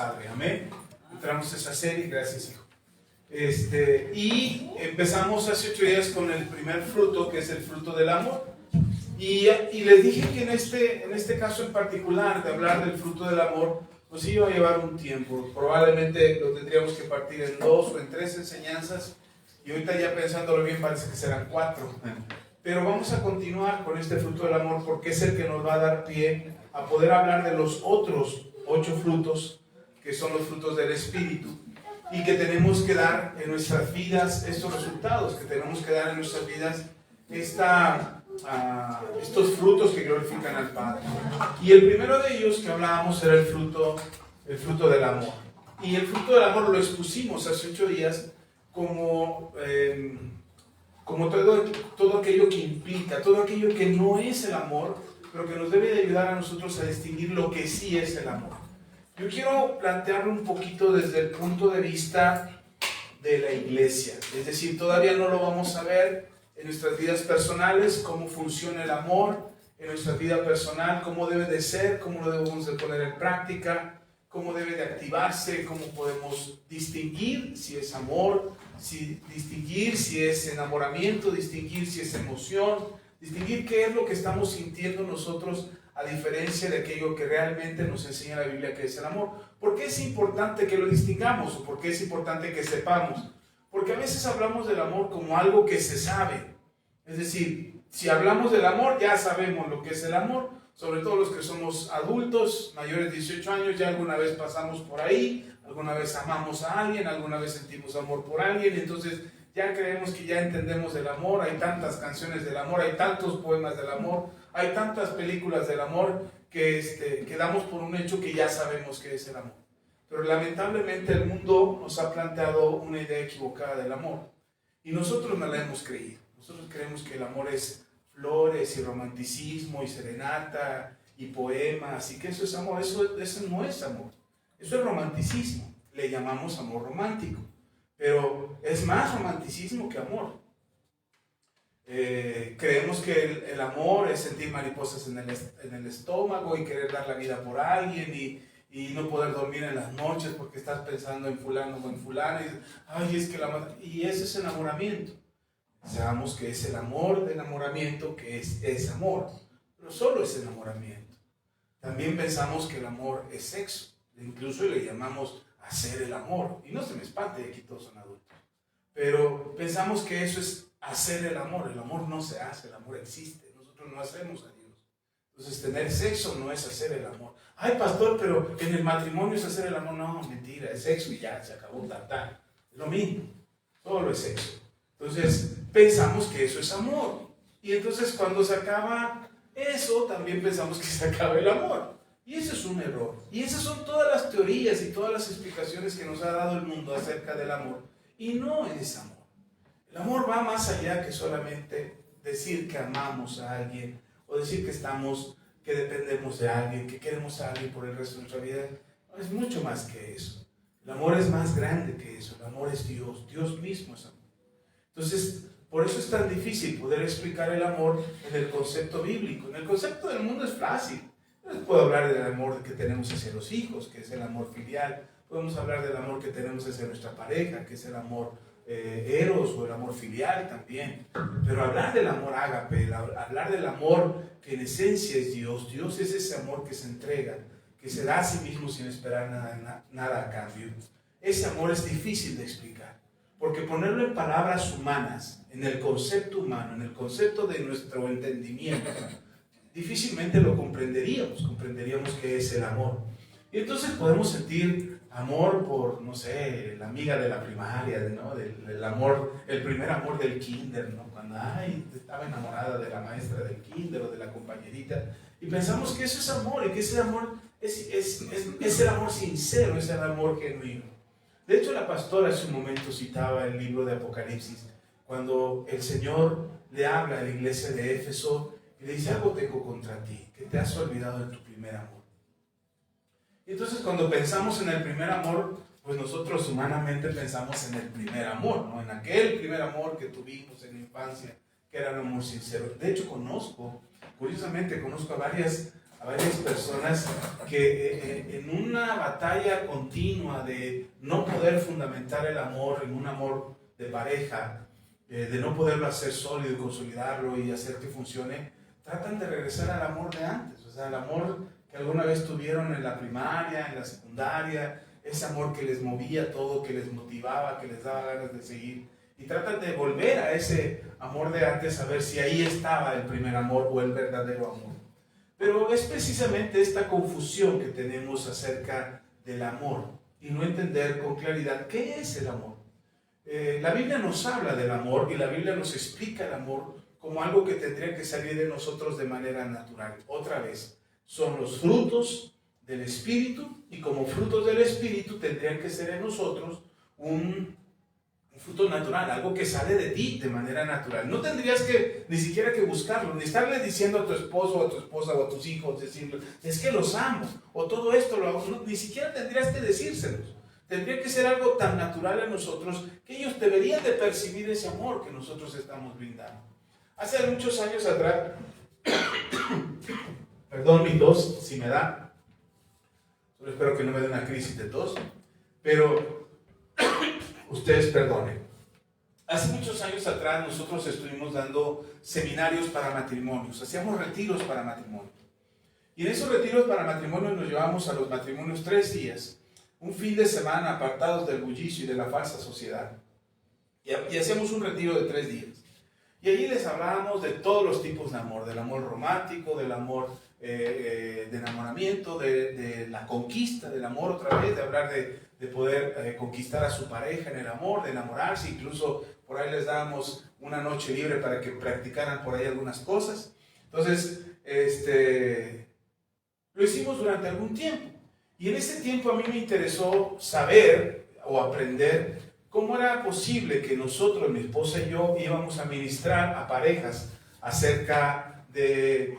Padre, amén. Entramos a esa serie, gracias hijo. Y empezamos hace 8 días con el primer fruto, que es el fruto del amor. Y les dije que en este caso en particular, de hablar del fruto del amor, pues iba a llevar un tiempo. Probablemente lo tendríamos que partir en 2 o en 3 enseñanzas. Y ahorita ya pensándolo bien parece que serán 4. Pero vamos a continuar con este fruto del amor porque es el que nos va a dar pie a poder hablar de los otros 8 frutos, que son los frutos del Espíritu, y que tenemos que dar en nuestras vidas estos resultados, que tenemos que dar en nuestras vidas estos frutos que glorifican al Padre. Y el primero de ellos que hablábamos era el fruto del amor. Y el fruto del amor lo expusimos hace 8 días como todo aquello que implica, todo aquello que no es el amor, pero que nos debe de ayudar a nosotros a distinguir lo que sí es el amor. Yo quiero plantearlo un poquito desde el punto de vista de la iglesia, es decir, todavía no lo vamos a ver en nuestras vidas personales, cómo funciona el amor en nuestra vida personal, cómo debe de ser, cómo lo debemos de poner en práctica, cómo debe de activarse, cómo podemos distinguir si es amor, distinguir si es enamoramiento, distinguir si es emoción, distinguir qué es lo que estamos sintiendo nosotros a diferencia de aquello que realmente nos enseña la Biblia que es el amor. ¿Por qué es importante que lo distingamos o por qué es importante que sepamos? Porque a veces hablamos del amor como algo que se sabe. Es decir, si hablamos del amor ya sabemos lo que es el amor, sobre todo los que somos adultos, mayores de 18 años, ya alguna vez pasamos por ahí, alguna vez amamos a alguien, alguna vez sentimos amor por alguien, entonces ya creemos que ya entendemos del amor, hay tantas canciones del amor, hay tantos poemas del amor, hay tantas películas del amor que damos por un hecho que ya sabemos que es el amor. Pero lamentablemente el mundo nos ha planteado una idea equivocada del amor y nosotros no la hemos creído. Nosotros creemos que el amor es flores y romanticismo y serenata y poemas y que eso es amor. Eso no es amor, eso es romanticismo, le llamamos amor romántico, pero es más romanticismo que amor. Creemos que el amor es sentir mariposas en el estómago y querer dar la vida por alguien y no poder dormir en las noches porque estás pensando en fulano o en fulana y ese es enamoramiento. Sabemos que es el amor de enamoramiento, que es amor, pero solo es enamoramiento. También pensamos que el amor es sexo, incluso le llamamos hacer el amor, y no se me espante, aquí todos son adultos, pero pensamos que eso es hacer el amor no se hace, el amor existe, nosotros no hacemos a Dios. Entonces tener sexo no es hacer el amor. Ay pastor, pero en el matrimonio es hacer el amor. No, mentira, es sexo y ya, se acabó, es lo mismo, solo es sexo. Entonces pensamos que eso es amor. Y entonces cuando se acaba eso, también pensamos que se acaba el amor. Y eso es un error. Y esas son todas las teorías y todas las explicaciones que nos ha dado el mundo acerca del amor. Y no es amor. El amor va más allá que solamente decir que amamos a alguien o decir que dependemos de alguien, que queremos a alguien por el resto de nuestra vida. Es mucho más que eso. El amor es más grande que eso. El amor es Dios. Dios mismo es amor. Entonces, por eso es tan difícil poder explicar el amor en el concepto bíblico. En el concepto del mundo es fácil. Les puedo hablar del amor que tenemos hacia los hijos, que es el amor filial. Podemos hablar del amor que tenemos hacia nuestra pareja, que es el amor eros o el amor filial también. Pero hablar del amor ágape, hablar del amor que en esencia es Dios. Dios es ese amor que se entrega, que se da a sí mismo sin esperar nada a cambio. Ese amor es difícil de explicar. Porque ponerlo en palabras humanas, en el concepto humano, en el concepto de nuestro entendimiento, difícilmente lo comprenderíamos qué es el amor. Y entonces podemos sentir amor por, no sé, la amiga de la primaria, ¿no? Del amor, el primer amor del kinder, ¿no? Cuando estaba enamorada de la maestra del kinder o de la compañerita. Y pensamos que eso es amor y que ese amor es el amor sincero, es el amor genuino. De hecho, la pastora hace un momento citaba el libro de Apocalipsis, cuando el Señor le habla a la iglesia de Éfeso y le dice: algo tengo contra ti, que te has olvidado de tu primer amor. Y entonces cuando pensamos en el primer amor, pues nosotros humanamente pensamos en el primer amor, ¿no? En aquel primer amor que tuvimos en la infancia, que era un amor sincero. De hecho, curiosamente conozco a a varias personas que en una batalla continua de no poder fundamentar el amor en un amor de pareja, de no poderlo hacer sólido y consolidarlo y hacer que funcione, tratan de regresar al amor de antes, o sea, al amor que alguna vez tuvieron en la primaria, en la secundaria, ese amor que les movía todo, que les motivaba, que les daba ganas de seguir. Y tratan de volver a ese amor de antes a ver si ahí estaba el primer amor o el verdadero amor. Pero es precisamente esta confusión que tenemos acerca del amor y no entender con claridad qué es el amor. La Biblia nos habla del amor y la Biblia nos explica el amor como algo que tendría que salir de nosotros de manera natural. Otra vez, son los frutos del Espíritu y como frutos del Espíritu tendrían que ser en nosotros un fruto natural, algo que sale de ti de manera natural. No tendrías que ni siquiera que buscarlo, ni estarle diciendo a tu esposo o a tu esposa o a tus hijos, decirle, es que los amo, o todo esto lo hago. No, ni siquiera tendrías que decírselos. Tendría que ser algo tan natural en nosotros que ellos deberían de percibir ese amor que nosotros estamos brindando. Hace muchos años atrás, perdón mi tos, si me da, solo espero que no me dé una crisis de tos, pero ustedes perdonen. Hace muchos años atrás nosotros estuvimos dando seminarios para matrimonios, hacíamos retiros para matrimonios. Y en esos retiros para matrimonios nos llevamos a los matrimonios 3 días, un fin de semana apartados del bullicio y de la falsa sociedad. Y hacíamos un retiro de 3 días. Y allí les hablábamos de todos los tipos de amor, del amor romántico, del amor de enamoramiento, de la conquista del amor otra vez, de hablar de poder conquistar a su pareja en el amor, de enamorarse, incluso por ahí les dábamos una noche libre para que practicaran por ahí algunas cosas. Entonces, lo hicimos durante algún tiempo. Y en ese tiempo a mí me interesó saber o aprender cómo era posible que nosotros, mi esposa y yo, íbamos a ministrar a parejas acerca de...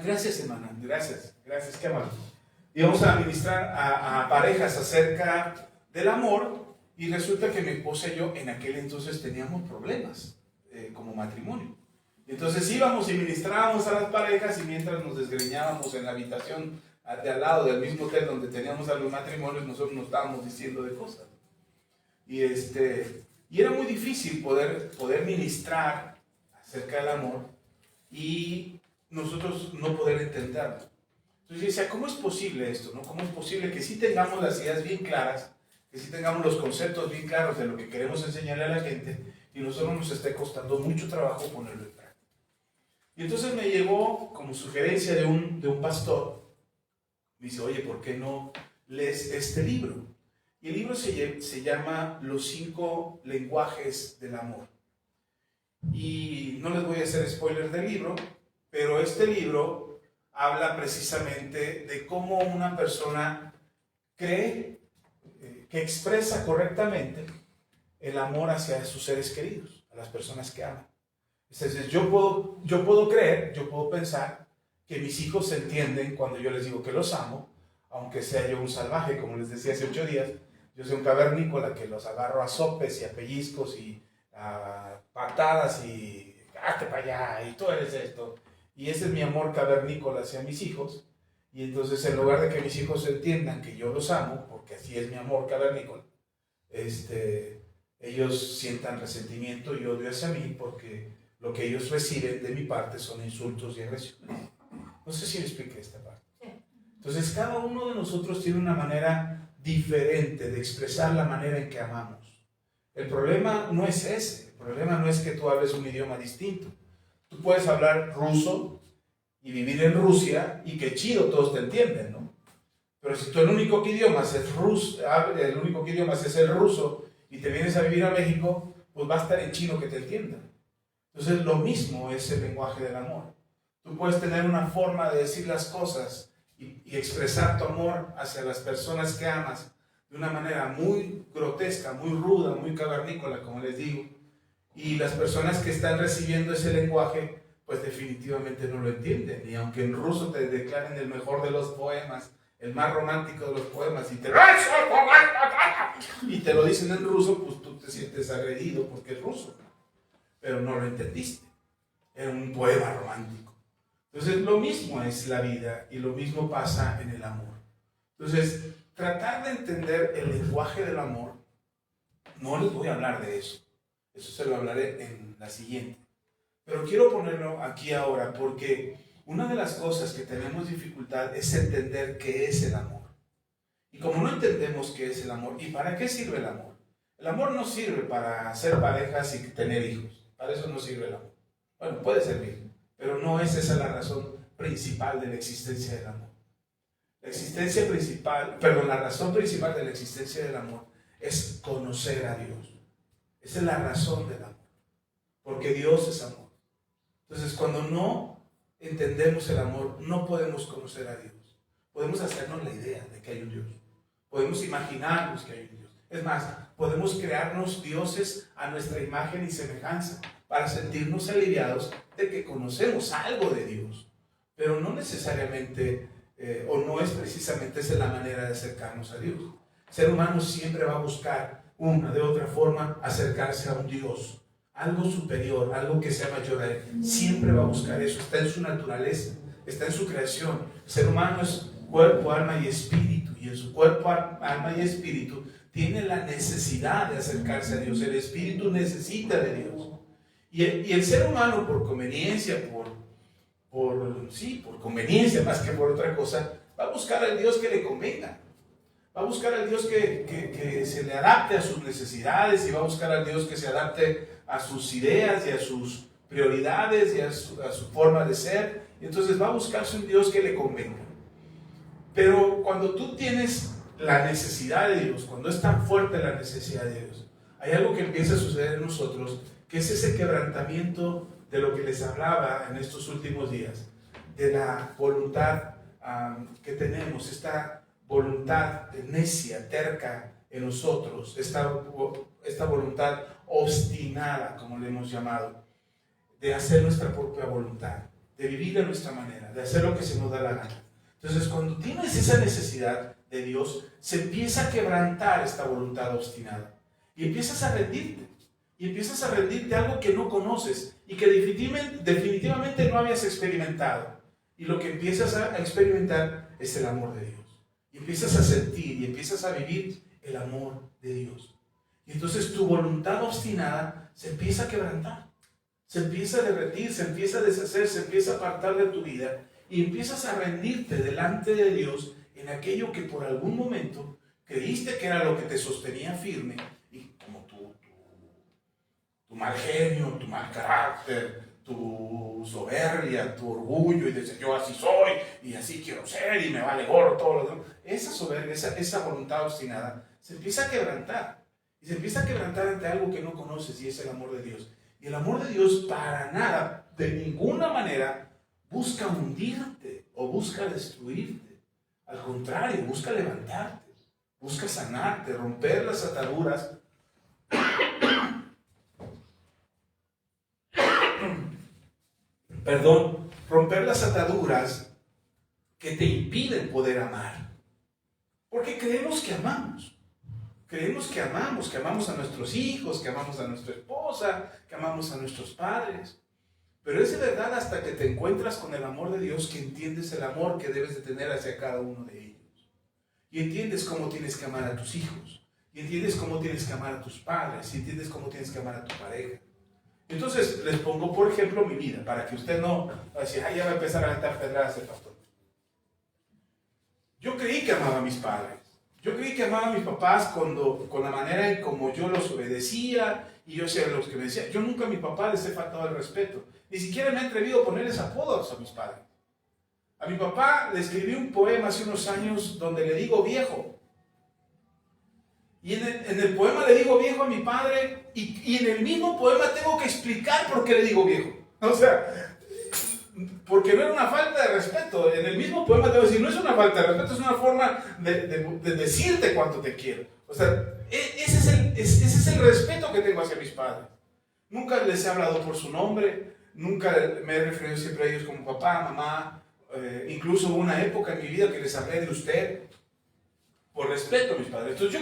Gracias, hermana, gracias, qué amable. Íbamos a ministrar a parejas acerca del amor y resulta que mi esposa y yo en aquel entonces teníamos problemas como matrimonio. Entonces íbamos y ministrábamos a las parejas y mientras nos desgreñábamos en la habitación de al lado del mismo hotel donde teníamos a los matrimonios, nosotros nos estábamos diciendo de cosas. Y era muy difícil poder ministrar acerca del amor y nosotros no poder entenderlo. Entonces yo decía, ¿cómo es posible esto? ¿No? ¿Cómo es posible que sí tengamos las ideas bien claras, que sí tengamos los conceptos bien claros de lo que queremos enseñarle a la gente y nosotros nos esté costando mucho trabajo ponerlo en práctica? Y entonces me llegó como sugerencia de un pastor. Me dice, oye, ¿por qué no lees este libro? Y el libro se llama Los 5 lenguajes del amor. Y no les voy a hacer spoiler del libro, pero este libro habla precisamente de cómo una persona cree que expresa correctamente el amor hacia sus seres queridos, a las personas que aman. Entonces, yo puedo creer, yo puedo pensar que mis hijos entienden cuando yo les digo que los amo, aunque sea yo un salvaje, como les decía hace 8 días, yo soy un cavernícola que los agarro a sopes y a pellizcos y a patadas y hazte para allá y tú eres esto. Y ese es mi amor cavernícola hacia mis hijos. Y entonces en lugar de que mis hijos entiendan que yo los amo, porque así es mi amor cavernícola, ellos sientan resentimiento y odio hacia mí porque lo que ellos reciben de mi parte son insultos y agresiones. No sé si me expliqué esta parte. Entonces cada uno de nosotros tiene una manera diferente de expresar la manera en que amamos. El problema no es ese. El problema no es que tú hables un idioma distinto. Tú puedes hablar ruso y vivir en Rusia y qué chido, todos te entienden, ¿no? Pero si tú el único que idiomas es el ruso y te vienes a vivir a México, pues va a estar en chino que te entiendan. Entonces lo mismo es el lenguaje del amor. Tú puedes tener una forma de decir las cosas y expresar tu amor hacia las personas que amas de una manera muy grotesca, muy ruda, muy cavernícola, como les digo. Y las personas que están recibiendo ese lenguaje, pues definitivamente no lo entienden. Y aunque en ruso te declaren el mejor de los poemas, el más romántico de los poemas, y te lo dicen en ruso, pues tú te sientes agredido porque es ruso. Pero no lo entendiste. Era un poema romántico. Entonces, lo mismo es la vida y lo mismo pasa en el amor. Entonces, tratar de entender el lenguaje del amor, no les voy a hablar de eso. Eso se lo hablaré en la siguiente. Pero quiero ponerlo aquí ahora porque una de las cosas que tenemos dificultad es entender qué es el amor. Y como no entendemos qué es el amor, ¿y para qué sirve el amor? El amor no sirve para hacer parejas y tener hijos. Para eso no sirve el amor. Bueno, puede servir, pero no es esa la razón principal de la existencia del amor. La razón principal de la existencia del amor es conocer a Dios. Esa es la razón del amor. Porque Dios es amor. Entonces, cuando no entendemos el amor, no podemos conocer a Dios. Podemos hacernos la idea de que hay un Dios. Podemos imaginarnos que hay un Dios. Es más, podemos crearnos dioses a nuestra imagen y semejanza para sentirnos aliviados de que conocemos algo de Dios. Pero no necesariamente, o no es precisamente esa la manera de acercarnos a Dios. El ser humano siempre va a buscar una de otra forma acercarse a un Dios, algo superior, algo que sea mayor a él. Siempre va a buscar eso, está en su naturaleza, está en su creación. El ser humano es cuerpo, alma y espíritu, y en su cuerpo, alma y espíritu tiene la necesidad de acercarse a Dios. El espíritu necesita de Dios. Y el ser humano, por conveniencia, por conveniencia más que por otra cosa, va a buscar al Dios que le convenga. Va a buscar al Dios que se le adapte a sus necesidades, y va a buscar al Dios que se adapte a sus ideas y a sus prioridades y a su forma de ser. Y entonces va a buscarse un Dios que le convenga. Pero cuando tú tienes la necesidad de Dios, cuando es tan fuerte la necesidad de Dios, hay algo que empieza a suceder en nosotros, que es ese quebrantamiento de lo que les hablaba en estos últimos días, de la voluntad que tenemos, esta voluntad necia, terca en nosotros, esta voluntad obstinada, como le hemos llamado, de hacer nuestra propia voluntad, de vivir a nuestra manera, de hacer lo que se nos da la gana. Entonces, cuando tienes esa necesidad de Dios, se empieza a quebrantar esta voluntad obstinada y empiezas a rendirte. Y empiezas a rendirte a algo que no conoces y que definitivamente no habías experimentado. Y lo que empiezas a experimentar es el amor de Dios. Y empiezas a sentir y empiezas a vivir el amor de Dios. Y entonces tu voluntad obstinada se empieza a quebrantar. Se empieza a derretir, se empieza a deshacer, se empieza a apartar de tu vida. Y empiezas a rendirte delante de Dios en aquello que por algún momento creíste que era lo que te sostenía firme. Y como tu mal genio, tu mal carácter, tu soberbia, tu orgullo, y dices, yo así soy, y así quiero ser, y me vale gorro todo lo demás. Esa soberbia, esa voluntad obstinada, se empieza a quebrantar. Y se empieza a quebrantar ante algo que no conoces, y es el amor de Dios. Y el amor de Dios para nada, de ninguna manera, busca hundirte o busca destruirte. Al contrario, busca levantarte, busca sanarte, romper las ataduras. Romper las ataduras que te impiden poder amar. Porque creemos que amamos. Creemos que amamos a nuestros hijos, que amamos a nuestra esposa, que amamos a nuestros padres. Pero es de verdad hasta que te encuentras con el amor de Dios que entiendes el amor que debes de tener hacia cada uno de ellos. Y entiendes cómo tienes que amar a tus hijos. Y entiendes cómo tienes que amar a tus padres. Y entiendes cómo tienes que amar a tu pareja. Entonces, les pongo, por ejemplo, mi vida, para que usted no va a decir, ya va a empezar a aventar pedradas el pastor. Yo creí que amaba a mis padres. Yo creí que amaba a mis papás con la manera en como yo los obedecía, y yo sé los que me decían. Yo nunca a mi papá les he faltado el respeto. Ni siquiera me he atrevido a ponerles apodos a mis padres. A mi papá le escribí un poema hace unos años donde le digo viejo. Y en el poema le digo viejo a mi padre, y en el mismo poema tengo que explicar por qué le digo viejo. O sea, porque no era una falta de respeto. En el mismo poema tengo que decir, no es una falta de respeto, es una forma de decirte cuánto te quiero. O sea, ese es el respeto que tengo hacia mis padres. Nunca les he hablado por su nombre, nunca me he referido siempre a ellos como papá, mamá. Incluso hubo una época en mi vida que les hablé de usted, por respeto a mis padres. Entonces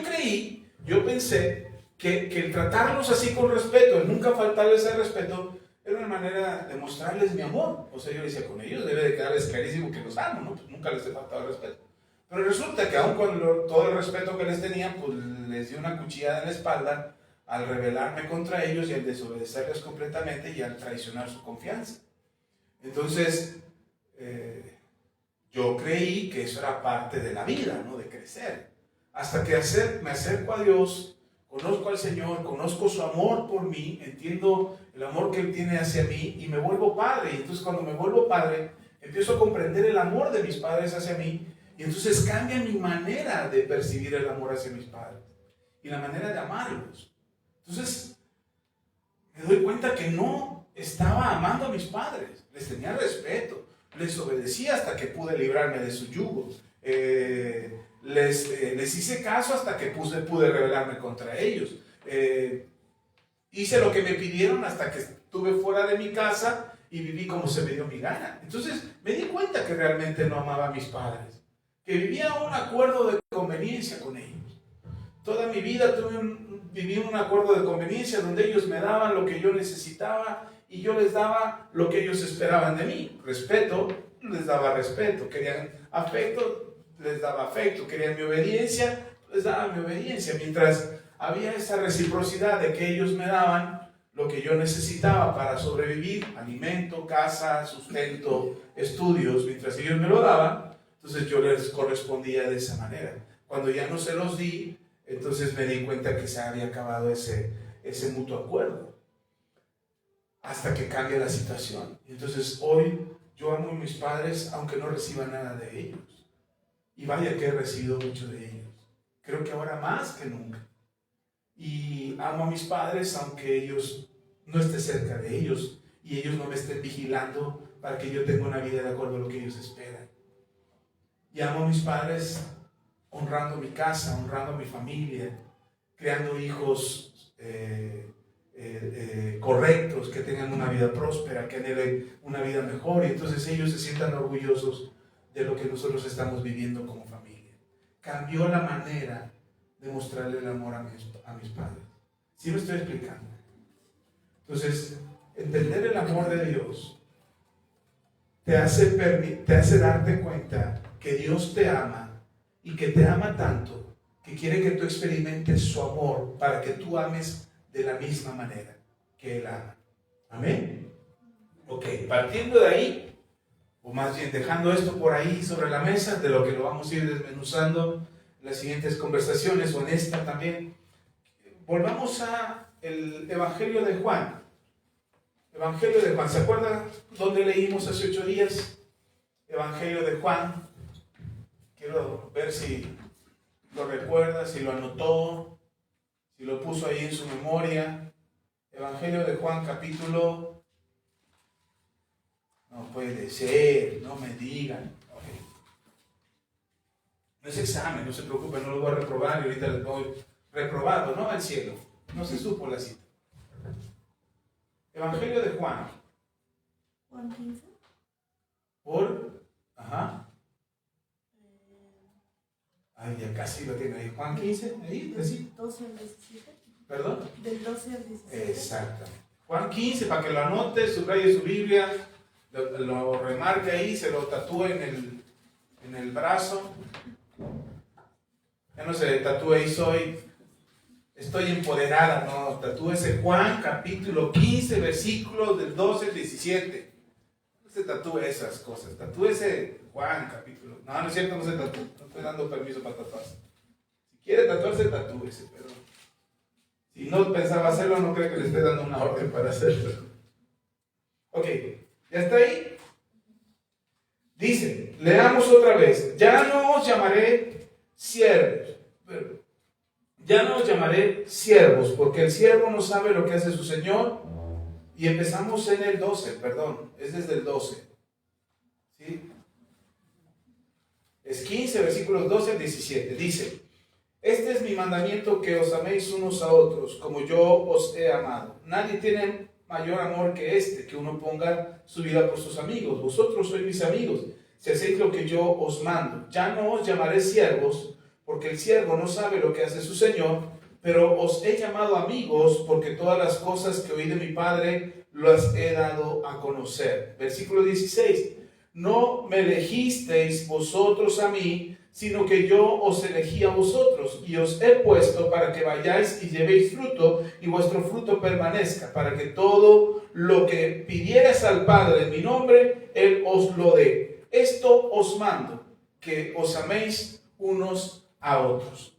yo pensé que el tratarlos así con respeto, el nunca faltarles el respeto, era una manera de mostrarles mi amor. O sea, yo decía, con ellos debe de quedarles clarísimo que los amo, ¿no? Pues nunca les he faltado el respeto. Pero resulta que aun con todo el respeto que les tenía, pues les di una cuchillada en la espalda al rebelarme contra ellos y al desobedecerles completamente y al traicionar su confianza. Entonces, yo creí que eso era parte de la vida, ¿no? De crecer. Hasta que me acerco a Dios, conozco al Señor, conozco su amor por mí, entiendo el amor que Él tiene hacia mí y me vuelvo padre. Y entonces cuando me vuelvo padre, empiezo a comprender el amor de mis padres hacia mí y entonces cambia mi manera de percibir el amor hacia mis padres y la manera de amarlos. Entonces me doy cuenta que no estaba amando a mis padres, les tenía respeto, les obedecí hasta que pude librarme de su yugo. Les hice caso hasta que pude rebelarme contra ellos. Hice lo que me pidieron hasta que estuve fuera de mi casa y viví como se me dio mi gana. Entonces me di cuenta que realmente no amaba a mis padres, que vivía un acuerdo de conveniencia con ellos. Toda mi vida viví un acuerdo de conveniencia donde ellos me daban lo que yo necesitaba y yo les daba lo que ellos esperaban de mí. Respeto, les daba respeto. Querían afecto, les daba afecto. Querían mi obediencia, les daba mi obediencia. Mientras había esa reciprocidad de que ellos me daban lo que yo necesitaba para sobrevivir, alimento, casa, sustento, estudios, mientras ellos me lo daban, entonces yo les correspondía de esa manera. Cuando ya no se los di, entonces me di cuenta que se había acabado ese mutuo acuerdo. Hasta que cambia la situación. Entonces hoy yo amo a mis padres aunque no reciba nada de ellos. Y vaya que he recibido mucho de ellos. Creo que ahora más que nunca. Y amo a mis padres aunque ellos no esté cerca de ellos y ellos no me estén vigilando para que yo tenga una vida de acuerdo a lo que ellos esperan. Y amo a mis padres honrando mi casa, honrando mi familia, creando hijos correctos, que tengan una vida próspera, que anhelen una vida mejor y entonces ellos se sientan orgullosos de lo que nosotros estamos viviendo como familia. Cambió la manera de mostrarle el amor a mis padres. ¿Sí me estoy explicando? Entonces, entender el amor de Dios te hace darte cuenta que Dios te ama y que te ama tanto que quiere que tú experimentes su amor para que tú ames de la misma manera que Él ama. ¿Amén? Ok, partiendo de ahí, o más bien dejando esto por ahí sobre la mesa, de lo que lo vamos a ir desmenuzando en las siguientes conversaciones o en esta también, volvamos a el Evangelio de Juan. Evangelio de Juan, ¿se acuerdan dónde leímos hace 8 días? Evangelio de Juan. Quiero ver si lo recuerda, si lo anotó, si lo puso ahí en su memoria. Evangelio de Juan, capítulo... No puede ser, no me digan. Okay. No es examen, no se preocupen, no lo voy a reprobar y ahorita les voy reprobado, no al cielo. No se supo la cita. Evangelio de Juan. Juan 15. Ajá. Ay, ya casi lo tiene ahí. Juan 15, ahí, así. 12 al 17. ¿Perdón? Del 12 al 17. Exactamente. Juan 15, para que lo anote, subraye su Biblia, lo remarque ahí, se lo tatúe en el brazo. Ya no se le tatúe ahí, estoy empoderada, no, tatúese Juan capítulo 15, versículos del 12 al 17. No se tatúe esas cosas, tatúese Juan capítulo. No, no es cierto, no se tatúe, no estoy dando permiso para tatuarse. Si quiere tatuarse, tatúese, pero si no pensaba hacerlo, no creo que le esté dando una orden para hacerlo. Ok, ¿ya está ahí? Dice, leamos otra vez, ya no os llamaré siervos. Ya no os llamaré siervos, porque el siervo no sabe lo que hace su Señor. Y empezamos en el 12, perdón, es desde el 12. ¿Sí? Es 15, versículos 12 al 17. Dice, este es mi mandamiento, que os améis unos a otros, como yo os he amado. Nadie tiene mayor amor que este, que uno ponga su vida por sus amigos. Vosotros sois mis amigos, si hacéis lo que yo os mando. Ya no os llamaré siervos, porque el siervo no sabe lo que hace su Señor, pero os he llamado amigos, porque todas las cosas que oí de mi Padre las he dado a conocer. Versículo 16. No me elegisteis vosotros a mí, sino que yo os elegí a vosotros, y os he puesto para que vayáis y llevéis fruto, y vuestro fruto permanezca, para que todo lo que pidierais al Padre en mi nombre, Él os lo dé. Esto os mando, que os améis unos a otros.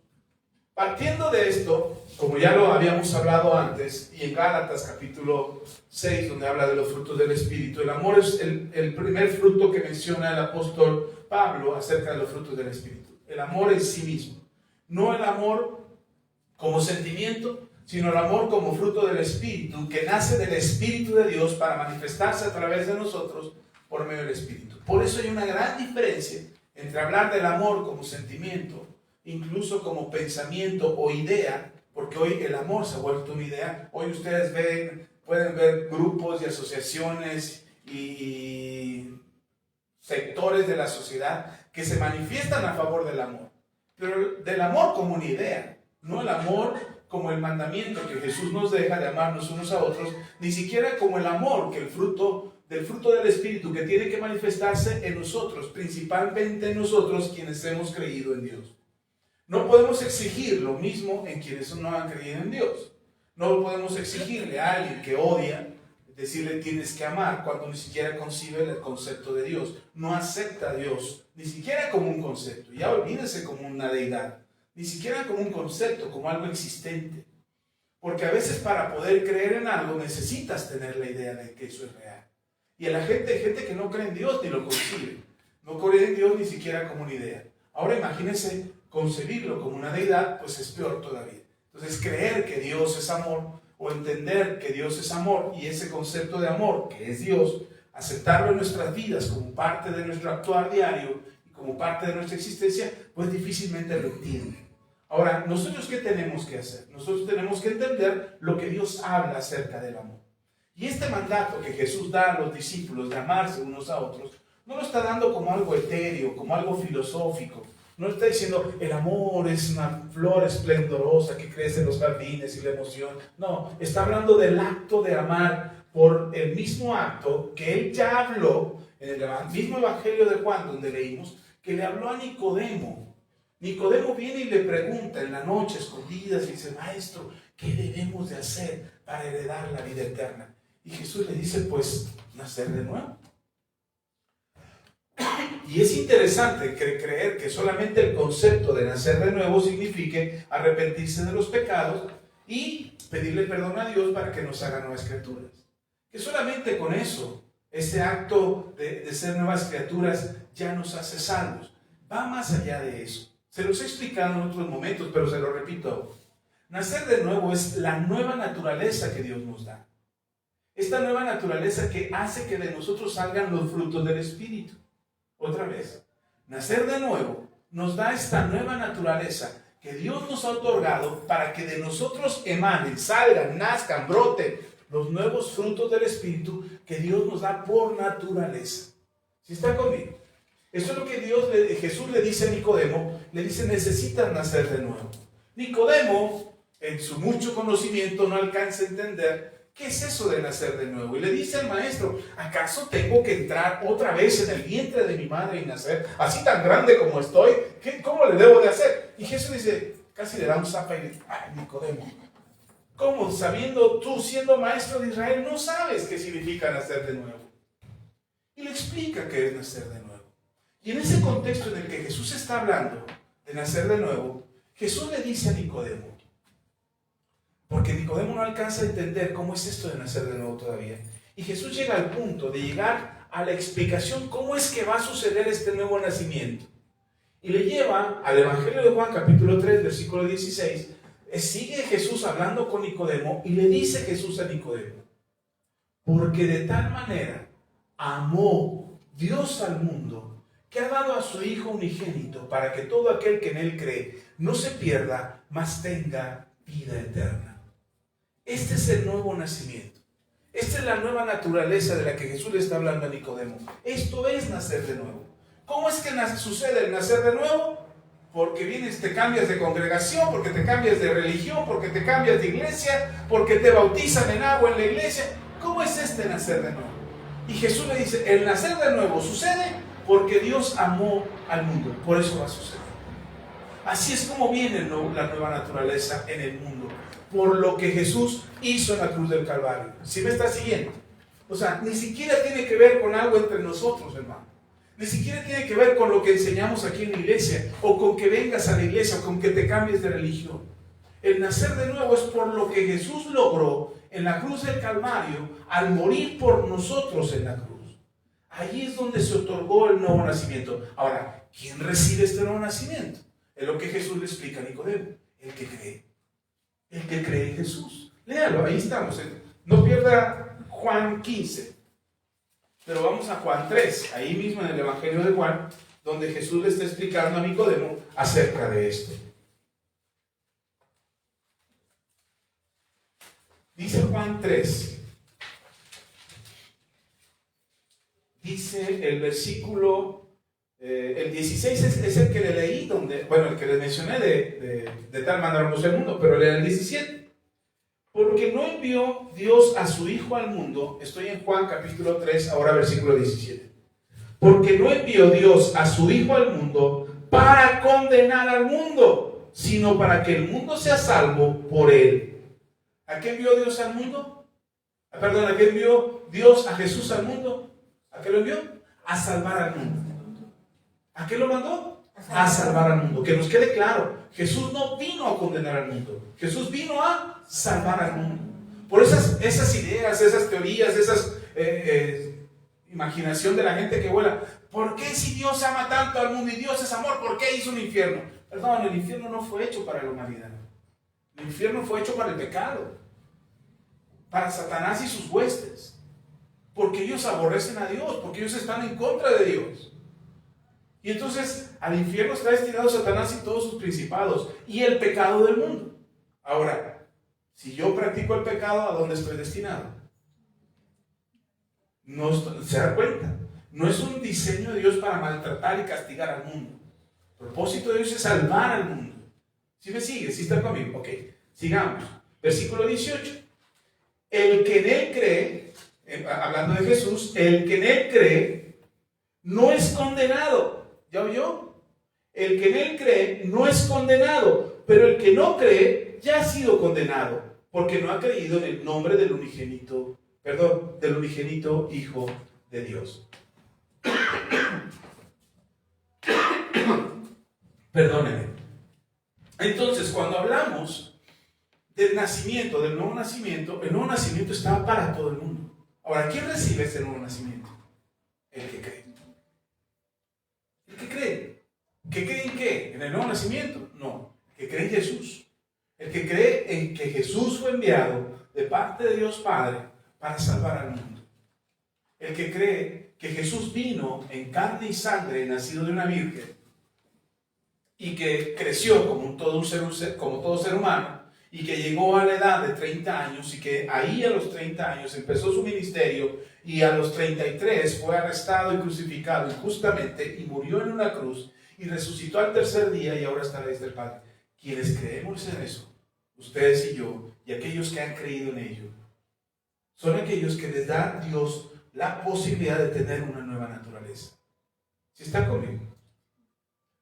Partiendo de esto, como ya lo habíamos hablado antes, y en Gálatas capítulo 6, donde habla de los frutos del Espíritu, el amor es el primer fruto que menciona el apóstol Pablo acerca de los frutos del Espíritu. El amor en sí mismo. No el amor como sentimiento, sino el amor como fruto del Espíritu, que nace del Espíritu de Dios para manifestarse a través de nosotros por medio del Espíritu. Por eso hay una gran diferencia entre hablar del amor como sentimiento, incluso como pensamiento o idea, porque hoy el amor se ha vuelto una idea. Hoy ustedes pueden ver grupos y asociaciones y sectores de la sociedad que se manifiestan a favor del amor, pero del amor como una idea, no el amor como el mandamiento que Jesús nos deja de amarnos unos a otros, ni siquiera como el amor que el fruto del Espíritu que tiene que manifestarse en nosotros, principalmente en nosotros quienes hemos creído en Dios. No podemos exigir lo mismo en quienes no han creído en Dios. No podemos exigirle a alguien que odia, decirle tienes que amar, cuando ni siquiera concibe el concepto de Dios. No acepta a Dios, ni siquiera como un concepto. Ya olvídese como una deidad. Ni siquiera como un concepto, como algo existente. Porque a veces para poder creer en algo necesitas tener la idea de que eso es real. Y a la gente, hay gente que no cree en Dios ni lo concibe. No cree en Dios ni siquiera como una idea. Ahora imagínense concebirlo como una deidad, pues es peor todavía. Entonces creer que Dios es amor, o entender que Dios es amor, y ese concepto de amor que es Dios, aceptarlo en nuestras vidas como parte de nuestro actuar diario y como parte de nuestra existencia, pues difícilmente lo entiende. Ahora, ¿nosotros qué tenemos que hacer? Nosotros tenemos que entender lo que Dios habla acerca del amor. Y este mandato que Jesús da a los discípulos de amarse unos a otros, no lo está dando como algo etéreo, como algo filosófico. No está diciendo el amor es una flor esplendorosa que crece en los jardines y la emoción. No, está hablando del acto de amar por el mismo acto que él ya habló en el mismo Evangelio de Juan, donde leímos, que le habló a Nicodemo. Nicodemo viene y le pregunta en la noche, escondidas, y dice, maestro, ¿qué debemos de hacer para heredar la vida eterna? Y Jesús le dice, pues, nacer de nuevo. Y es interesante creer que solamente el concepto de nacer de nuevo signifique arrepentirse de los pecados y pedirle perdón a Dios para que nos haga nuevas criaturas. Que solamente con eso, ese acto de ser nuevas criaturas ya nos hace salvos. Va más allá de eso. Se los he explicado en otros momentos, pero se lo repito. Nacer de nuevo es la nueva naturaleza que Dios nos da. Esta nueva naturaleza que hace que de nosotros salgan los frutos del Espíritu. Otra vez, nacer de nuevo nos da esta nueva naturaleza que Dios nos ha otorgado para que de nosotros emanen, salgan, nazcan, broten los nuevos frutos del Espíritu que Dios nos da por naturaleza. ¿Sí está conmigo? Eso es lo que Jesús le dice a Nicodemo. Le dice, necesitas nacer de nuevo. Nicodemo, en su mucho conocimiento, no alcanza a entender ¿qué es eso de nacer de nuevo? Y le dice al maestro, ¿acaso tengo que entrar otra vez en el vientre de mi madre y nacer? Así tan grande como estoy, ¿cómo le debo de hacer? Y Jesús dice, casi le da un zapa y le dice, ay, Nicodemo, ¿cómo sabiendo tú, siendo maestro de Israel, no sabes qué significa nacer de nuevo? Y le explica qué es nacer de nuevo. Y en ese contexto en el que Jesús está hablando de nacer de nuevo, Jesús le dice a Nicodemo, porque Nicodemo no alcanza a entender cómo es esto de nacer de nuevo todavía. Y Jesús llega al punto de llegar a la explicación cómo es que va a suceder este nuevo nacimiento. Y le lleva al Evangelio de Juan capítulo 3, versículo 16. Sigue Jesús hablando con Nicodemo y le dice Jesús a Nicodemo, porque de tal manera amó Dios al mundo que ha dado a su Hijo unigénito para que todo aquel que en él cree no se pierda, mas tenga vida eterna. Este es el nuevo nacimiento. Esta es la nueva naturaleza de la que Jesús le está hablando a Nicodemo. Esto es nacer de nuevo. ¿Cómo es que sucede el nacer de nuevo? Porque te cambias de congregación, porque te cambias de religión, porque te cambias de iglesia, porque te bautizan en agua en la iglesia. ¿cómo es este nacer de nuevo? Y Jesús le dice, el nacer de nuevo sucede porque Dios amó al mundo, por eso va a suceder. Así es como viene la nueva naturaleza en el mundo, por lo que Jesús hizo en la cruz del Calvario. ¿Sí me está siguiendo? O sea, ni siquiera tiene que ver con algo entre nosotros, hermano. Ni siquiera tiene que ver con lo que enseñamos aquí en la iglesia, o con que vengas a la iglesia, o con que te cambies de religión. El nacer de nuevo es por lo que Jesús logró en la cruz del Calvario al morir por nosotros en la cruz. Allí es donde se otorgó el nuevo nacimiento. Ahora, ¿quién recibe este nuevo nacimiento? Es lo que Jesús le explica a Nicodemo. El que cree. El que cree en Jesús. Léalo, ahí estamos. No pierda Juan 15. Pero vamos a Juan 3, ahí mismo en el Evangelio de Juan, donde Jesús le está explicando a Nicodemo acerca de esto. Dice Juan 3, dice el versículo, el 16 es el que le leí, el que le mencioné de tal manera amó el mundo, pero lea el 17. Porque no envió Dios a su Hijo al mundo, estoy en Juan capítulo 3, ahora versículo 17. Porque no envió Dios a su Hijo al mundo para condenar al mundo, sino para que el mundo sea salvo por él. ¿A qué envió Dios al mundo? ¿A qué envió Dios a Jesús al mundo? ¿A qué lo envió? A salvar al mundo. ¿A qué lo mandó? A salvar al mundo. Que nos quede claro, Jesús no vino a condenar al mundo. Jesús vino a salvar al mundo. Por esas ideas, esas teorías, esas imaginación de la gente que vuela. ¿Por qué si Dios ama tanto al mundo y Dios es amor, por qué hizo un infierno? Perdón, el infierno no fue hecho para la humanidad. El infierno fue hecho para el pecado, para Satanás y sus huestes, porque ellos aborrecen a Dios, porque ellos están en contra de Dios. Y entonces al infierno está destinado Satanás y todos sus principados y el pecado del mundo. Ahora, si yo practico el pecado, ¿a dónde estoy destinado? No se da cuenta. No es un diseño de Dios para maltratar y castigar al mundo. El propósito de Dios es salvar al mundo. ¿Sí me sigue? ¿Sí está conmigo? Ok, sigamos. Versículo 18. El que en él cree, hablando de Jesús, el que en él cree no es condenado. ¿Ya oyó? El que en él cree no es condenado, pero el que no cree ya ha sido condenado, porque no ha creído en el nombre del unigénito Hijo de Dios. Perdónenme. Entonces, cuando hablamos del nacimiento, del nuevo nacimiento, el nuevo nacimiento estaba para todo el mundo. Ahora, ¿quién recibe ese nuevo nacimiento? El que cree. El que cree. ¿Que cree en qué? ¿En el nuevo nacimiento? No. El que cree en Jesús. El que cree en que Jesús fue enviado de parte de Dios Padre para salvar al mundo. El que cree que Jesús vino en carne y sangre, nacido de una virgen, y que creció como todo ser humano, y que llegó a la edad de 30 años, y que ahí a los 30 años empezó su ministerio, y a los 33 fue arrestado y crucificado injustamente, y murió en una cruz, y resucitó al tercer día, y ahora está a la diestra del Padre. Quienes creemos en eso, ustedes y yo, y aquellos que han creído en ello, son aquellos que les da Dios la posibilidad de tener una nueva naturaleza. ¿Sí está conmigo?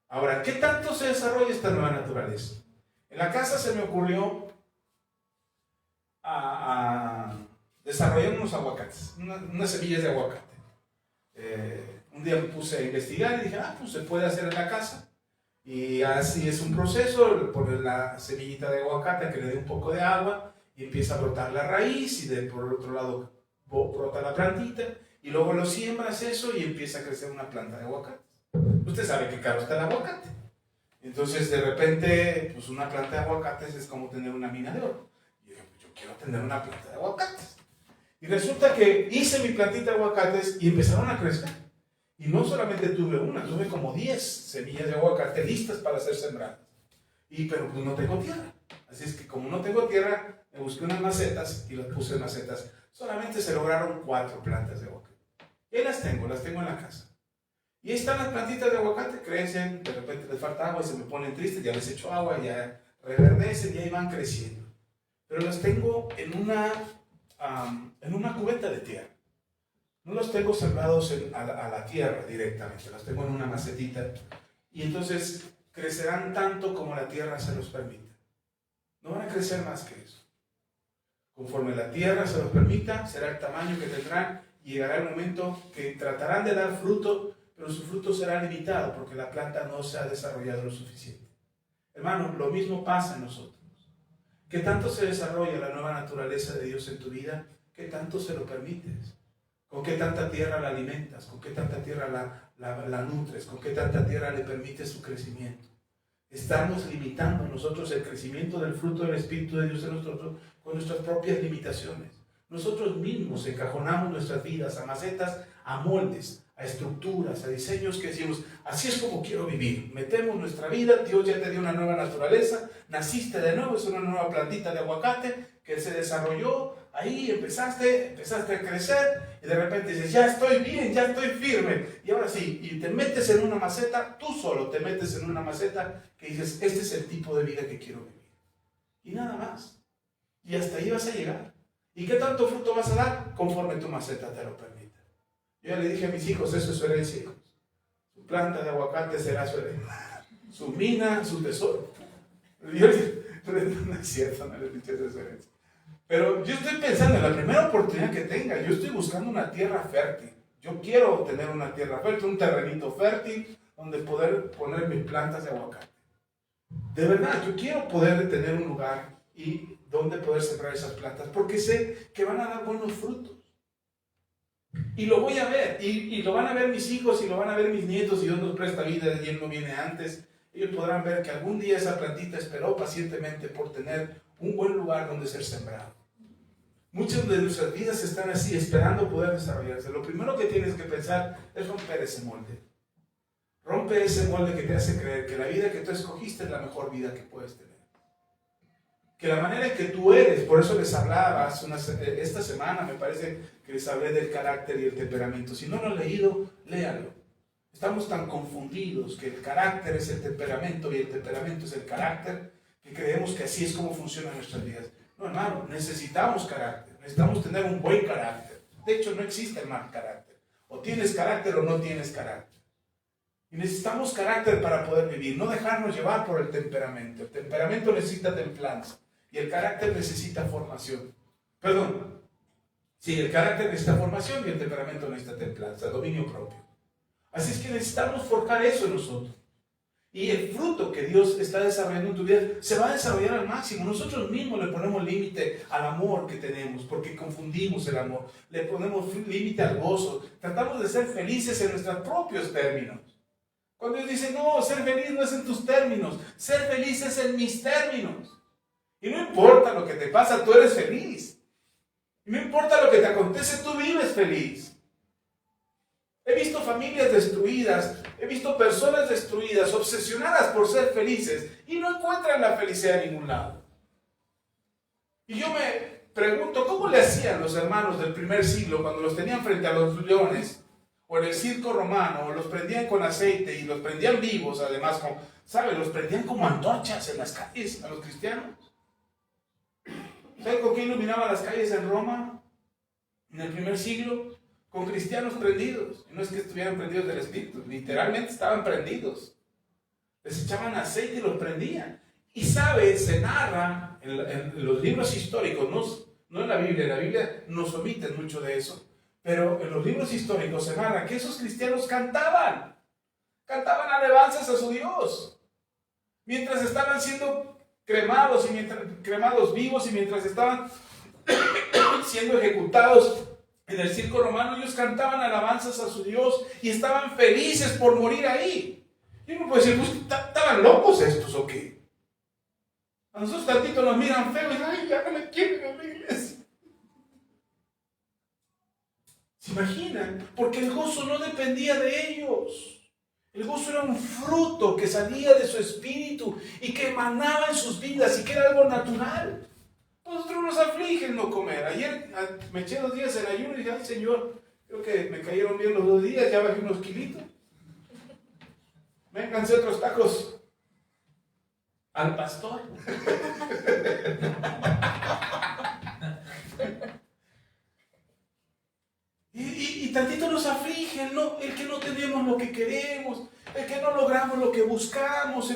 Ahora, ¿qué tanto se desarrolla esta nueva naturaleza? En la casa se me ocurrió desarrollar unos aguacates, unas semillas de aguacate. Un día me puse a investigar y dije, pues se puede hacer en la casa. Y así es un proceso, poner la semillita de aguacate que le dé un poco de agua y empieza a brotar la raíz y por el otro lado brota la plantita y luego lo siembras eso y empieza a crecer una planta de aguacate. Usted sabe que caro está el aguacate. Entonces de repente, pues una planta de aguacates es como tener una mina de oro. Y yo dije, yo quiero tener una planta de aguacates. Y resulta que hice mi plantita de aguacates y empezaron a crecer. Y no solamente tuve una, tuve como 10 semillas de aguacate listas para ser sembradas. Pero pues no tengo tierra. Así es que como no tengo tierra, me busqué unas macetas y las puse en macetas. Solamente se lograron 4 plantas de aguacate. Y ahí las tengo en la casa. Y ahí están las plantitas de aguacate, crecen, de repente les falta agua y se me ponen tristes, ya les echo agua, ya reverdecen y ahí van creciendo. Pero las tengo en una en una cubeta de tierra. No los tengo sembrados a la tierra directamente, los tengo en una macetita. Y entonces crecerán tanto como la tierra se los permita. No van a crecer más que eso. Conforme la tierra se los permita, será el tamaño que tendrán y llegará el momento que tratarán de dar fruto, pero su fruto será limitado porque la planta no se ha desarrollado lo suficiente. Hermano, lo mismo pasa en nosotros. ¿Qué tanto se desarrolla la nueva naturaleza de Dios en tu vida? ¿Qué tanto se lo permites? ¿Con qué tanta tierra la alimentas? ¿Con qué tanta tierra la nutres? ¿Con qué tanta tierra le permites su crecimiento? Estamos limitando nosotros el crecimiento del fruto del Espíritu de Dios en nosotros con nuestras propias limitaciones. Nosotros mismos encajonamos nuestras vidas a macetas, a moldes, a estructuras, a diseños que decimos, así es como quiero vivir. Metemos nuestra vida, Dios ya te dio una nueva naturaleza, naciste de nuevo, es una nueva plantita de aguacate que se desarrolló, ahí empezaste a crecer y de repente dices, ya estoy bien, ya estoy firme. Y ahora sí, y te metes en una maceta, tú solo te metes en una maceta que dices, este es el tipo de vida que quiero vivir. Y nada más. Y hasta ahí vas a llegar. ¿Y qué tanto fruto vas a dar? Conforme tu maceta te lo permita. Yo ya le dije a mis hijos, eso es su herencia, hijos. Su planta de aguacate será su herencia. Su mina, su tesoro. Yo, no es cierto, no les dije eso, herencia. Pero yo estoy pensando en la primera oportunidad que tenga. Yo estoy buscando una tierra fértil. Yo quiero tener una tierra fértil, un terrenito fértil, donde poder poner mis plantas de aguacate. De verdad, yo quiero poder tener un lugar y donde poder sembrar esas plantas, porque sé que van a dar buenos frutos. Y lo voy a ver, y lo van a ver mis hijos, y lo van a ver mis nietos, y Dios nos presta vida, y Él no viene antes. Ellos podrán ver que algún día esa plantita esperó pacientemente por tener un buen lugar donde ser sembrado. Muchas de nuestras vidas están así, esperando poder desarrollarse. Lo primero que tienes que pensar es romper ese molde. Rompe ese molde que te hace creer que la vida que tú escogiste es la mejor vida que puedes tener. Que la manera en que tú eres, por eso les hablaba esta semana, me parece que les hablé del carácter y el temperamento. Si no lo han leído, léanlo. Estamos tan confundidos que el carácter es el temperamento y el temperamento es el carácter, que creemos que así es como funcionan nuestras vidas. No, hermano, necesitamos carácter, necesitamos tener un buen carácter. De hecho, no existe el mal carácter. O tienes carácter o no tienes carácter. Y necesitamos carácter para poder vivir, no dejarnos llevar por el temperamento. El temperamento necesita templanza y el carácter necesita formación. Perdón, sí, el carácter necesita formación y el temperamento necesita templanza, dominio propio. Así es que necesitamos forjar eso en nosotros. Y el fruto que Dios está desarrollando en tu vida se va a desarrollar al máximo. Nosotros mismos le ponemos límite al amor que tenemos, porque confundimos el amor. Le ponemos límite al gozo. Tratamos de ser felices en nuestros propios términos. Cuando Dios dice, no, ser feliz no es en tus términos, ser feliz es en mis términos. Y no importa lo que te pasa, tú eres feliz. Y no importa lo que te acontece, tú vives feliz. He visto familias destruidas, he visto personas destruidas, obsesionadas por ser felices y no encuentran la felicidad en ningún lado. Y yo me pregunto, ¿cómo le hacían los hermanos del primer siglo cuando los tenían frente a los leones o en el circo romano, o los prendían con aceite y los prendían vivos, además, ¿sabe? Los prendían como antorchas en las calles a los cristianos? ¿Sabe con qué iluminaban las calles en Roma en el primer siglo? Con cristianos prendidos. Y no es que estuvieran prendidos del Espíritu, literalmente estaban prendidos. Les echaban aceite y los prendían. Y sabe, se narra en los libros históricos, no en la Biblia nos omite mucho de eso, pero en los libros históricos se narra que esos cristianos cantaban alabanzas a su Dios, mientras estaban siendo cremados vivos y mientras estaban siendo ejecutados en el circo romano. Ellos cantaban alabanzas a su Dios y estaban felices por morir ahí. Y uno puede decir, pues, ¿estaban locos estos o qué? A nosotros tantito nos miran feo y ay, ya no me quieren en la iglesia. ¿Se imaginan? Porque el gozo no dependía de ellos. El gozo era un fruto que salía de su espíritu y que emanaba en sus vidas y que era algo natural. Nosotros nos aflige no comer. Ayer me eché 2 días en ayuno y dije, ay Señor, creo que me cayeron bien los 2 días, ya bajé unos kilitos. Me alcancé otros tacos al pastor. el que no tenemos lo que queremos, el que no logramos lo que buscamos,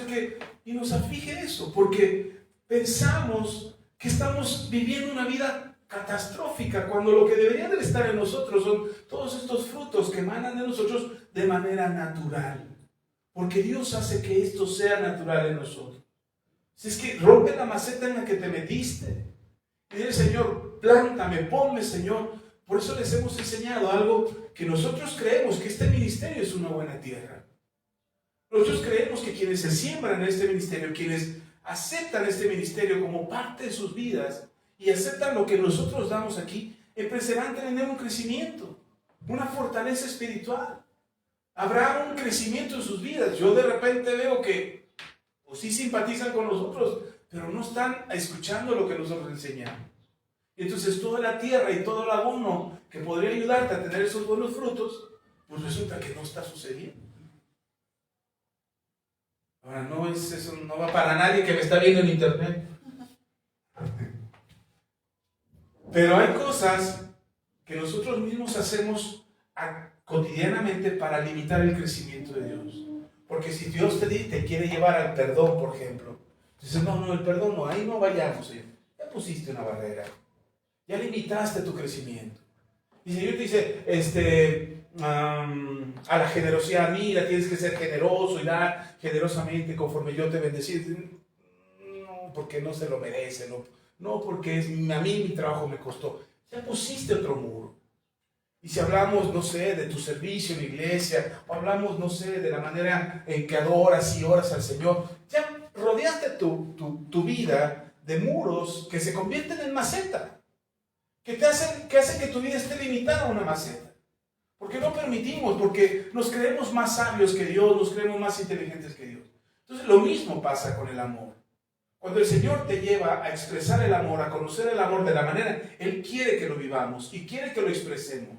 y nos aflige eso, porque pensamos que estamos viviendo una vida catastrófica, cuando lo que debería de estar en nosotros son todos estos frutos que emanan de nosotros de manera natural, porque Dios hace que esto sea natural en nosotros. Si es que rompe la maceta en la que te metiste y dile: Señor, plántame, ponme, Señor. Por eso les hemos enseñado algo que nosotros creemos, que este ministerio es una buena tierra. Nosotros creemos que quienes se siembran en este ministerio, quienes aceptan este ministerio como parte de sus vidas y aceptan lo que nosotros damos aquí, empezarán a tener un crecimiento, una fortaleza espiritual. Habrá un crecimiento en sus vidas. Yo de repente veo que o sí simpatizan con nosotros, pero no están escuchando lo que nosotros enseñamos. Entonces toda la tierra y todo el abono que podría ayudarte a tener esos buenos frutos, pues resulta que no está sucediendo. Ahora, no es eso, no va para nadie que me está viendo en internet. Pero hay cosas que nosotros mismos hacemos cotidianamente para limitar el crecimiento de Dios. Porque si Dios te quiere llevar al perdón, por ejemplo, dices: no, el perdón no, ahí no vayamos, Señor. Ya pusiste una barrera, ya limitaste tu crecimiento. Y el Señor te dice, a la generosidad, mira, tienes que ser generoso y dar generosamente conforme yo te bendecí. No, porque no se lo merece, no porque a mí mi trabajo me costó. Ya pusiste otro muro. Y si hablamos, no sé, de tu servicio en la iglesia, o hablamos, no sé, de la manera en que adoras y oras al Señor, ya rodeaste tu vida de muros que se convierten en maceta, que hacen que tu vida esté limitada a una maceta. Porque no permitimos, porque nos creemos más sabios que Dios, nos creemos más inteligentes que Dios. Entonces lo mismo pasa con el amor. Cuando el Señor te lleva a expresar el amor, a conocer el amor de la manera, Él quiere que lo vivamos y quiere que lo expresemos.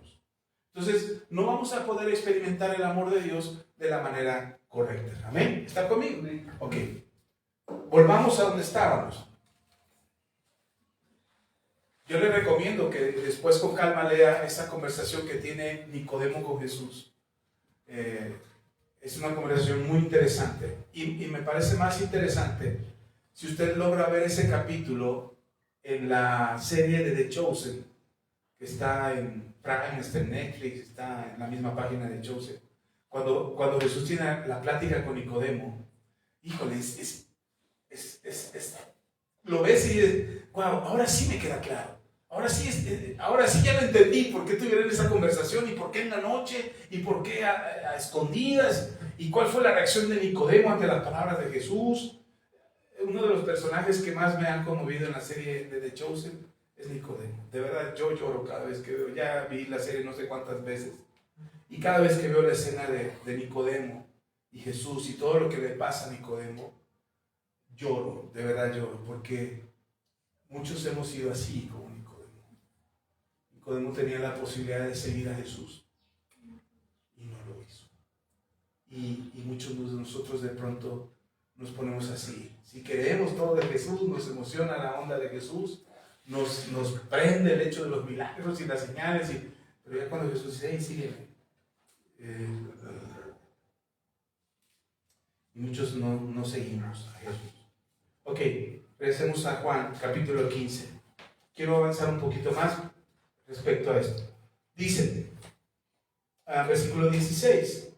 Entonces, no vamos a poder experimentar el amor de Dios de la manera correcta. ¿Amén? ¿Está conmigo? Ok. Volvamos a donde estábamos. Yo le recomiendo que después con calma lea esa conversación que tiene Nicodemo con Jesús. Es una conversación muy interesante. Y me parece más interesante si usted logra ver ese capítulo en la serie de The Chosen, que está en Prime, está en Netflix, está en la misma página de Chosen. Cuando Jesús tiene la plática con Nicodemo, híjole, lo ves y dices: wow, ahora sí me queda claro. Ahora sí ya lo entendí por qué tuvieron esa conversación y por qué en la noche y por qué a escondidas y cuál fue la reacción de Nicodemo ante las palabras de Jesús. Uno de los personajes que más me han conmovido en la serie de The Chosen es Nicodemo. De verdad, yo lloro cada vez que veo. Ya vi la serie no sé cuántas veces. Y cada vez que veo la escena de Nicodemo y Jesús y todo lo que le pasa a Nicodemo, lloro, de verdad lloro, porque muchos hemos sido así como Nicodemo. Nicodemo tenía la posibilidad de seguir a Jesús y no lo hizo. Y muchos de nosotros de pronto nos ponemos así. Si queremos todo de Jesús, nos emociona la onda de Jesús, nos prende el hecho de los milagros y las señales, pero ya cuando Jesús dice: hey, sígueme. Y muchos no seguimos a Jesús. Ok, regresemos a Juan, capítulo 15. Quiero avanzar un poquito más respecto a esto. Dice, versículo 16.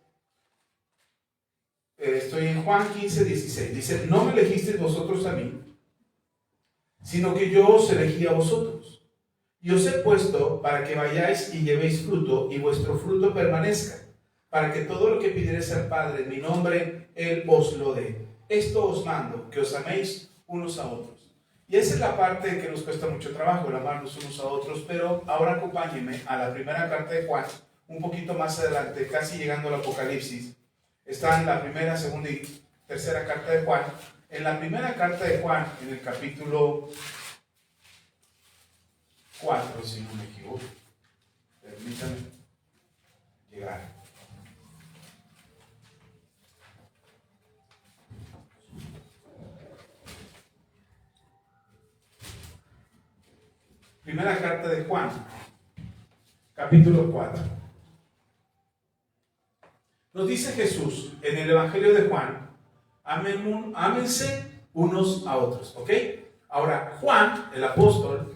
Estoy en Juan 15, 16. Dice: no me elegisteis vosotros a mí, sino que yo os elegí a vosotros. Y os he puesto para que vayáis y llevéis fruto, y vuestro fruto permanezca, para que todo lo que pidiereis al Padre en mi nombre, Él os lo dé. Esto os mando, que os améis unos a otros. Y esa es la parte que nos cuesta mucho trabajo, el amarnos unos a otros, pero ahora acompáñenme a la primera carta de Juan, un poquito más adelante, casi llegando al Apocalipsis. Está en la primera, segunda y tercera carta de Juan. En la primera carta de Juan, en el capítulo 4, si no me equivoco, permítanme llegar. Primera carta de Juan, capítulo 4. Nos dice Jesús en el Evangelio de Juan, ámense unos a otros, ¿ok? Ahora, Juan, el apóstol,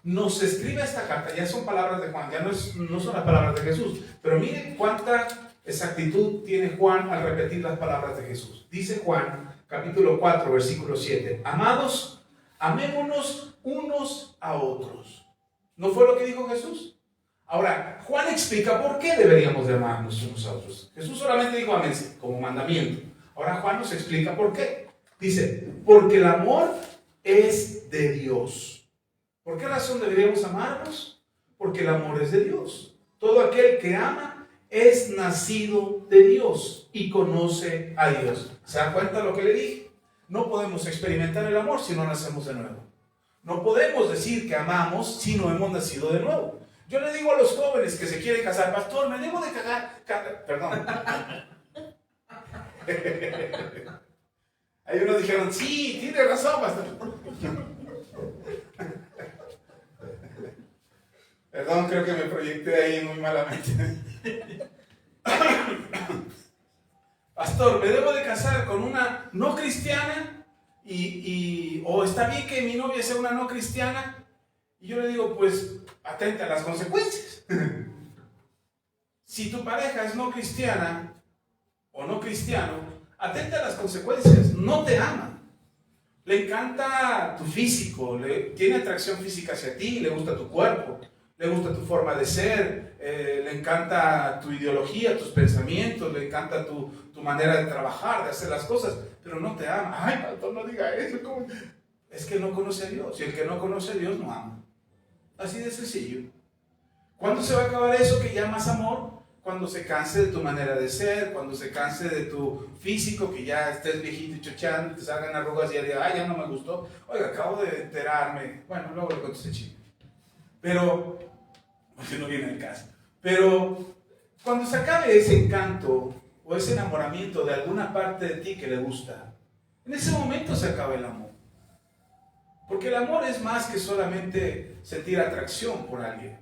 nos escribe esta carta, ya son palabras de Juan, ya no son las palabras de Jesús, pero miren cuánta exactitud tiene Juan al repetir las palabras de Jesús. Dice Juan, capítulo 4, versículo 7, amados, amémonos unos a otros. ¿No fue lo que dijo Jesús? Ahora, Juan explica por qué deberíamos de amarnos unos a otros. Jesús solamente dijo aménse como mandamiento. Ahora Juan nos explica por qué. Dice, porque el amor es de Dios. ¿Por qué razón deberíamos amarnos? Porque el amor es de Dios. Todo aquel que ama es nacido de Dios y conoce a Dios. ¿Se dan cuenta de lo que le dije? No podemos experimentar el amor si no nacemos de nuevo. No podemos decir que amamos si no hemos nacido de nuevo. Yo le digo a los jóvenes que se quieren casar, pastor, me debo de perdón. Hay unos dijeron, sí, tiene razón, pastor. Perdón, creo que me proyecté ahí muy malamente. Pastor, me debo de casar con una no cristiana o está bien que mi novia sea una no cristiana. Y yo le digo, pues, atenta a las consecuencias. Si tu pareja es no cristiana o no cristiano, atenta a las consecuencias. No te ama. Le encanta tu físico, tiene atracción física hacia ti, le gusta tu cuerpo, le gusta tu forma de ser, le encanta tu ideología, tus pensamientos, le encanta tu manera de trabajar, de hacer las cosas, pero no te ama. Ay, pastor, no diga eso. ¿Cómo? Es que no conoce a Dios, y el que no conoce a Dios no ama. Así de sencillo. ¿Cuándo se va a acabar eso que llamas amor? Cuando se canse de tu manera de ser, cuando se canse de tu físico, que ya estés viejito y chocheando, te salgan arrugas y ya digas, ay, ya no me gustó. Oiga, acabo de enterarme. Bueno, luego le cuento ese chisme. Pero, porque no viene el caso. Pero, cuando se acabe ese encanto o ese enamoramiento de alguna parte de ti que le gusta, en ese momento se acaba el amor. Porque el amor es más que solamente sentir atracción por alguien.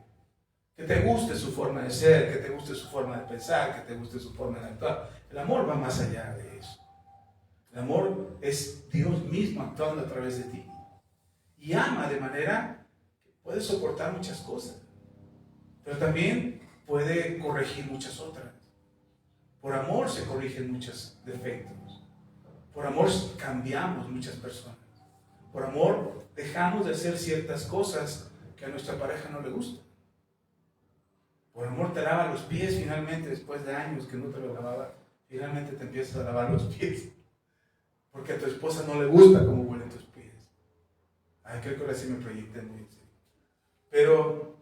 Que te guste su forma de ser, que te guste su forma de pensar, que te guste su forma de actuar. El amor va más allá de eso. El amor es Dios mismo actuando a través de ti. Y ama de manera que puede soportar muchas cosas. Pero también puede corregir muchas otras. Por amor se corrigen muchos defectos. Por amor cambiamos muchas personas. Por amor dejamos de hacer ciertas cosas que a nuestra pareja no le gustan. Por amor te lava los pies finalmente, después de años que no te lo lavaba, finalmente te empiezas a lavar los pies. Porque a tu esposa no le gusta cómo huelen tus pies. Ay, creo que ahora sí me proyecté muy en serio. Pero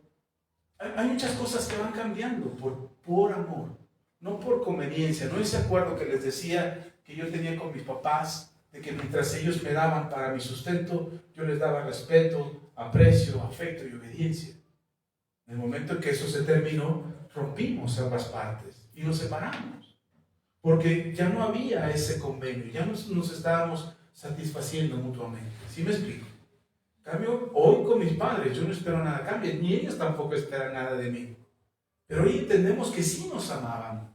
hay muchas cosas que van cambiando por amor, no por conveniencia. No ese acuerdo que les decía que yo tenía con mis papás, de que mientras ellos me daban para mi sustento, yo les daba respeto, aprecio, afecto y obediencia. En el momento en que eso se terminó, rompimos ambas partes y nos separamos. Porque ya no había ese convenio, ya nos estábamos satisfaciendo mutuamente. ¿Sí me explico? En cambio, hoy con mis padres, yo no espero nada a cambio, ni ellos tampoco esperan nada de mí. Pero hoy entendemos que sí nos amábamos.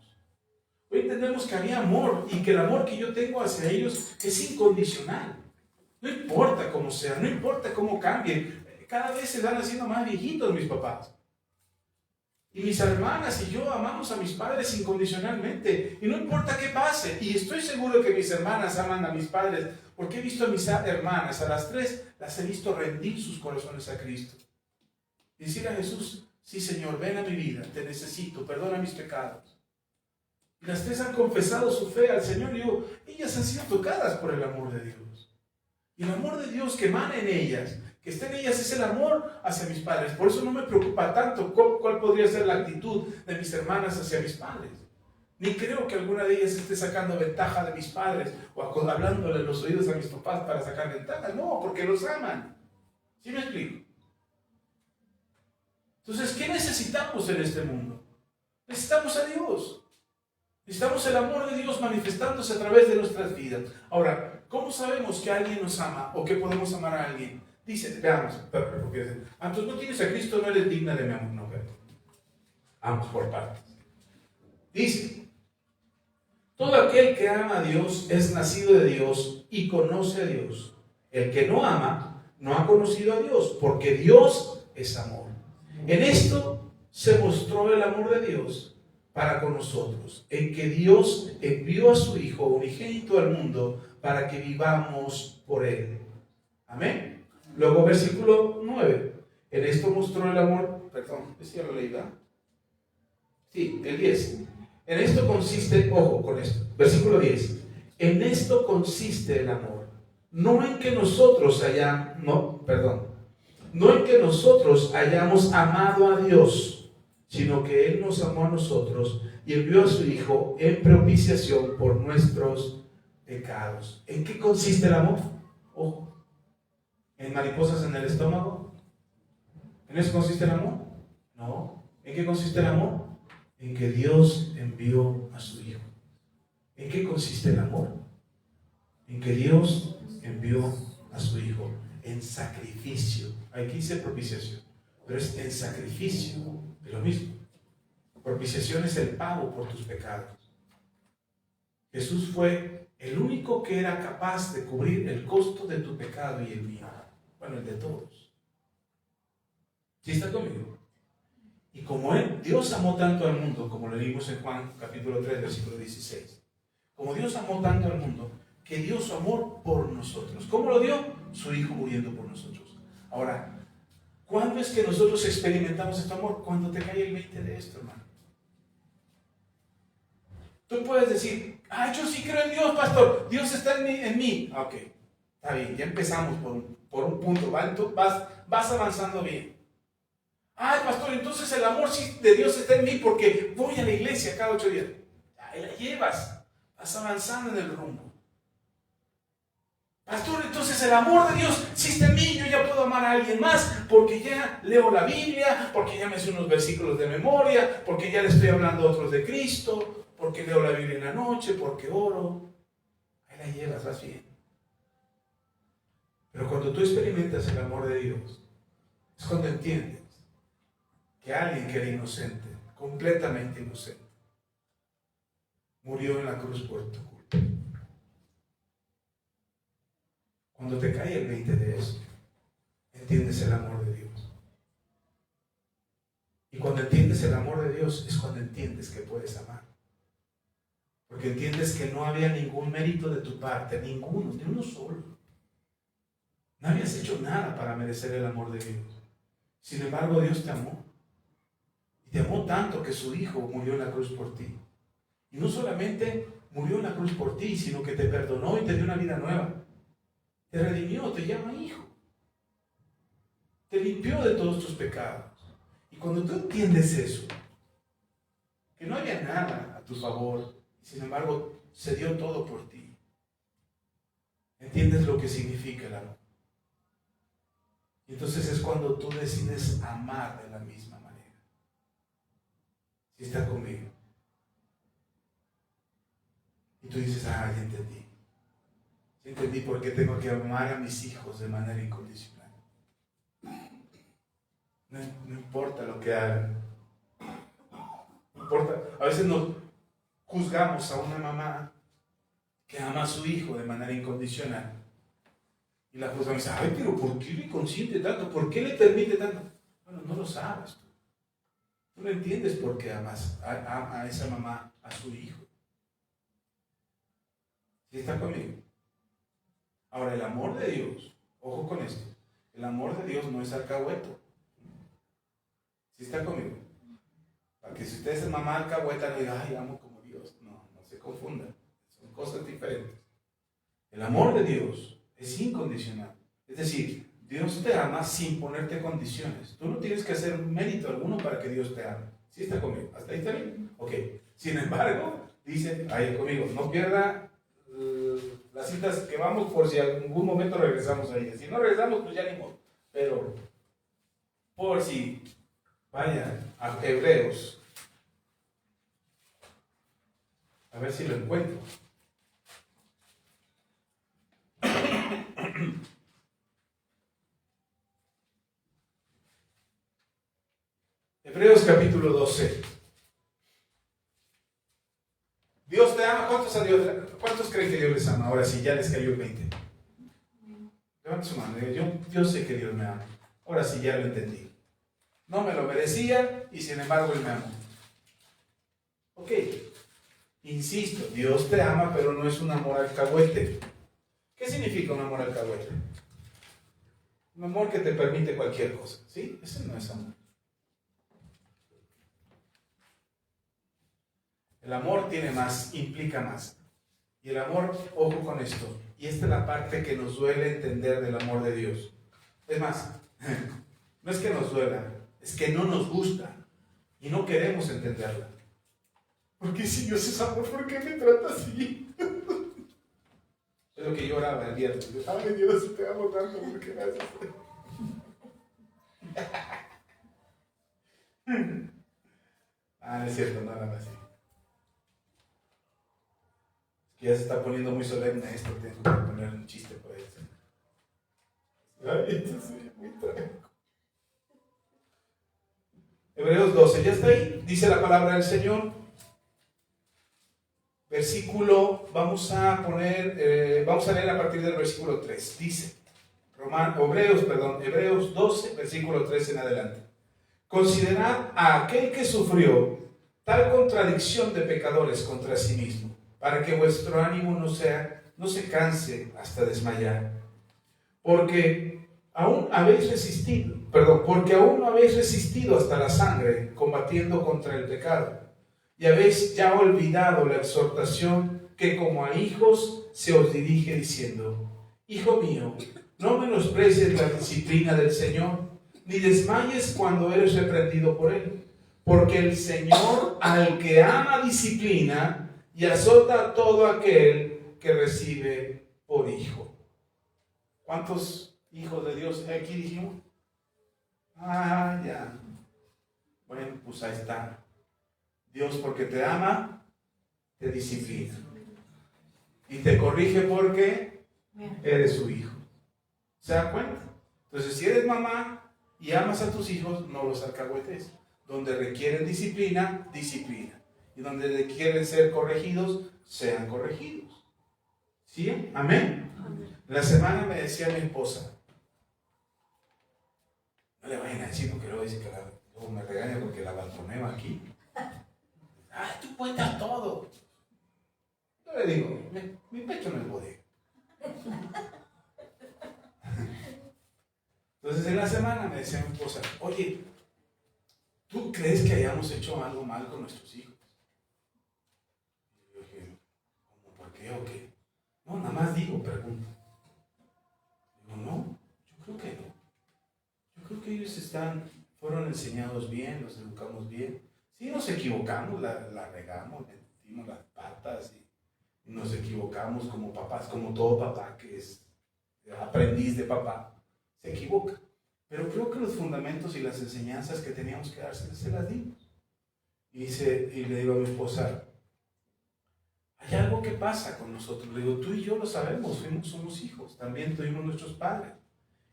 Hoy entendemos que había amor y que el amor que yo tengo hacia ellos es incondicional. No importa cómo sea, no importa cómo cambien. Cada vez se van haciendo más viejitos mis papás. Y mis hermanas y yo amamos a mis padres incondicionalmente. Y no importa qué pase. Y estoy seguro que mis hermanas aman a mis padres. Porque he visto a mis hermanas, a las tres, las he visto rendir sus corazones a Cristo. Y decir a Jesús, sí Señor, ven a mi vida, te necesito, perdona mis pecados. Y las tres han confesado su fe al Señor. Y digo, ellas han sido tocadas por el amor de Dios. Y el amor de Dios que emana en ellas, que está en ellas, es el amor hacia mis padres. Por eso no me preocupa tanto cuál podría ser la actitud de mis hermanas hacia mis padres. Ni creo que alguna de ellas esté sacando ventaja de mis padres o hablándole en los oídos a mis papás para sacar ventaja. No, porque los aman. ¿Sí me explico? Entonces, ¿qué necesitamos en este mundo? Necesitamos a Dios. Necesitamos el amor de Dios manifestándose a través de nuestras vidas. Ahora, ¿cómo sabemos que alguien nos ama o que podemos amar a alguien? Dice, veamos, porque entonces no tienes a Cristo, no eres digna de mi amor. No, pero vamos por partes. Dice, Todo aquel que ama a Dios es nacido de Dios y conoce a Dios. El que no ama no ha conocido a Dios, porque Dios es amor. En esto se mostró el amor de Dios para con nosotros, en que Dios envió a su Hijo unigénito al mundo para que vivamos por Él. Amén. Luego versículo 9. En esto mostró el amor, perdón, ¿es ya lo leí, verdad? Sí, el 10. En esto consiste, ojo con esto, versículo 10. En esto consiste el amor, no en que nosotros hayamos amado a Dios, sino que Él nos amó a nosotros y envió a su Hijo en propiciación por nuestros pecados. ¿En qué consiste el amor? Ojo, ¿en mariposas en el estómago? ¿En eso consiste el amor? No. ¿En qué consiste el amor? En que Dios envió a su Hijo. ¿En qué consiste el amor? En que Dios envió a su Hijo en sacrificio. Aquí dice propiciación, pero es en sacrificio de lo mismo. Propiciación es el pago por tus pecados. Jesús fue el único que era capaz de cubrir el costo de tu pecado y el mío. Bueno, el de todos. ¿Sí está conmigo? Y como Dios amó tanto al mundo, como lo leímos en Juan capítulo 3, versículo 16. Como Dios amó tanto al mundo, que dio su amor por nosotros. ¿Cómo lo dio? Su Hijo muriendo por nosotros. Ahora, ¿cuándo es que nosotros experimentamos este amor? Cuando te cae el 20 de esto, hermano. Tú puedes decir, yo sí creo en Dios, pastor. Dios está en mí. Ok, está bien, ya empezamos por un punto. Vas avanzando bien. Pastor, entonces el amor de Dios está en mí porque voy a la iglesia cada 8 días. Ahí la llevas. Vas avanzando en el rumbo. Pastor, entonces el amor de Dios sí está en mí. Yo ya puedo amar a alguien más porque ya leo la Biblia, porque ya me sé unos versículos de memoria, porque ya le estoy hablando a otros de Cristo, porque leo la Biblia en la noche, porque oro. Ahí la llevas, vas bien. Pero cuando tú experimentas el amor de Dios, es cuando entiendes que alguien que era inocente, completamente inocente, murió en la cruz por tu culpa. Cuando te cae el 20 de eso, entiendes el amor de Dios. Y cuando entiendes el amor de Dios, es cuando entiendes que puedes amar. Porque entiendes que no había ningún mérito de tu parte, ninguno, ni uno solo. No habías hecho nada para merecer el amor de Dios. Sin embargo, Dios te amó. Y te amó tanto que su Hijo murió en la cruz por ti. Y no solamente murió en la cruz por ti, sino que te perdonó y te dio una vida nueva. Te redimió, te llama hijo. Te limpió de todos tus pecados. Y cuando tú entiendes eso, que no había nada a tu favor, sin embargo, se dio todo por ti, entiendes lo que significa el amor. Y entonces es cuando tú decides amar de la misma manera. Si está conmigo. Y tú dices, ya entendí. Ya entendí por qué tengo que amar a mis hijos de manera incondicional. No importa lo que hagan. No importa. A veces nos juzgamos a una mamá que ama a su hijo de manera incondicional. Y la juzgamos y dice, pero ¿por qué le consiente tanto? ¿Por qué le permite tanto? Bueno, no lo sabes tú. Tú no entiendes por qué amas a esa mamá, a su hijo. ¿Sí está conmigo? Ahora, el amor de Dios, ojo con esto, el amor de Dios no es alcahueto. ¿Sí está conmigo? Para que si usted es mamá alcahueta no diga, amo como Dios. No se confundan. Son cosas diferentes. El amor de Dios es incondicional. Es decir, Dios te ama sin ponerte condiciones. Tú no tienes que hacer mérito alguno para que Dios te ame. ¿Sí está conmigo? ¿Hasta ahí está bien? Ok. Sin embargo, dice, conmigo, no pierda las citas que vamos por si en algún momento regresamos a ellas. Si no regresamos, pues ya ni modo. Pero, por si vayan a Hebreos, a ver si lo encuentro. Hebreos capítulo 12. Dios te ama. ¿Cuántos Dios les ama. Ahora sí, ya les cayó el 20. Levanta su mano. Yo sé que Dios me ama. Ahora sí, ya lo entendí. No me lo merecía y sin embargo Él me amó. Ok. Insisto, Dios te ama, pero no es un amor alcahuete. ¿Qué significa un amor alcahuete? Un amor que te permite cualquier cosa. ¿Sí? Ese no es amor. El amor tiene más, implica más. Y el amor, ojo con esto, y esta es la parte que nos duele entender del amor de Dios. Es más, no es que nos duela, es que no nos gusta y no queremos entenderla. Porque si Dios es amor, ¿por qué me trata así? Es lo que yo oraba el viernes. Ay, Dios, te amo tanto, ¿por qué me haces esto? No es cierto, nada más así. Ya se está poniendo muy solemne esto, tengo que poner un chiste por ahí. Ay, esto es muy trágico. Hebreos 12, ¿ya está ahí? Dice la palabra del Señor. Versículo, vamos a leer a partir del versículo 3. Dice, Hebreos 12, versículo 3 en adelante. Considerad a aquel que sufrió tal contradicción de pecadores contra sí mismo, para que vuestro ánimo no se canse hasta desmayar. Porque aún no habéis resistido hasta la sangre, combatiendo contra el pecado. Y habéis ya olvidado la exhortación que como a hijos se os dirige diciendo: Hijo mío, no menosprecies la disciplina del Señor, ni desmayes cuando eres reprendido por Él. Porque el Señor al que ama disciplina y azota a todo aquel que recibe por hijo. ¿Cuántos hijos de Dios aquí dijimos? Ya. Bueno, pues ahí está. Dios, porque te ama, te disciplina. Y te corrige porque eres su hijo. ¿Se da cuenta? Entonces, si eres mamá y amas a tus hijos, no los alcahuetes. Donde requieren disciplina, disciplina. Y donde requieren ser corregidos, sean corregidos. ¿Sí? ¿Amén? La semana me decía mi esposa, no le vayan a decir porque luego dice que luego me regaña porque la balconeo aquí. Tú cuentas todo. Yo le digo, mi pecho no es bodega. Entonces en la semana me decía mi esposa, oye, ¿tú crees que hayamos hecho algo mal con nuestros hijos? Y yo dije, ¿cómo por qué o qué? No, nada más pregunto. Digo, no, yo creo que no. Yo creo que ellos fueron enseñados bien, los educamos bien. Sí, nos equivocamos, la regamos, metimos las patas y nos equivocamos como papás, como todo papá que es aprendiz de papá, se equivoca. Pero creo que los fundamentos y las enseñanzas que teníamos que darse, se las dimos. Y le digo a mi esposa, hay algo que pasa con nosotros. Le digo, tú y yo lo sabemos, somos hijos, también tuvimos nuestros padres.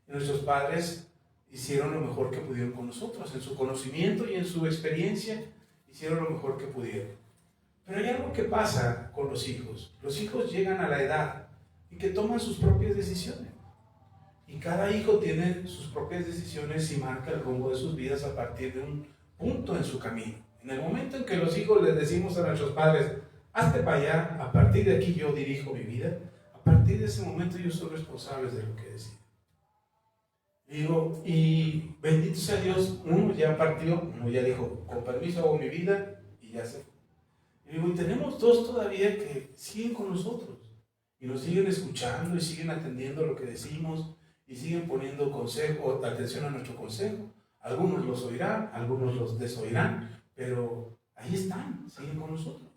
Y nuestros padres hicieron lo mejor que pudieron con nosotros, en su conocimiento y en su experiencia, hicieron lo mejor que pudieron. Pero hay algo que pasa con los hijos. Los hijos llegan a la edad y que toman sus propias decisiones. Y cada hijo tiene sus propias decisiones y marca el rumbo de sus vidas a partir de un punto en su camino. En el momento en que los hijos les decimos a nuestros padres, hazte para allá, a partir de aquí yo dirijo mi vida, a partir de ese momento ellos son responsables de lo que deciden. Digo, y bendito sea Dios, uno ya partió, uno ya dijo, con permiso hago mi vida, y ya se fue. Y digo, y tenemos dos todavía que siguen con nosotros, y nos siguen escuchando, y siguen atendiendo lo que decimos, y siguen poniendo atención a nuestro consejo. Algunos los oirán, algunos los desoirán, pero ahí están, siguen con nosotros.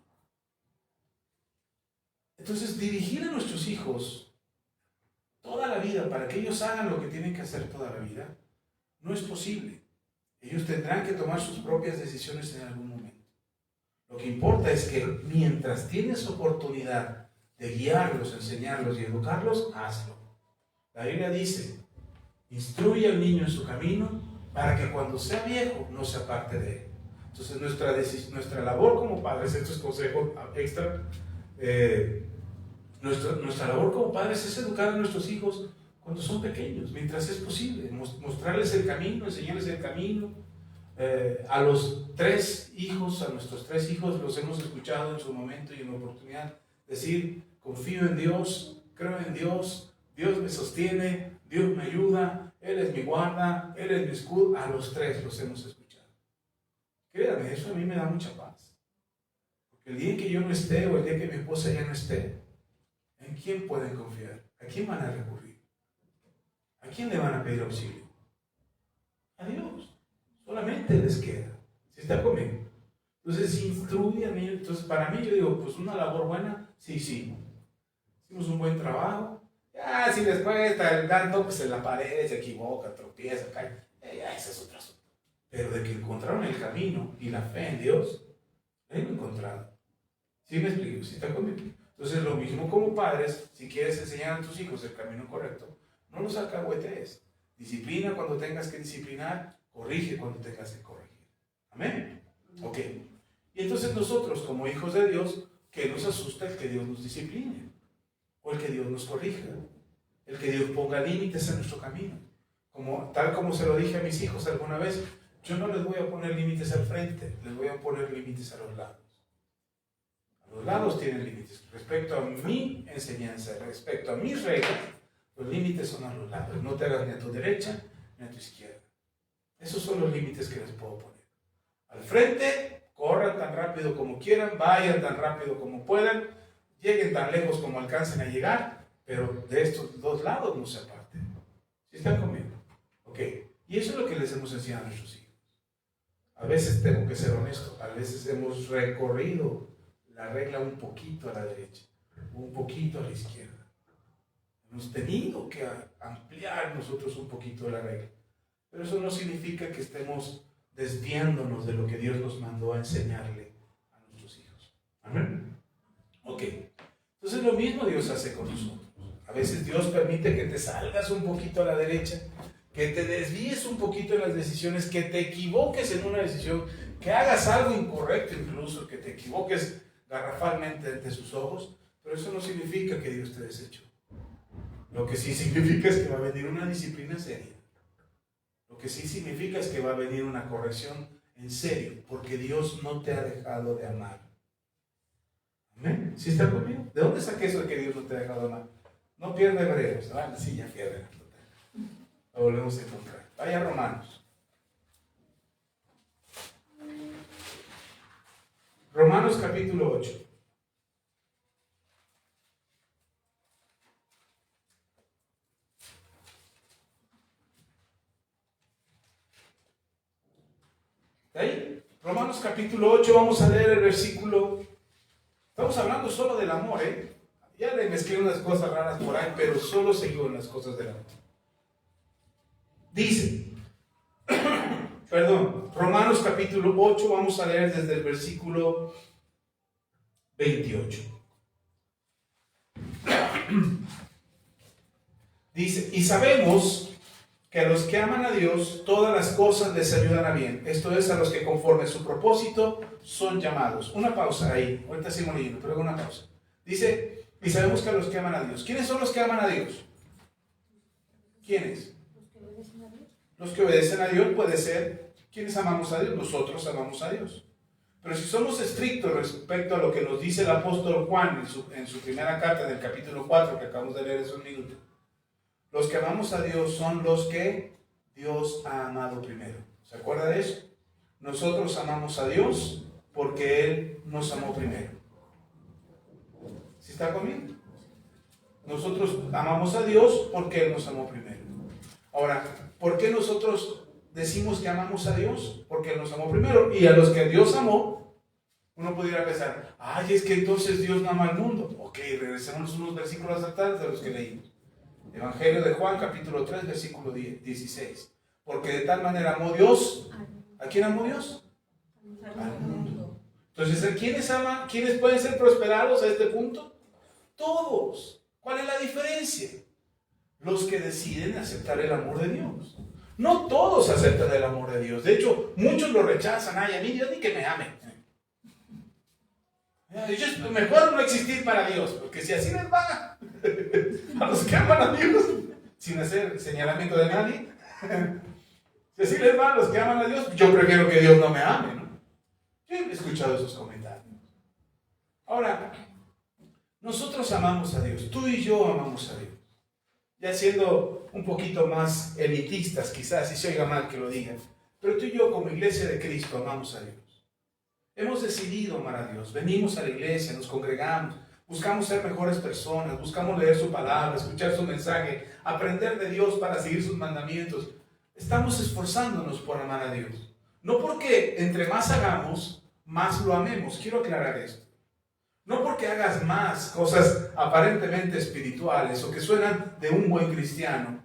Entonces, dirigir a nuestros hijos toda la vida, para que ellos hagan lo que tienen que hacer toda la vida, no es posible. Ellos tendrán que tomar sus propias decisiones en algún momento. Lo que importa es que mientras tienes oportunidad de guiarlos, enseñarlos y educarlos, hazlo. La Biblia dice, instruye al niño en su camino para que cuando sea viejo no se aparte de él. Entonces nuestra labor como padres, esto es consejo extra, Nuestra labor como padres es educar a nuestros hijos cuando son pequeños, mientras es posible, mostrarles el camino, enseñarles el camino. A los nuestros tres hijos los hemos escuchado en su momento y en la oportunidad decir: confío en Dios, creo en Dios, Dios me sostiene, Dios me ayuda, Él es mi guarda, Él es mi escudo. A los tres los hemos escuchado. Créanme, eso a mí me da mucha paz. Porque el día en que yo no esté o el día que mi esposa ya no esté, ¿en quién pueden confiar? ¿A quién van a recurrir? ¿A quién le van a pedir auxilio? A Dios. Solamente les queda. ¿Sí está conmigo? Entonces, instruye a mí. Entonces, para mí, yo digo, pues una labor buena, sí. Hicimos un buen trabajo. Ya, si les cuesta el gato, pues en la pared se equivoca, tropieza, cae. Ya, ese es otro asunto. Pero de que encontraron el camino y la fe en Dios, lo he encontrado. ¿Sí me explico? ¿Sí está conmigo? Entonces, lo mismo como padres, si quieres enseñar a tus hijos el camino correcto, no los alcahuetees. Disciplina cuando tengas que disciplinar, corrige cuando tengas que corregir. ¿Amén? Ok. Y entonces nosotros, como hijos de Dios, ¿qué nos asusta? El que Dios nos discipline, o el que Dios nos corrija, el que Dios ponga límites en nuestro camino. Tal como se lo dije a mis hijos alguna vez, yo no les voy a poner límites al frente, les voy a poner límites a los lados. Los lados tienen límites. Respecto a mi enseñanza, respecto a mis reglas, los límites son a los lados. No te hagas ni a tu derecha ni a tu izquierda. Esos son los límites que les puedo poner. Al frente, corran tan rápido como quieran, vayan tan rápido como puedan, lleguen tan lejos como alcancen a llegar, pero de estos dos lados no se aparten. ¿Sí están conmigo? Ok. Y eso es lo que les hemos enseñado a nuestros hijos. A veces tengo que ser honesto, a veces hemos recorrido la regla un poquito a la derecha, un poquito a la izquierda. Hemos tenido que ampliar nosotros un poquito la regla. Pero eso no significa que estemos desviándonos de lo que Dios nos mandó a enseñarle a nuestros hijos. ¿Amén? Ok. Entonces lo mismo Dios hace con nosotros. A veces Dios permite que te salgas un poquito a la derecha, que te desvíes un poquito en las decisiones, que te equivoques en una decisión, que hagas algo incorrecto incluso, que te equivoques garrafalmente ante sus ojos, pero eso no significa que Dios te desechó. Lo que sí significa es que va a venir una disciplina seria. Lo que sí significa es que va a venir una corrección en serio, porque Dios no te ha dejado de amar. ¿Amén? ¿Sí está conmigo? ¿De dónde saqué eso de que Dios no te ha dejado de amar? No pierde Hebreos. Sí, ya pierde. Lo volvemos a encontrar. Vaya a Romanos. Romanos capítulo 8. ¿Ahí? Romanos capítulo 8, vamos a leer el versículo. Estamos hablando solo del amor, Ya le mezclé unas cosas raras por ahí, pero solo seguimos las cosas del amor. Dice, Romanos capítulo 8, vamos a leer desde el versículo 28. Dice, y sabemos que a los que aman a Dios, todas las cosas les ayudan a bien. Esto es, a los que conforme a su propósito son llamados. Una pausa ahí, ahorita sigo leyendo, pero una pausa. Dice, y sabemos que a los que aman a Dios. ¿Quiénes son los que aman a Dios? ¿Quiénes? Los que obedecen a Dios puede ser. ¿Quiénes amamos a Dios? Nosotros amamos a Dios. Pero si somos estrictos respecto a lo que nos dice el apóstol Juan en su primera carta, en el capítulo 4, que acabamos de leer hace un minuto, los que amamos a Dios son los que Dios ha amado primero. ¿Se acuerda de eso? Nosotros amamos a Dios porque Él nos amó primero. ¿Sí está conmigo? Nosotros amamos a Dios porque Él nos amó primero. Ahora, ¿por qué nosotros decimos que amamos a Dios? Porque Él nos amó primero. Y a los que Dios amó, uno pudiera pensar, ay, es que entonces Dios no ama al mundo. Ok, regresemos unos versículos atrás de los que leímos. Evangelio de Juan, capítulo 3, versículo 16. Porque de tal manera amó Dios. ¿A quién amó Dios? Al mundo. Entonces, ¿quiénes pueden ser prosperados a este punto? Todos. ¿Cuál es la diferencia? Los que deciden aceptar el amor de Dios. No todos aceptan el amor de Dios. De hecho, muchos lo rechazan. Ay, a mí Dios ni que me ame. Mejor no existir para Dios, porque si así les va a los que aman a Dios, sin hacer señalamiento de nadie, si así les va a los que aman a Dios, yo prefiero que Dios no me ame, ¿no? Yo he escuchado esos comentarios. Ahora, nosotros amamos a Dios, tú y yo amamos a Dios. Ya siendo un poquito más elitistas, quizás, si se oiga mal que lo digan, pero tú y yo como iglesia de Cristo amamos a Dios. Hemos decidido amar a Dios, venimos a la iglesia, nos congregamos, buscamos ser mejores personas, buscamos leer su palabra, escuchar su mensaje, aprender de Dios para seguir sus mandamientos. Estamos esforzándonos por amar a Dios. No porque entre más hagamos, más lo amemos. Quiero aclarar esto. No porque hagas más cosas aparentemente espirituales o que suenan de un buen cristiano.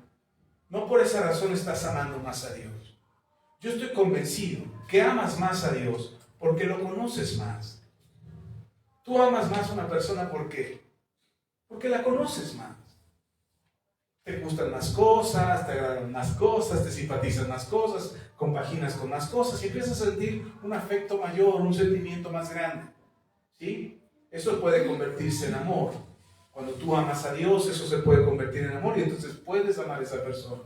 No por esa razón estás amando más a Dios. Yo estoy convencido que amas más a Dios porque lo conoces más. Tú amas más a una persona ¿por qué? Porque la conoces más. Te gustan más cosas, te agradan más cosas, te simpatizan más cosas, compaginas con más cosas y empiezas a sentir un afecto mayor, un sentimiento más grande. ¿Sí? Eso puede convertirse en amor. Cuando tú amas a Dios, eso se puede convertir en amor y entonces puedes amar a esa persona.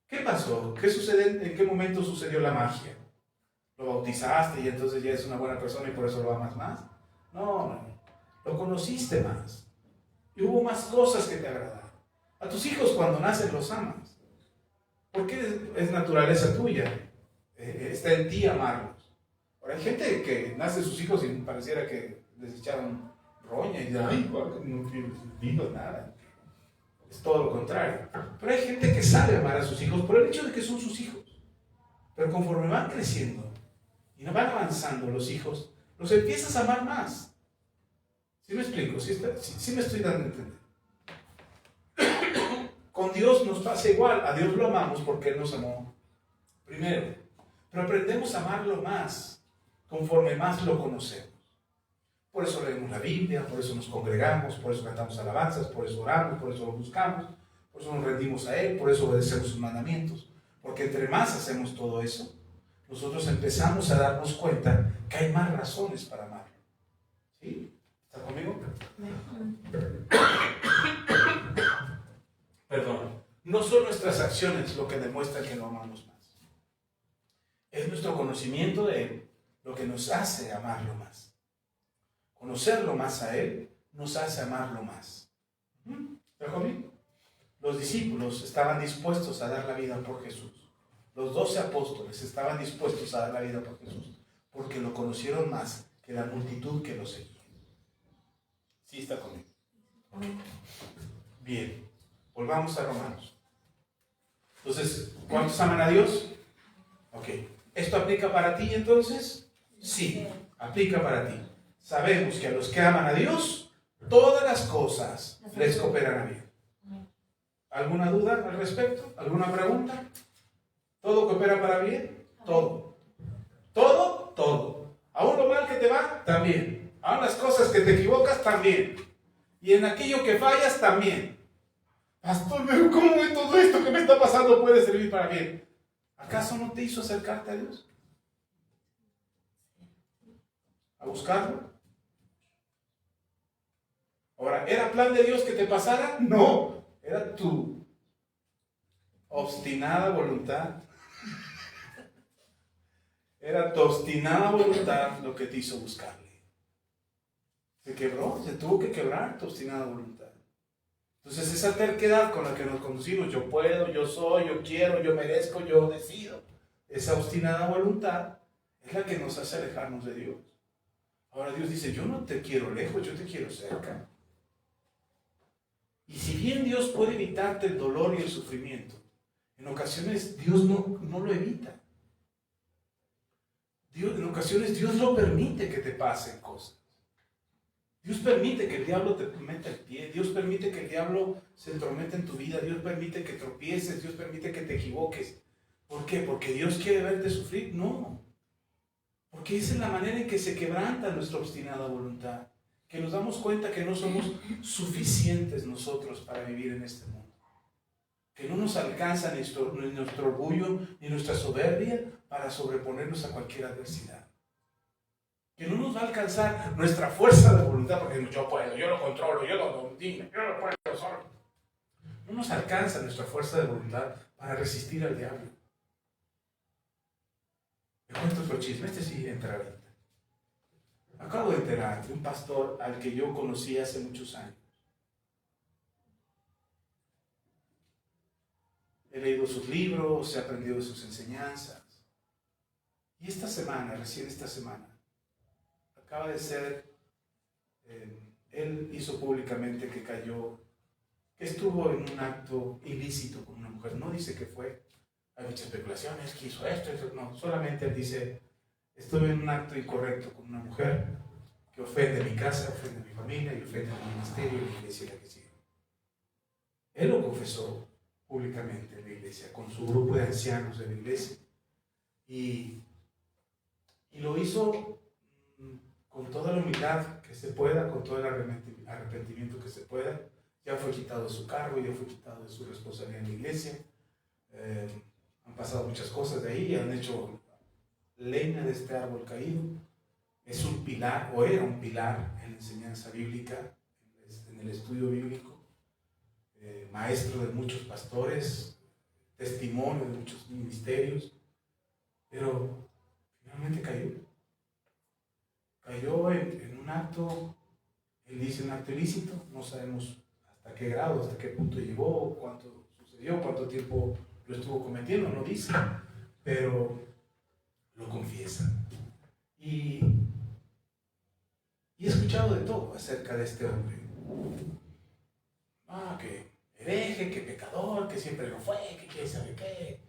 ¿Qué pasó? ¿Qué sucede? ¿En qué momento sucedió la magia? ¿Lo bautizaste y entonces ya es una buena persona y por eso lo amas más? No. Lo conociste más. Y hubo más cosas que te agradaron. A tus hijos cuando nacen los amas. Porque es naturaleza tuya. Está en ti amarlos. Ahora hay gente que nace sus hijos y pareciera que les echaron roña y dice, ay, no vino nada. Es todo lo contrario. Pero hay gente que sabe amar a sus hijos por el hecho de que son sus hijos. Pero conforme van creciendo y van avanzando los hijos, los empiezas a amar más. ¿Sí me explico? ¿Sí me estoy dando a entender? Con Dios nos pasa igual. A Dios lo amamos porque Él nos amó primero. Pero aprendemos a amarlo más conforme más lo conocemos. Por eso leemos la Biblia, por eso nos congregamos, por eso cantamos alabanzas, por eso oramos, por eso lo buscamos, por eso nos rendimos a Él, por eso obedecemos sus mandamientos. Porque entre más hacemos todo eso, nosotros empezamos a darnos cuenta que hay más razones para amarlo. ¿Sí? ¿Está conmigo? Perdón. No son nuestras acciones lo que demuestran que lo amamos más. Es nuestro conocimiento de Él lo que nos hace amarlo más. Conocerlo más a Él nos hace amarlo más. ¿Está conmigo? Los discípulos estaban dispuestos a dar la vida por Jesús. Los 12 apóstoles estaban dispuestos a dar la vida por Jesús porque lo conocieron más que la multitud que lo seguía. ¿Sí está conmigo? Bien, volvamos a Romanos. Entonces, ¿cuántos aman a Dios? Ok. ¿Esto aplica para ti entonces? Sí, aplica para ti. Sabemos que a los que aman a Dios, todas las cosas les cooperan a bien. ¿Alguna duda al respecto? ¿Alguna pregunta? ¿Todo coopera para bien? Todo. ¿Todo? Todo. ¿Aún lo mal que te va? También. ¿Aún las cosas que te equivocas? También. Y en aquello que fallas? También. Pastor, pero ¿cómo de todo esto que me está pasando puede servir para bien? ¿Acaso no te hizo acercarte a Dios? ¿A buscarlo? Ahora, ¿era plan de Dios que te pasara? No. Era tu obstinada voluntad. Era tu obstinada voluntad lo que te hizo buscarle. Se quebró, se tuvo que quebrar tu obstinada voluntad. Entonces esa terquedad con la que nos conducimos, yo puedo, yo soy, yo quiero, yo merezco, yo decido. Esa obstinada voluntad es la que nos hace alejarnos de Dios. Ahora Dios dice, yo no te quiero lejos, yo te quiero cerca. Y si bien Dios puede evitarte el dolor y el sufrimiento, en ocasiones Dios no lo evita. En ocasiones Dios no permite que te pasen cosas. Dios permite que el diablo te meta el pie. Dios permite que el diablo se entrometa en tu vida. Dios permite que tropieces. Dios permite que te equivoques. ¿Por qué? ¿Porque Dios quiere verte sufrir? No. Porque esa es la manera en que se quebranta nuestra obstinada voluntad. Que nos damos cuenta que no somos suficientes nosotros para vivir en este mundo. Que no nos alcanza ni nuestro orgullo ni nuestra soberbia para sobreponernos a cualquier adversidad. que no nos va a alcanzar nuestra fuerza de voluntad, porque yo puedo, yo lo controlo, yo lo domino, yo lo puedo solo. No nos alcanza nuestra fuerza de voluntad para resistir al diablo. Me cuento otro chisme, este sí entra ahorita. Acabo de enterar de un pastor al que yo conocí hace muchos años. He leído sus libros, he aprendido de sus enseñanzas. Y esta semana, recién esta semana, acaba de ser, él hizo públicamente que cayó, que estuvo en un acto ilícito con una mujer. No dice que fue, hay muchas especulaciones, que hizo esto, no, solamente él dice, estuve en un acto incorrecto con una mujer que ofende mi casa, ofende a mi familia y ofende a mi ministerio y la iglesia en la que sigo. Él lo confesó públicamente en la iglesia, con su grupo de ancianos de la iglesia. Y lo hizo con toda la humildad que se pueda, con todo el arrepentimiento que se pueda. Ya fue quitado de su cargo, ya fue quitado de su responsabilidad en la iglesia. Han pasado muchas cosas de ahí, han hecho leña de este árbol caído. Es un pilar, o era un pilar en la enseñanza bíblica, en el estudio bíblico. Maestro de muchos pastores, testimonio de muchos ministerios, pero finalmente cayó. Cayó en un acto, él dice un acto ilícito, no sabemos hasta qué grado, hasta qué punto llegó, cuánto sucedió, cuánto tiempo lo estuvo cometiendo, no dice, pero lo confiesa. Y he escuchado de todo acerca de este hombre. Que hereje, que pecador, que siempre lo fue, que quién sabe qué.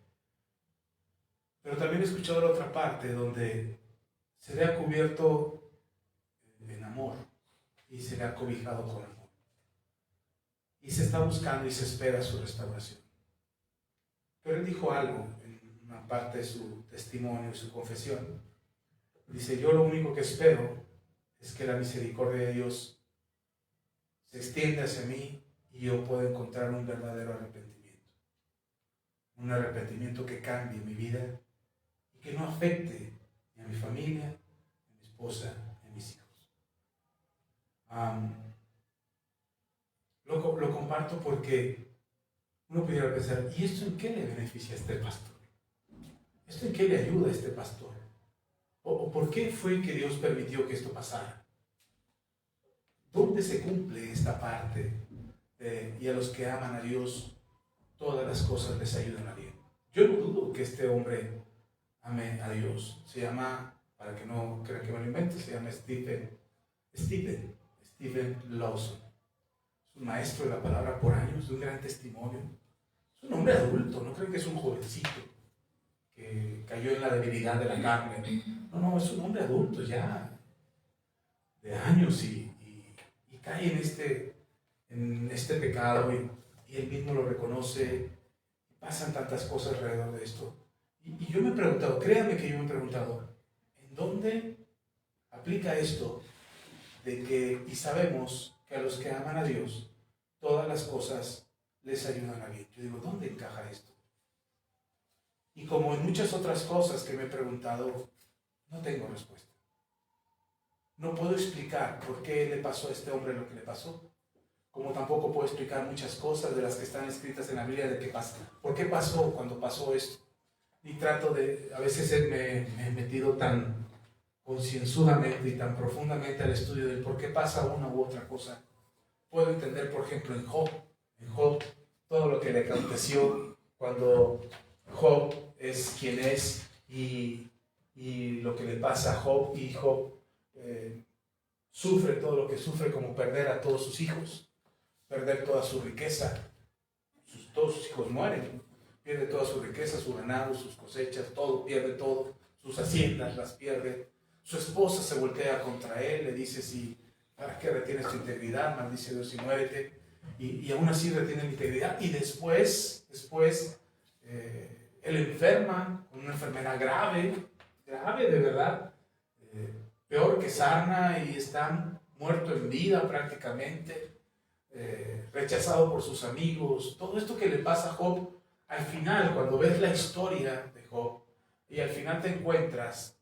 Pero también he escuchado la otra parte donde se le ha cubierto en amor y se le ha cobijado con amor. Y se está buscando y se espera su restauración. Pero él dijo algo en una parte de su testimonio y su confesión. Dice, yo lo único que espero es que la misericordia de Dios se extienda hacia mí y yo pueda encontrar un verdadero arrepentimiento. Un arrepentimiento que cambie mi vida y que no afecte ni a mi familia, ni a mi esposa, ni a mis hijos. Lo comparto porque uno pudiera pensar, ¿y esto en qué le beneficia a este pastor? ¿Esto en qué le ayuda a este pastor? ¿O por qué fue que Dios permitió que esto pasara? ¿Dónde se cumple esta parte? Y a los que aman a Dios, todas las cosas les ayudan a bien. Yo no dudo que este hombre ame a Dios. Se llama, para que no crean que me lo invente, se llama Stephen Lawson. Es un maestro de la palabra por años, de un gran testimonio. Es un hombre adulto, no creen que es un jovencito que cayó en la debilidad de la carne. No, es un hombre adulto ya, de años y cae en este pecado y él mismo lo reconoce. Pasan tantas cosas alrededor de esto. Y yo me he preguntado, créanme que yo me he preguntado, ¿en dónde aplica esto de que, y sabemos que a los que aman a Dios, todas las cosas les ayudan a bien? Yo digo, ¿dónde encaja esto? Y como en muchas otras cosas que me he preguntado, no tengo respuesta. No puedo explicar por qué le pasó a este hombre lo que le pasó. Como tampoco puedo explicar muchas cosas de las que están escritas en la Biblia de qué pasa. ¿Por qué pasó cuando pasó esto? Y trato de, a veces me he metido tan concienzudamente y tan profundamente al estudio del por qué pasa una u otra cosa. Puedo entender, por ejemplo, en Job, todo lo que le aconteció cuando Job es quien es y lo que le pasa a Job, y Job sufre todo lo que sufre, como perder a todos sus hijos, perder toda su riqueza. Todos sus hijos mueren, pierde toda su riqueza, su ganado, sus cosechas, todo, pierde todo, sus haciendas las pierde. Su esposa se voltea contra él, le dice, ¿para qué retienes tu integridad? Maldice Dios y muérete. Y aún así retiene la integridad. Y después él enferma con una enfermedad grave de verdad, peor que sarna, y está muerto en vida prácticamente. Rechazado por sus amigos. Todo esto que le pasa a Job, al final, cuando ves la historia de Job y al final te encuentras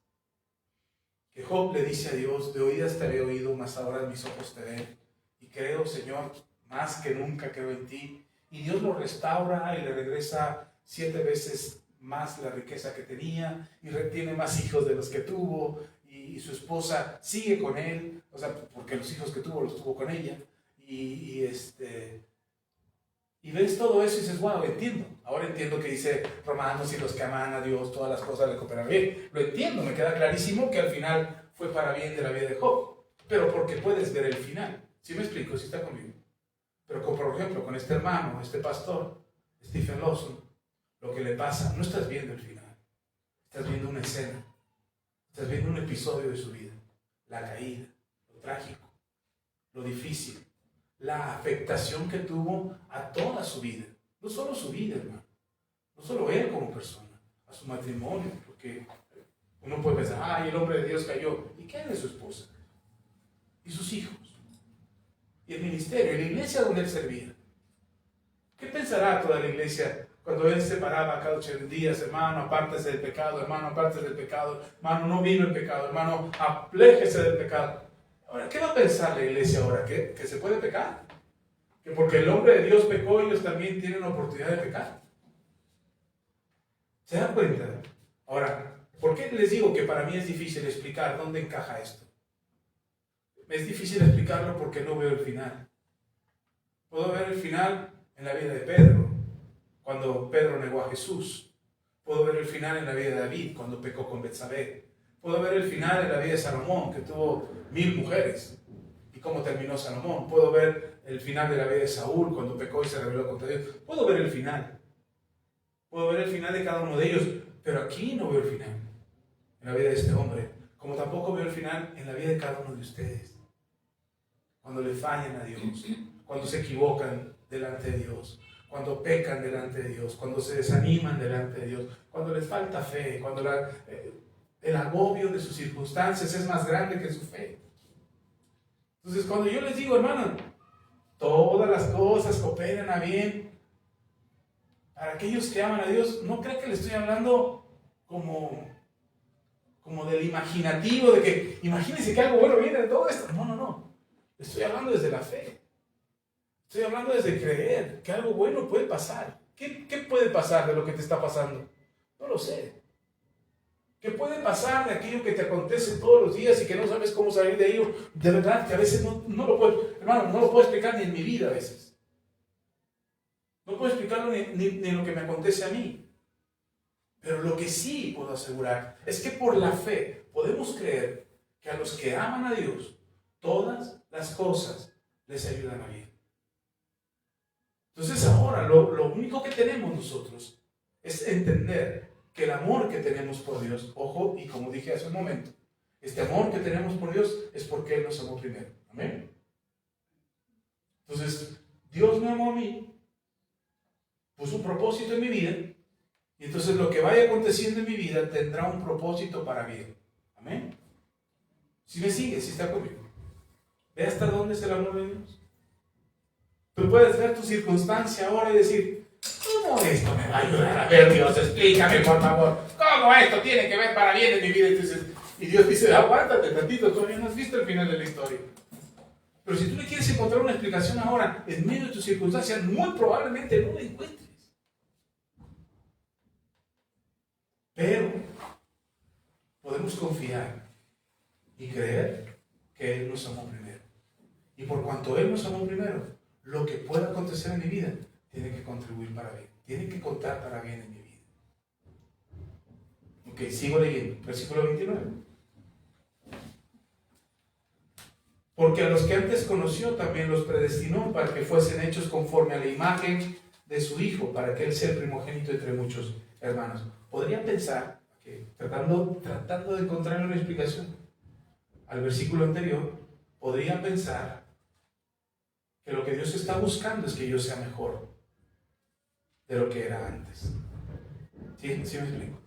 que Job le dice a Dios: de oídas te había oído, mas ahora mis ojos te ven. Y creo, Señor, más que nunca creo en ti. Y Dios lo restaura y le regresa 7 veces más la riqueza que tenía, y tiene más hijos de los que tuvo, y su esposa sigue con él, o sea, porque los hijos que tuvo los tuvo con ella, y ves todo eso y dices: wow, entiendo. Ahora entiendo que dice Romanos: y los que aman a Dios, todas las cosas le cooperan bien. Lo entiendo, me queda clarísimo que al final fue para bien de la vida de Job, pero porque puedes ver el final. ¿Sí me explico? ¿Sí está conmigo? Pero por ejemplo, con este hermano, este pastor, Stephen Lawson, lo que le pasa, no estás viendo el final, estás viendo una escena, estás viendo un episodio de su vida, la caída, lo trágico, lo difícil, la afectación que tuvo a toda su vida, no solo su vida, hermano, no solo él como persona, a su matrimonio, porque uno puede pensar: ay, el hombre de Dios cayó, ¿y qué de su esposa? ¿Y sus hijos? ¿Y el ministerio? ¿Y la iglesia donde él servía? ¿Qué pensará toda la iglesia cuando él se paraba cada 8 días? Hermano, apártese del pecado, hermano, apártese del pecado, hermano, no vino el pecado, hermano, aléjese del pecado. Ahora, ¿qué va a pensar la iglesia ahora? ¿Que se puede pecar? ¿Que porque el hombre de Dios pecó, ellos también tienen la oportunidad de pecar? ¿Se dan cuenta? Ahora, ¿por qué les digo que para mí es difícil explicar dónde encaja esto? Es difícil explicarlo porque no veo el final. Puedo ver el final en la vida de Pedro, cuando Pedro negó a Jesús. Puedo ver el final en la vida de David, cuando pecó con Betsabé. Puedo ver el final en la vida de Salomón, que tuvo 1000 mujeres, y cómo terminó Salomón. Puedo ver el final de la vida de Saúl, cuando pecó y se rebeló contra Dios. Puedo ver el final. Puedo ver el final de cada uno de ellos, pero aquí no veo el final en la vida de este hombre, como tampoco veo el final en la vida de cada uno de ustedes. Cuando le fallan a Dios, cuando se equivocan delante de Dios, cuando pecan delante de Dios, cuando se desaniman delante de Dios, cuando les falta fe, cuando el agobio de sus circunstancias es más grande que su fe. Entonces, cuando yo les digo: hermano, todas las cosas cooperan a bien para aquellos que aman a Dios, no creo que le estoy hablando como del imaginativo, de que imagínense que algo bueno viene de todo esto. No, no, no. Estoy hablando desde la fe. Estoy hablando desde creer que algo bueno puede pasar. ¿Qué puede pasar de lo que te está pasando? No lo sé. ¿Qué puede pasar de aquello que te acontece todos los días y que no sabes cómo salir de ello? De verdad que a veces no lo puedo, hermano, no lo puedo explicar ni en mi vida a veces. No puedo explicarlo ni en lo que me acontece a mí. Pero lo que sí puedo asegurar es que por la fe podemos creer que a los que aman a Dios, todas las cosas les ayudan a bien. Entonces ahora lo único que tenemos nosotros es entender que el amor que tenemos por Dios, ojo, y como dije hace un momento, este amor que tenemos por Dios es porque Él nos amó primero. Amén. Entonces, Dios me amó a mí, puso un propósito en mi vida, y entonces lo que vaya aconteciendo en mi vida tendrá un propósito para bien. Amén. Si me sigue, si está conmigo. Ve hasta dónde es el amor de Dios. Tú puedes ver tu circunstancia ahora y decir: ¿cómo esto me va a ayudar a ver, Dios? Explícame, por favor. ¿Cómo esto tiene que ver para bien en mi vida? Y Dios dice: aguántate tantito, todavía no has visto el final de la historia. Pero si tú le quieres encontrar una explicación ahora, en medio de tus circunstancias, muy probablemente no la encuentres. Pero podemos confiar y creer que Él nos amó primero. Y por cuanto Él nos amó primero, lo que pueda acontecer en mi vida tiene que contribuir para bien, tiene que contar para bien en mi vida. Ok, sigo leyendo, versículo 29. Porque a los que antes conoció también los predestinó para que fuesen hechos conforme a la imagen de su Hijo, para que Él sea el primogénito entre muchos hermanos. Podría pensar, tratando de encontrar una explicación al versículo anterior, podría pensar que lo que Dios está buscando es que yo sea mejor de lo que era antes. ¿Sí me explico?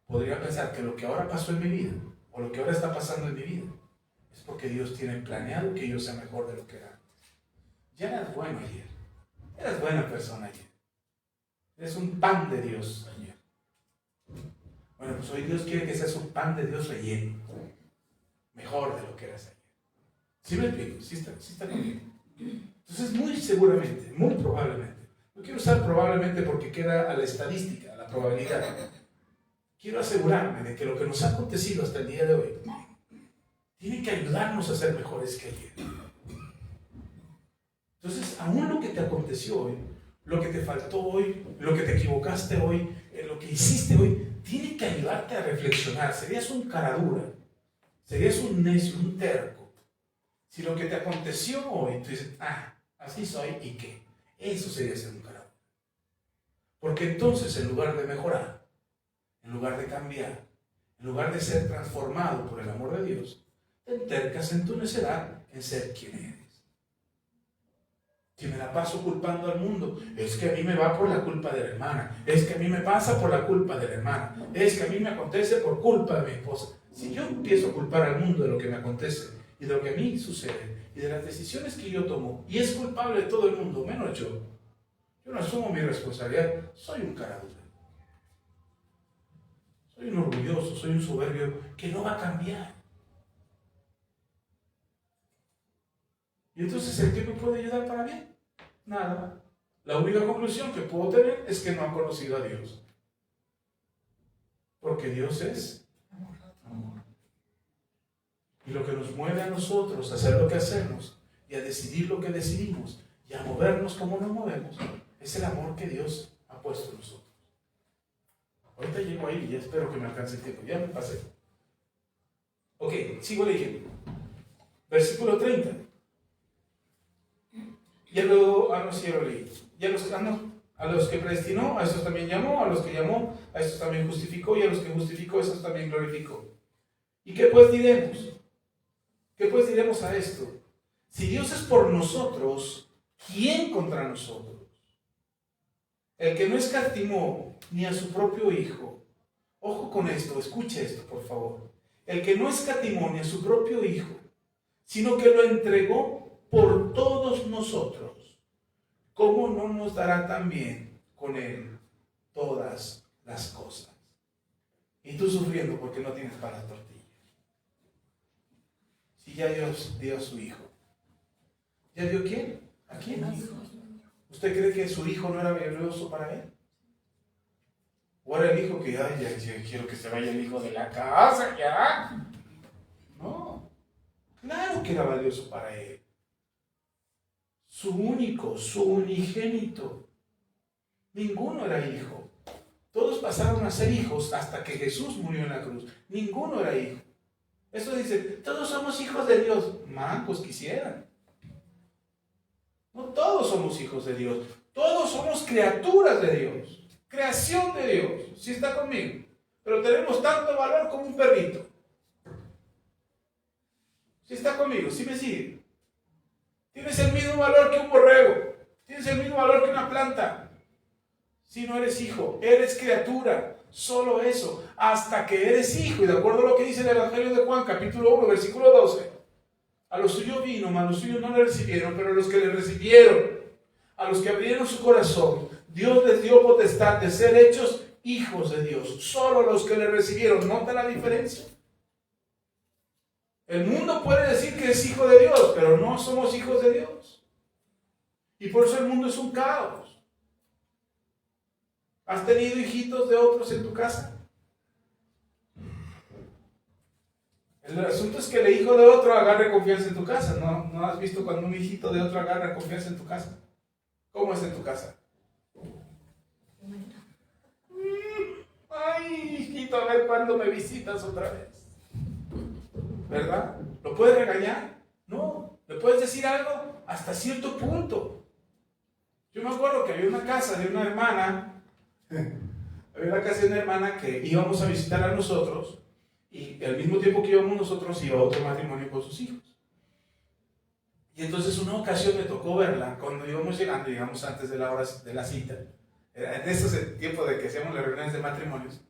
Podría pensar que lo que ahora pasó en mi vida, o lo que ahora está pasando en mi vida, es porque Dios tiene planeado que yo sea mejor de lo que era antes. Ya eras bueno ayer, eras buena persona ayer, eres un pan de Dios ayer. Bueno, pues hoy Dios quiere que seas un pan de Dios relleno. mejor de lo que eras ayer. ¿Sí me explico? ¿Sí está conmigo? Entonces, muy seguramente, muy probablemente, no quiero usar probablemente porque queda a la estadística, a la probabilidad. Quiero asegurarme de que lo que nos ha acontecido hasta el día de hoy tiene que ayudarnos a ser mejores que ayer. Entonces, aún lo que te aconteció hoy, lo que te faltó hoy, lo que te equivocaste hoy, lo que hiciste hoy, tiene que ayudarte a reflexionar. Serías un caradura, serías un necio, un terco. Si lo que te aconteció hoy, tú dices, así soy, ¿y qué? Eso sería ser un caradura. Porque entonces, en lugar de mejorar, en lugar de cambiar, en lugar de ser transformado por el amor de Dios, te entercas en tu necedad en ser quien eres. Si me la paso culpando al mundo, es que a mí me va por la culpa de la hermana, es que a mí me pasa por la culpa de la hermana, es que a mí me acontece por culpa de mi esposa. Si yo empiezo a culpar al mundo de lo que me acontece y de lo que a mí sucede y de las decisiones que yo tomo, y es culpable de todo el mundo, menos yo no asumo mi responsabilidad, soy un caradura. Soy un orgulloso, soy un soberbio que no va a cambiar. Y entonces, ¿el qué me puede ayudar para bien? Nada. La única conclusión que puedo tener es que no ha conocido a Dios. Porque Dios es amor. Y lo que nos mueve a nosotros a hacer lo que hacemos y a decidir lo que decidimos y a movernos como nos movemos es el amor que Dios ha puesto en nosotros. Ahorita llego ahí y ya espero que me alcance el tiempo. Ya me pasé. Ok, sigo leyendo. Versículo 30. Ya luego, no sé si ya lo leí. A los que predestinó, a estos también llamó, a los que llamó, a estos también justificó, y a los que justificó, a estos también glorificó. ¿Y qué pues diremos? ¿Qué pues diremos a esto? Si Dios es por nosotros, ¿quién contra nosotros? El que no escatimó ni a su propio Hijo. Ojo con esto, escuche esto, por favor. El que no escatimó ni a su propio Hijo, sino que lo entregó por todos nosotros, ¿cómo no nos dará también con Él todas las cosas? Y tú sufriendo porque no tienes para la tortilla. Si ya Dios dio a su Hijo. ¿Ya dio quién? ¿A quién? ¿Usted cree que su Hijo no era valioso para Él? ¿O era el hijo que, ya quiero que se vaya el hijo de la casa, ya? No, claro que era valioso para Él. Su único, su unigénito. Ninguno era hijo. Todos pasaron a ser hijos hasta que Jesús murió en la cruz. Ninguno era hijo. Eso dice, todos somos hijos de Dios. Mancos quisieran. No todos somos hijos de Dios. Todos somos criaturas de Dios. Creación de Dios. ¿Sí está conmigo? Pero tenemos tanto valor como un perrito. ¿Sí está conmigo? ¿Sí me sigue? Tienes el mismo valor que un borrego. Tienes el mismo valor que una planta. Si no eres hijo, eres criatura. Solo eso. Hasta que eres hijo. Y de acuerdo a lo que dice el Evangelio de Juan, capítulo 1, versículo 12. A los suyos vino, mas los suyos no le recibieron. Pero a los que le recibieron, a los que abrieron su corazón, Dios les dio potestad de ser hechos hijos de Dios. Solo los que le recibieron. ¿Nota la diferencia? El mundo puede decir que es hijo de Dios, pero no somos hijos de Dios. Y por eso el mundo es un caos. ¿Has tenido hijitos de otros en tu casa? El asunto es que el hijo de otro agarre confianza en tu casa. ¿No has visto cuando un hijito de otro agarra confianza en tu casa? ¿Cómo es en tu casa? Ay, hijito, a ver cuándo me visitas otra vez. ¿Verdad? ¿Lo puedes regañar? No. ¿Le puedes decir algo? Hasta cierto punto. Yo me acuerdo que había una casa de una hermana, que íbamos a visitar a nosotros, y al mismo tiempo que íbamos nosotros, iba otro matrimonio con sus hijos. Y entonces una ocasión me tocó verla, cuando íbamos llegando, llegamos antes de la hora de la cita. En ese tiempo de que hacíamos las reuniones de matrimonios,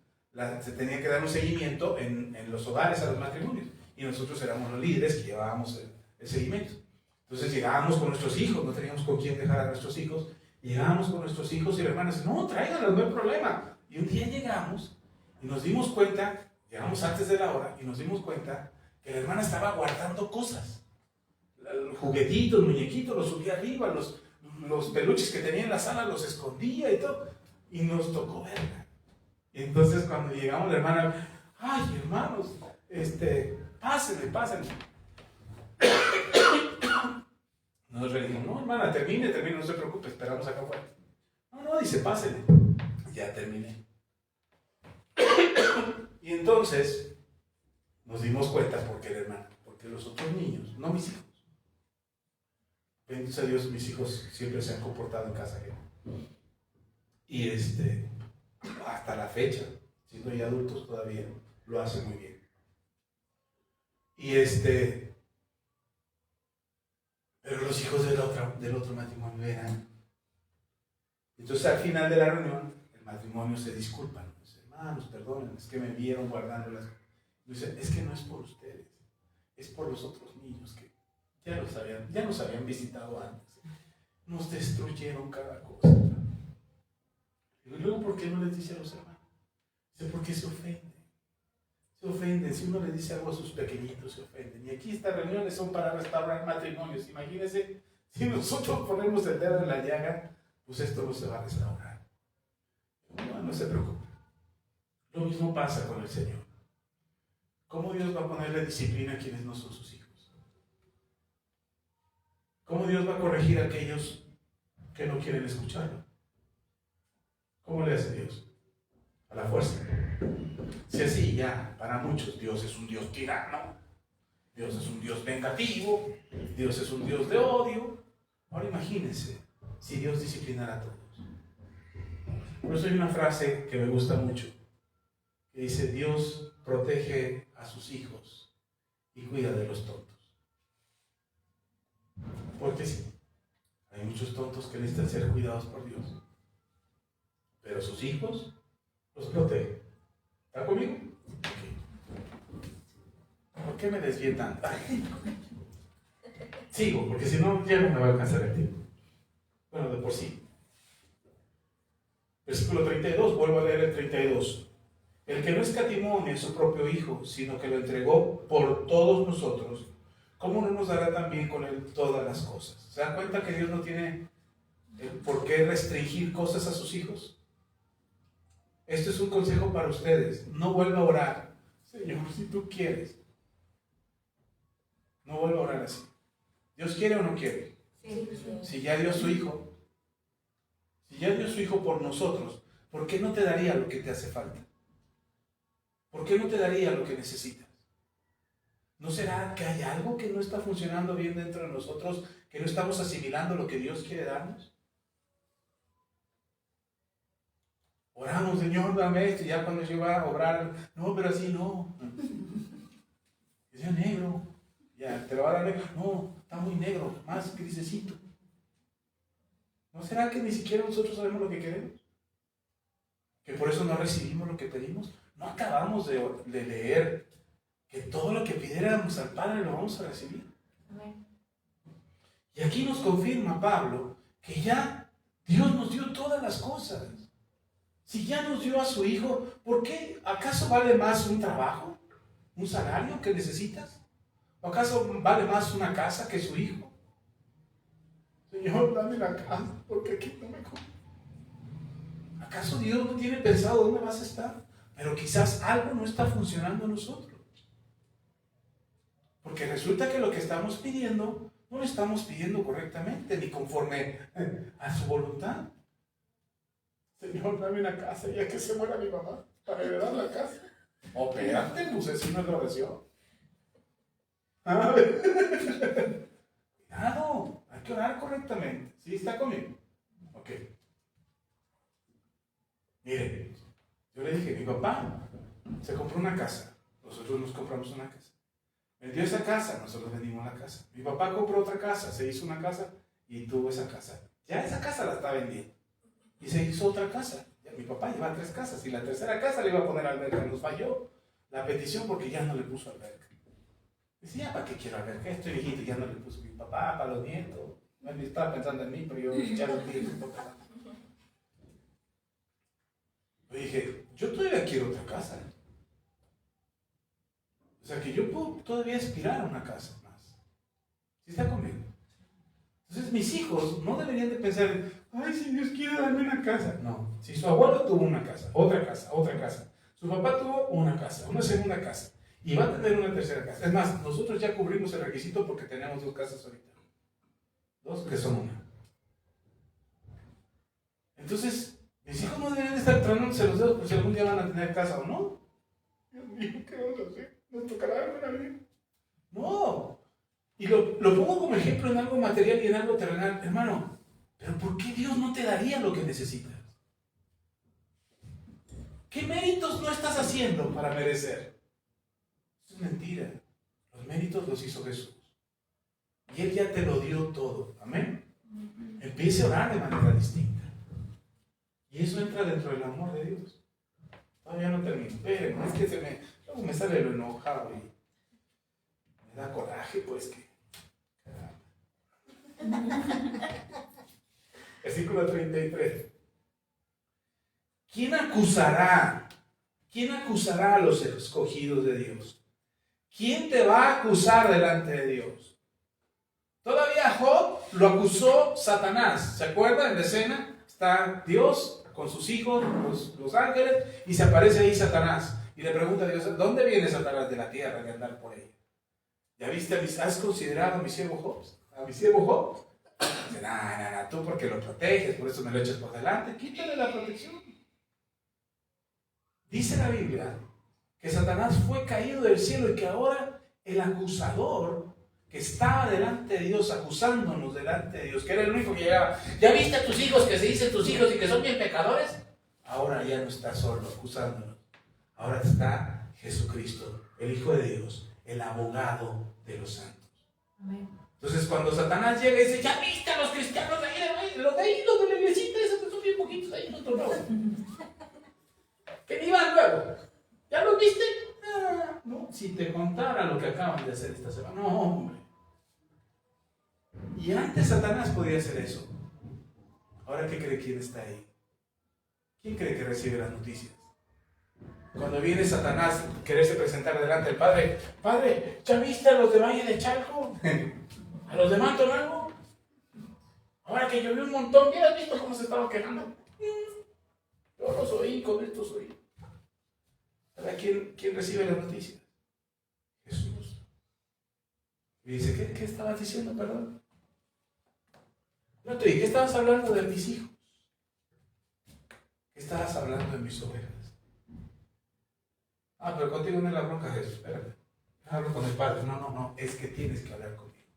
se tenía que dar un seguimiento en los hogares a los matrimonios. Y nosotros éramos los líderes que llevábamos el seguimiento. Entonces llegábamos con nuestros hijos, no teníamos con quién dejar a nuestros hijos. Llegábamos con nuestros hijos y la hermana dice, no, tráiganlos, no hay problema. Y un día llegamos y nos dimos cuenta, llegamos antes de la hora y nos dimos cuenta que que la hermana estaba guardando cosas. Los juguetitos, muñequitos, los subía arriba, los peluches que tenía en la sala los escondía y todo. Y nos tocó verla. Y entonces cuando llegamos la hermana, ay hermanos, pásenle. Nosotros le dijimos, no hermana, termine, no se preocupe, esperamos acá afuera. No, dice, pásenle. Ya terminé. Y entonces nos dimos cuenta por qué la hermana, porque los otros niños, no mis hijos. Bendito a Dios, mis hijos siempre se han comportado en casa ajena. Y hasta la fecha, siendo ya adultos todavía, lo hacen muy bien. Y pero los hijos del otro matrimonio eran. Entonces al final de la reunión, el matrimonio se disculpan. Dice, hermanos, perdonen, es que me vieron guardando las cosas. Dice, es que no es por ustedes, es por los otros niños que ya nos habían visitado antes. Nos destruyeron cada cosa. Y luego, ¿por qué no les dice a los hermanos? Dice, porque se ofenden. Se ofenden. Si uno le dice algo a sus pequeñitos, se ofenden. Y aquí estas reuniones son para restaurar matrimonios. Imagínense, si nosotros ponemos el dedo en la llaga, pues esto no se va a restaurar. No se preocupe. Lo mismo pasa con el Señor. ¿Cómo Dios va a ponerle disciplina a quienes no son sus hijos? ¿Cómo Dios va a corregir a aquellos que no quieren escucharlo? ¿Cómo le hace Dios? A la fuerza. Si así ya, para muchos, Dios es un Dios tirano, Dios es un Dios vengativo, Dios es un Dios de odio. Ahora imagínense si Dios disciplinara a todos. Por eso hay una frase que me gusta mucho, que dice, Dios protege a sus hijos y cuida de los tontos. Porque sí, hay muchos tontos que necesitan ser cuidados por Dios, pero sus hijos los protege. ¿Está conmigo? Okay. ¿Por qué me desvié tanto? Sigo, porque si no, ya no me va a alcanzar el tiempo. Bueno, de por sí. Versículo 32, vuelvo a leer el 32. El que no escatimó ni a su propio Hijo, sino que lo entregó por todos nosotros, ¿cómo no nos dará también con él todas las cosas? ¿Se dan cuenta que Dios no tiene por qué restringir cosas a sus hijos? Este es un consejo para ustedes. No vuelva a orar, Señor, si tú quieres. No vuelva a orar así. ¿Dios quiere o no quiere? Sí. Si ya dio su Hijo, si ya dio su Hijo por nosotros, ¿por qué no te daría lo que te hace falta? ¿Por qué no te daría lo que necesitas? ¿No será que hay algo que no está funcionando bien dentro de nosotros, que no estamos asimilando lo que Dios quiere darnos? Oramos, Señor, dame esto, y ya cuando yo va a obrar, no, pero así no. Es negro, ya, te lo va a dar negro. No, está muy negro, más grisecito. ¿No será que ni siquiera nosotros sabemos lo que queremos? ¿Que por eso no recibimos lo que pedimos? No acabamos de leer que todo lo que pidiéramos al Padre lo vamos a recibir. Amén. Y aquí nos confirma Pablo que ya Dios nos dio todas las cosas. Si ya nos dio a su Hijo, ¿por qué? ¿Acaso vale más un trabajo? ¿Un salario que necesitas? ¿O acaso vale más una casa que su Hijo? Señor, dame la casa, porque aquí no me come. ¿Acaso Dios no tiene pensado dónde vas a estar? Pero quizás algo no está funcionando en nosotros. Porque resulta que lo que estamos pidiendo, no lo estamos pidiendo correctamente, ni conforme a su voluntad. Señor, dame una casa, ya que se muera mi mamá, para heredar la casa. Oh, espérate, pues así no es la oración. Cuidado, hay que orar correctamente. ¿Sí está conmigo? Ok. Mire, yo le dije, mi papá se compró una casa. Nosotros nos compramos una casa. Vendió esa casa, nosotros vendimos la casa. Mi papá compró otra casa, se hizo una casa y tuvo esa casa. Ya esa casa la está vendiendo. Y se hizo otra casa. Ya mi papá lleva 3 casas y la tercera casa le iba a poner alberca. Nos falló la petición porque ya no le puso alberca. Decía, ¿para qué quiero alberca? Estoy viejito y ya no le puso mi papá, para los nietos. No estaba pensando en mí, pero yo ya lo dije un poco. Le dije, yo todavía quiero otra casa. sea que yo puedo todavía aspirar a una casa más. ¿Sí está conmigo? Entonces mis hijos no deberían de pensar, ay, si Dios quiere darme una casa. No, si su abuelo tuvo una casa, otra casa, otra casa. Su papá tuvo una casa, una segunda casa. Y va a tener una tercera casa. Es más, nosotros ya cubrimos el requisito porque tenemos 2 casas ahorita. 2 que son una. Entonces, mis hijos no deberían estar tronándose los dedos por si algún día van a tener casa o no. Dios mío, ¿qué vamos a hacer? ¿Nos tocará alguna vez? No. Y lo pongo como ejemplo en algo material y en algo terrenal. Hermano, ¿pero por qué Dios no te daría lo que necesitas? ¿Qué méritos no estás haciendo para merecer? Eso es mentira. Los méritos los hizo Jesús. Y Él ya te lo dio todo. Amén. Empiece a orar de manera distinta. Y eso entra dentro del amor de Dios. Todavía no termino. Esperen, es que luego me sale lo enojado y me da coraje, pues que. Versículo 33. ¿Quién acusará? ¿Quién acusará a los escogidos de Dios? ¿Quién te va a acusar delante de Dios? Todavía Job lo acusó Satanás. ¿Se acuerdan? En la escena está Dios con sus hijos, los ángeles, y se aparece ahí Satanás. Y le pregunta a Dios, ¿dónde viene Satanás? De la tierra, de andar por ella. ¿Ya viste, has considerado a mi siervo Job? ¿A mi siervo Job? Dice, no, tú porque lo proteges, por eso me lo echas por delante. Quítale la protección. Dice la Biblia que Satanás fue caído del cielo y que ahora el acusador que estaba delante de Dios, acusándonos delante de Dios, que era el único que llegaba, ¿ya viste a tus hijos que se dicen tus hijos y que son bien pecadores? Ahora ya no está solo acusándonos. Ahora está Jesucristo, el Hijo de Dios, el abogado de los santos. Amén. Entonces cuando Satanás llega y dice, ¿ya viste a los cristianos de ahí, los de la iglesita, esos que son bien poquitos ahí en otro lado? Que ni van luego. ¿Ya los viste? No, si te contara lo que acaban de hacer esta semana. No, hombre. Y antes Satanás podía hacer eso. Ahora, ¿qué cree quién está ahí? ¿Quién cree que recibe las noticias? Cuando viene Satanás a quererse presentar delante del Padre, Padre, ¿ya viste a los de Valle de Chalco? ¿A los de Manto Nuevo? Ahora que llovió un montón, ¿ya has visto cómo se estaban quejando? Yo los oí, con estos oí. ¿Ahora quién recibe las noticias? Jesús. Y dice, ¿qué estabas diciendo, perdón? No te dije, ¿qué estabas hablando de mis hijos? ¿Qué estabas hablando de mis ovejas? Pero contigo no es la bronca, Jesús, espérate. Hablo con el Padre. No, es que tienes que hablar conmigo.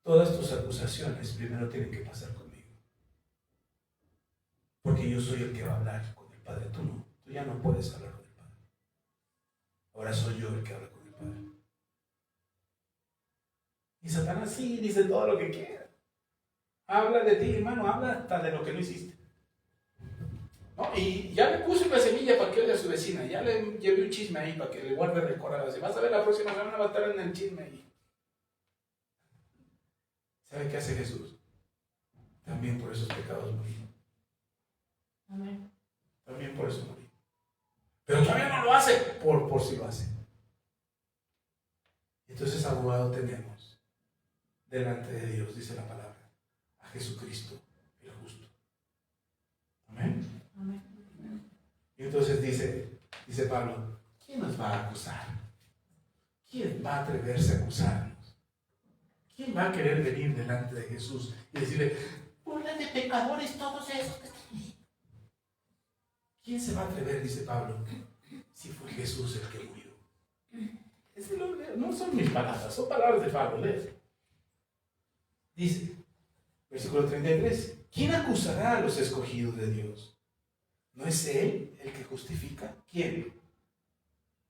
Todas tus acusaciones primero tienen que pasar conmigo. Porque yo soy el que va a hablar con el Padre, tú no. Tú ya no puedes hablar con el Padre. Ahora soy yo el que habla con el Padre. Y Satanás sí dice todo lo que quiera. Habla de ti, hermano, habla hasta de lo que no hiciste. ¿No? Y ya le puse una semilla para que odie a su vecina. Ya le llevé un chisme ahí para que le guarde recordadas. Si vas a ver la próxima semana va a estar en el chisme ahí. ¿Sabe qué hace Jesús? También por esos pecados morí. Amén. También por eso morí. Pero todavía no lo hace, por si lo hace. Entonces, abogado tenemos delante de Dios, dice la palabra, a Jesucristo, el justo. Amén. Amén. Y entonces dice Pablo, ¿quién nos va a acusar? ¿Quién va a atreverse a acusarnos? ¿Quién va a querer venir delante de Jesús y decirle, burla de pecadores todos esos que están ahí? ¿Quién se va a atrever, dice Pablo, si fue Jesús el que murió? No son mis palabras, son palabras de Pablo. ¿Ves? Dice, versículo 33, ¿quién acusará a los escogidos de Dios? ¿No es Él el que justifica? ¿Quién?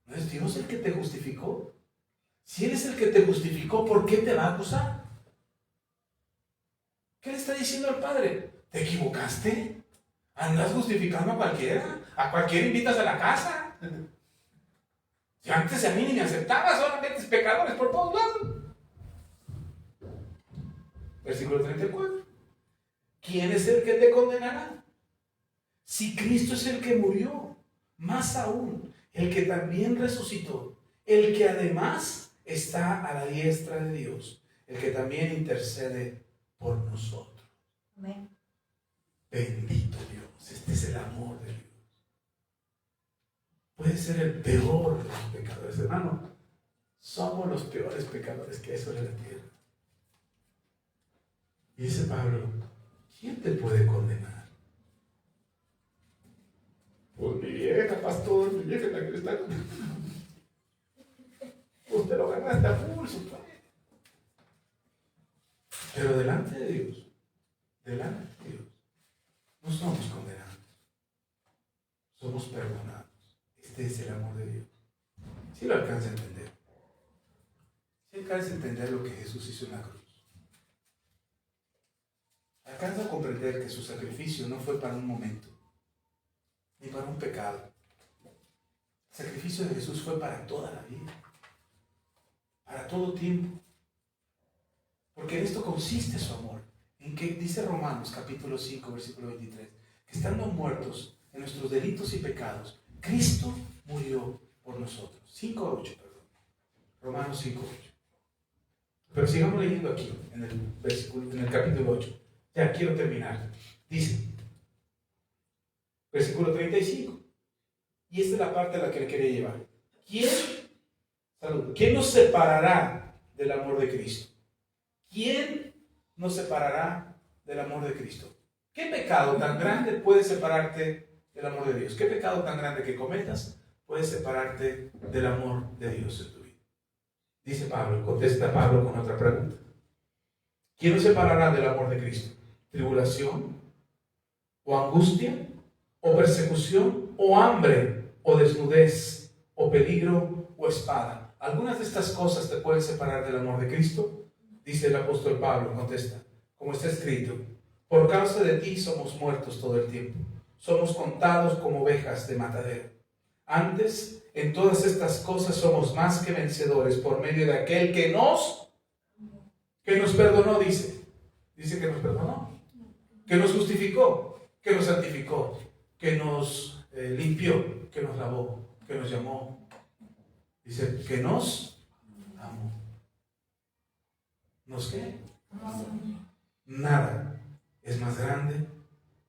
¿No es Dios el que te justificó? Si Él es el que te justificó, ¿por qué te va a acusar? ¿Qué le está diciendo al Padre? ¿Te equivocaste? ¿Andas justificando a cualquiera? ¿A cualquiera invitas a la casa? Si antes a mí ni me aceptabas, ahora metes pecadores por todos lados. Versículo 34. ¿Quién es el que te condenará? Si Cristo es el que murió, más aún, el que también resucitó, el que además está a la diestra de Dios, el que también intercede por nosotros. Amén. Bendito Dios, este es el amor de Dios. Puede ser el peor de los pecadores, hermano. Somos los peores pecadores que hay sobre la tierra. Y dice Pablo, ¿quién te puede condenar? Pues mi vieja, pastor, mi vieja es la que está condenando. Usted lo ganaste a pulso, padre. Pero delante de Dios, no somos condenados, somos perdonados. Este es el amor de Dios. Si lo alcanza a entender. Si alcanza a entender lo que Jesús hizo en la cruz. Alcanza a comprender que su sacrificio no fue para un momento, ni para un pecado. El sacrificio de Jesús fue para toda la vida, para todo tiempo. Porque en esto consiste su amor. En que dice Romanos capítulo 5, versículo 23, que estando muertos en nuestros delitos y pecados, Cristo murió por nosotros. 5:8, perdón. Romanos 5:8. Pero sigamos leyendo aquí, en el capítulo 8. Ya quiero terminar. Dice, versículo 35. Y esta es la parte a la que le quería llevar. ¿Quién nos separará del amor de Cristo? ¿Quién nos separará del amor de Cristo? ¿Qué pecado tan grande puede separarte del amor de Dios? ¿Qué pecado tan grande que cometas puede separarte del amor de Dios en tu vida? Dice Pablo, contesta Pablo con otra pregunta. ¿Quién nos separará del amor de Cristo? ¿Tribulación? ¿O angustia? ¿O persecución? ¿O hambre? ¿O desnudez? ¿O peligro? ¿O espada? ¿Algunas de estas cosas te pueden separar del amor de Cristo? Dice el apóstol Pablo, contesta, como está escrito, por causa de ti somos muertos todo el tiempo, somos contados como ovejas de matadero. Antes, en todas estas cosas somos más que vencedores por medio de aquel que nos perdonó, dice que nos perdonó, que nos justificó, que nos santificó, que nos limpió, que nos lavó, que nos llamó, dice que nos amó. ¿Nos qué? Nada es más grande,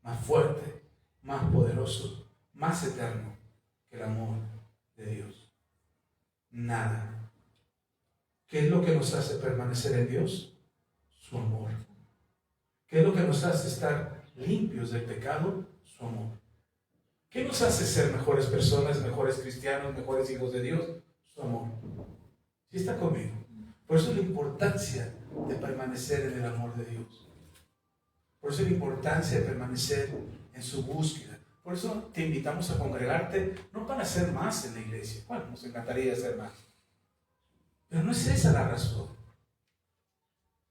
más fuerte, más poderoso, más eterno que el amor de Dios. Nada. ¿Qué es lo que nos hace permanecer en Dios? Su amor. ¿Qué es lo que nos hace estar limpios del pecado? Su amor. ¿Qué nos hace ser mejores personas, mejores cristianos, mejores hijos de Dios? Su amor. ¿Sí está conmigo? Por eso la importancia de permanecer en el amor de Dios. Por eso la importancia de permanecer en su búsqueda. Por eso te invitamos a congregarte, no para hacer más en la iglesia. Bueno, nos encantaría hacer más. Pero no es esa la razón.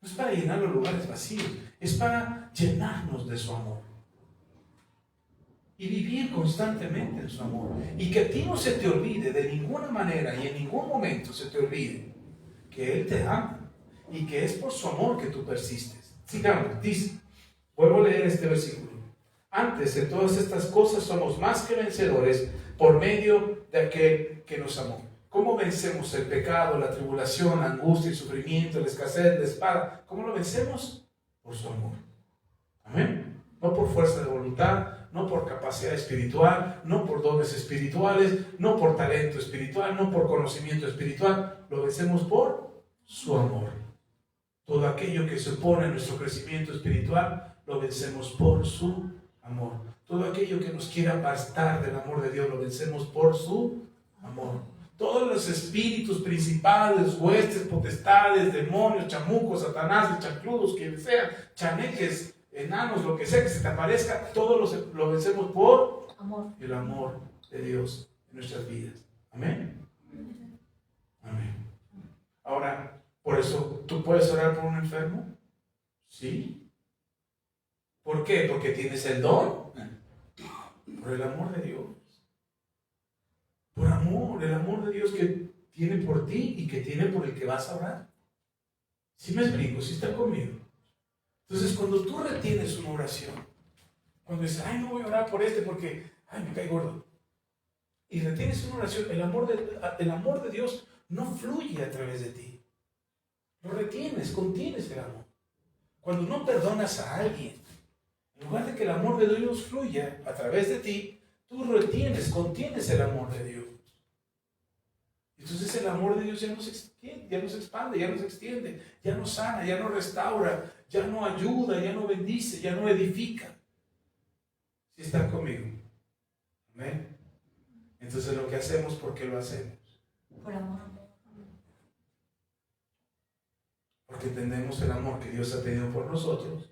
No es para llenar los lugares vacíos. Es para llenarnos de su amor. Y vivir constantemente en su amor. Y que a ti no se te olvide de ninguna manera y en ningún momento se te olvide que Él te ama y que es por su amor que tú persistes. Sigamos, dice, vuelvo a leer este versículo. Antes, en todas estas cosas somos más que vencedores por medio de aquel que nos amó. ¿Cómo vencemos el pecado, la tribulación, la angustia, el sufrimiento, la escasez, la espada? ¿Cómo lo vencemos? Por su amor. Amén. No por fuerza de voluntad, no por capacidad espiritual, no por dones espirituales, no por talento espiritual, no por conocimiento espiritual. Lo vencemos por su amor. Todo aquello que se opone a nuestro crecimiento espiritual, lo vencemos por su amor. Todo aquello que nos quiera apartar del amor de Dios, lo vencemos por su amor. Todos los espíritus principales, huestes, potestades, demonios, chamucos, satanás, chancludos, quien sea, chaneques, enanos, lo que sea que se te aparezca, todos lo vencemos por amor. El amor de Dios en nuestras vidas. Amén. Amén. Ahora, por eso, ¿tú puedes orar por un enfermo? Sí. ¿Por qué? Porque tienes el don. Por el amor de Dios. Por amor, el amor de Dios que tiene por ti y que tiene por el que vas a orar. ¿Sí me explico? ¿Sí está conmigo? Entonces, cuando tú retienes una oración, cuando dices, ay, no voy a orar por este porque, ay, me cae gordo. y retienes una oración, el amor de Dios no fluye a través de ti. Lo retienes, contienes el amor. Cuando no perdonas a alguien, en lugar de que el amor de Dios fluya a través de ti, tú retienes, contienes el amor de Dios. Entonces el amor de Dios ya no se extiende, ya no se expande, ya no se extiende, ya no sana, ya no restaura, ya no ayuda, ya no bendice, ya no edifica. ¿Sí están conmigo? ¿Amén? Entonces lo que hacemos, ¿por qué lo hacemos? Por amor. Porque entendemos el amor que Dios ha tenido por nosotros.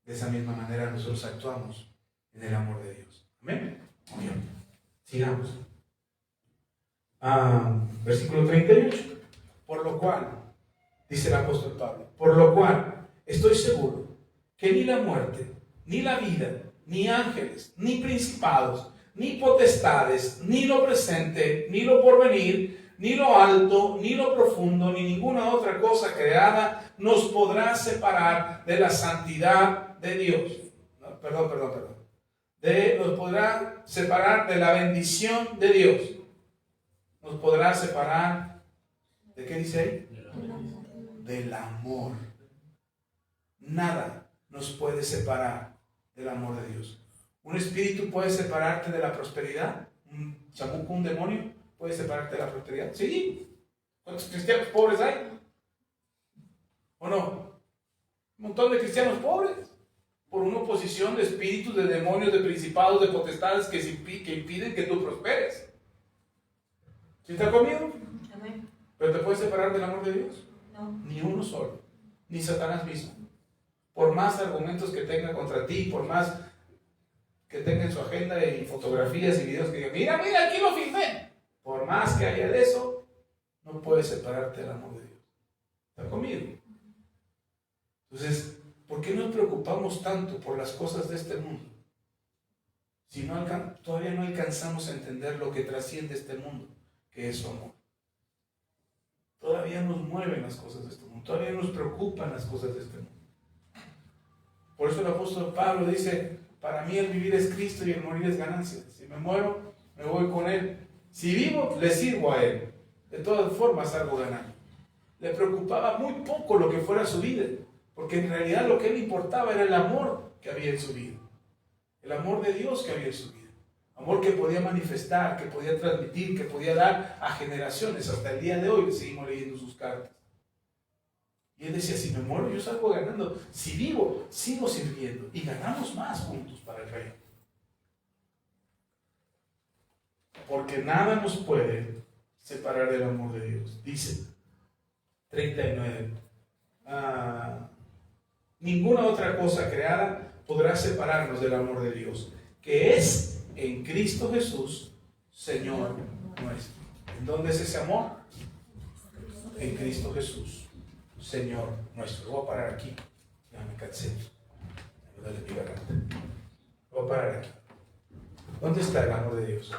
De esa misma manera nosotros actuamos en el amor de Dios. ¿Amén? Bien. Sigamos. Versículo 38. Por lo cual, dice el apóstol Pablo, por lo cual estoy seguro que ni la muerte, ni la vida, ni ángeles, ni principados, ni potestades, ni lo presente, ni lo porvenir, ni lo alto, ni lo profundo, ni ninguna otra cosa creada nos podrá separar de la santidad de Dios. No, perdón. Nos podrá separar de la bendición de Dios. Nos podrá separar, ¿de qué dice ahí? Del amor. Nada nos puede separar del amor de Dios. ¿Un espíritu puede separarte de la prosperidad? ¿Un chamuco, un demonio puede separarte de la prosperidad? Sí. ¿Cuántos cristianos pobres hay? ¿O no? Un montón de cristianos pobres. Por una oposición de espíritus, de demonios, de principados, de potestades que impiden que tú prosperes. ¿Sí está conmigo? Amén. ¿Pero te puedes separar del amor de Dios? No. Ni uno solo. Ni Satanás mismo. Por más argumentos que tenga contra ti, por más que tenga en su agenda y fotografías y videos que diga, mira, aquí lo filmé. Por más que haya de eso, no puedes separarte del amor de Dios. ¿Está conmigo? Entonces, ¿por qué nos preocupamos tanto por las cosas de este mundo? Si todavía no alcanzamos a entender lo que trasciende este mundo, que es su amor. Todavía nos mueven las cosas de este mundo, todavía nos preocupan las cosas de este mundo. Por eso el apóstol Pablo dice, para mí el vivir es Cristo y el morir es ganancia. Si me muero, me voy con Él. Si vivo, le sirvo a Él. De todas formas salgo ganando. Le preocupaba muy poco lo que fuera su vida, porque en realidad lo que le importaba era el amor que había en su vida. El amor de Dios que había en su vida. Amor que podía manifestar, que podía transmitir, que podía dar a generaciones. Hasta el día de hoy seguimos leyendo sus cartas. Y él decía, si me muero yo salgo ganando. Si vivo, sigo sirviendo. Y ganamos más juntos para el reino. Porque nada nos puede separar del amor de Dios. Dice 39. Ninguna otra cosa creada podrá separarnos del amor de Dios, que es en Cristo Jesús, Señor nuestro. ¿En dónde es ese amor? En Cristo Jesús, Señor nuestro. Voy a parar aquí. Ya me cansé. Me duele mi garganta. Voy a parar aquí. ¿Dónde está el amor de Dios?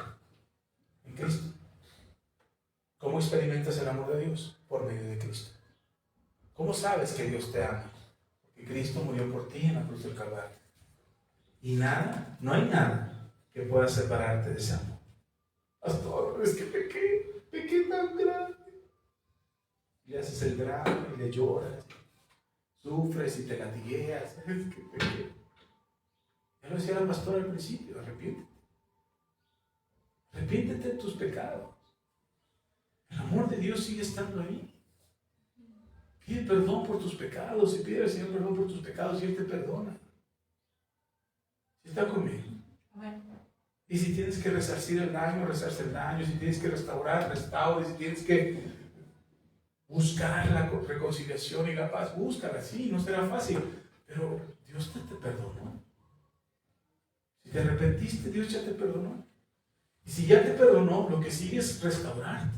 En Cristo. ¿Cómo experimentas el amor de Dios? Por medio de Cristo. ¿Cómo sabes que Dios te ama? Porque Cristo murió por ti en la cruz del Calvario. Y nada, no hay nada que pueda separarte de ese amor. Pastor, es que pequé tan grande. Y haces el drama y le lloras, sufres y te latigueas. Es que pequé. Ya lo decía la pastora al principio, arrepiéntete. Arrepiéntete de tus pecados. El amor de Dios sigue estando ahí. Pide perdón por tus pecados y pide al Señor perdón por tus pecados y Él te perdona. ¿Sí está conmigo? Amén. Y si tienes que resarcir el daño, resarce el daño. Si tienes que restaurar, restaure. Si tienes que buscar la reconciliación y la paz, búscala. Sí, no será fácil, pero Dios te perdonó. Si te arrepentiste, Dios ya te perdonó. Y si ya te perdonó, lo que sigue es restaurarte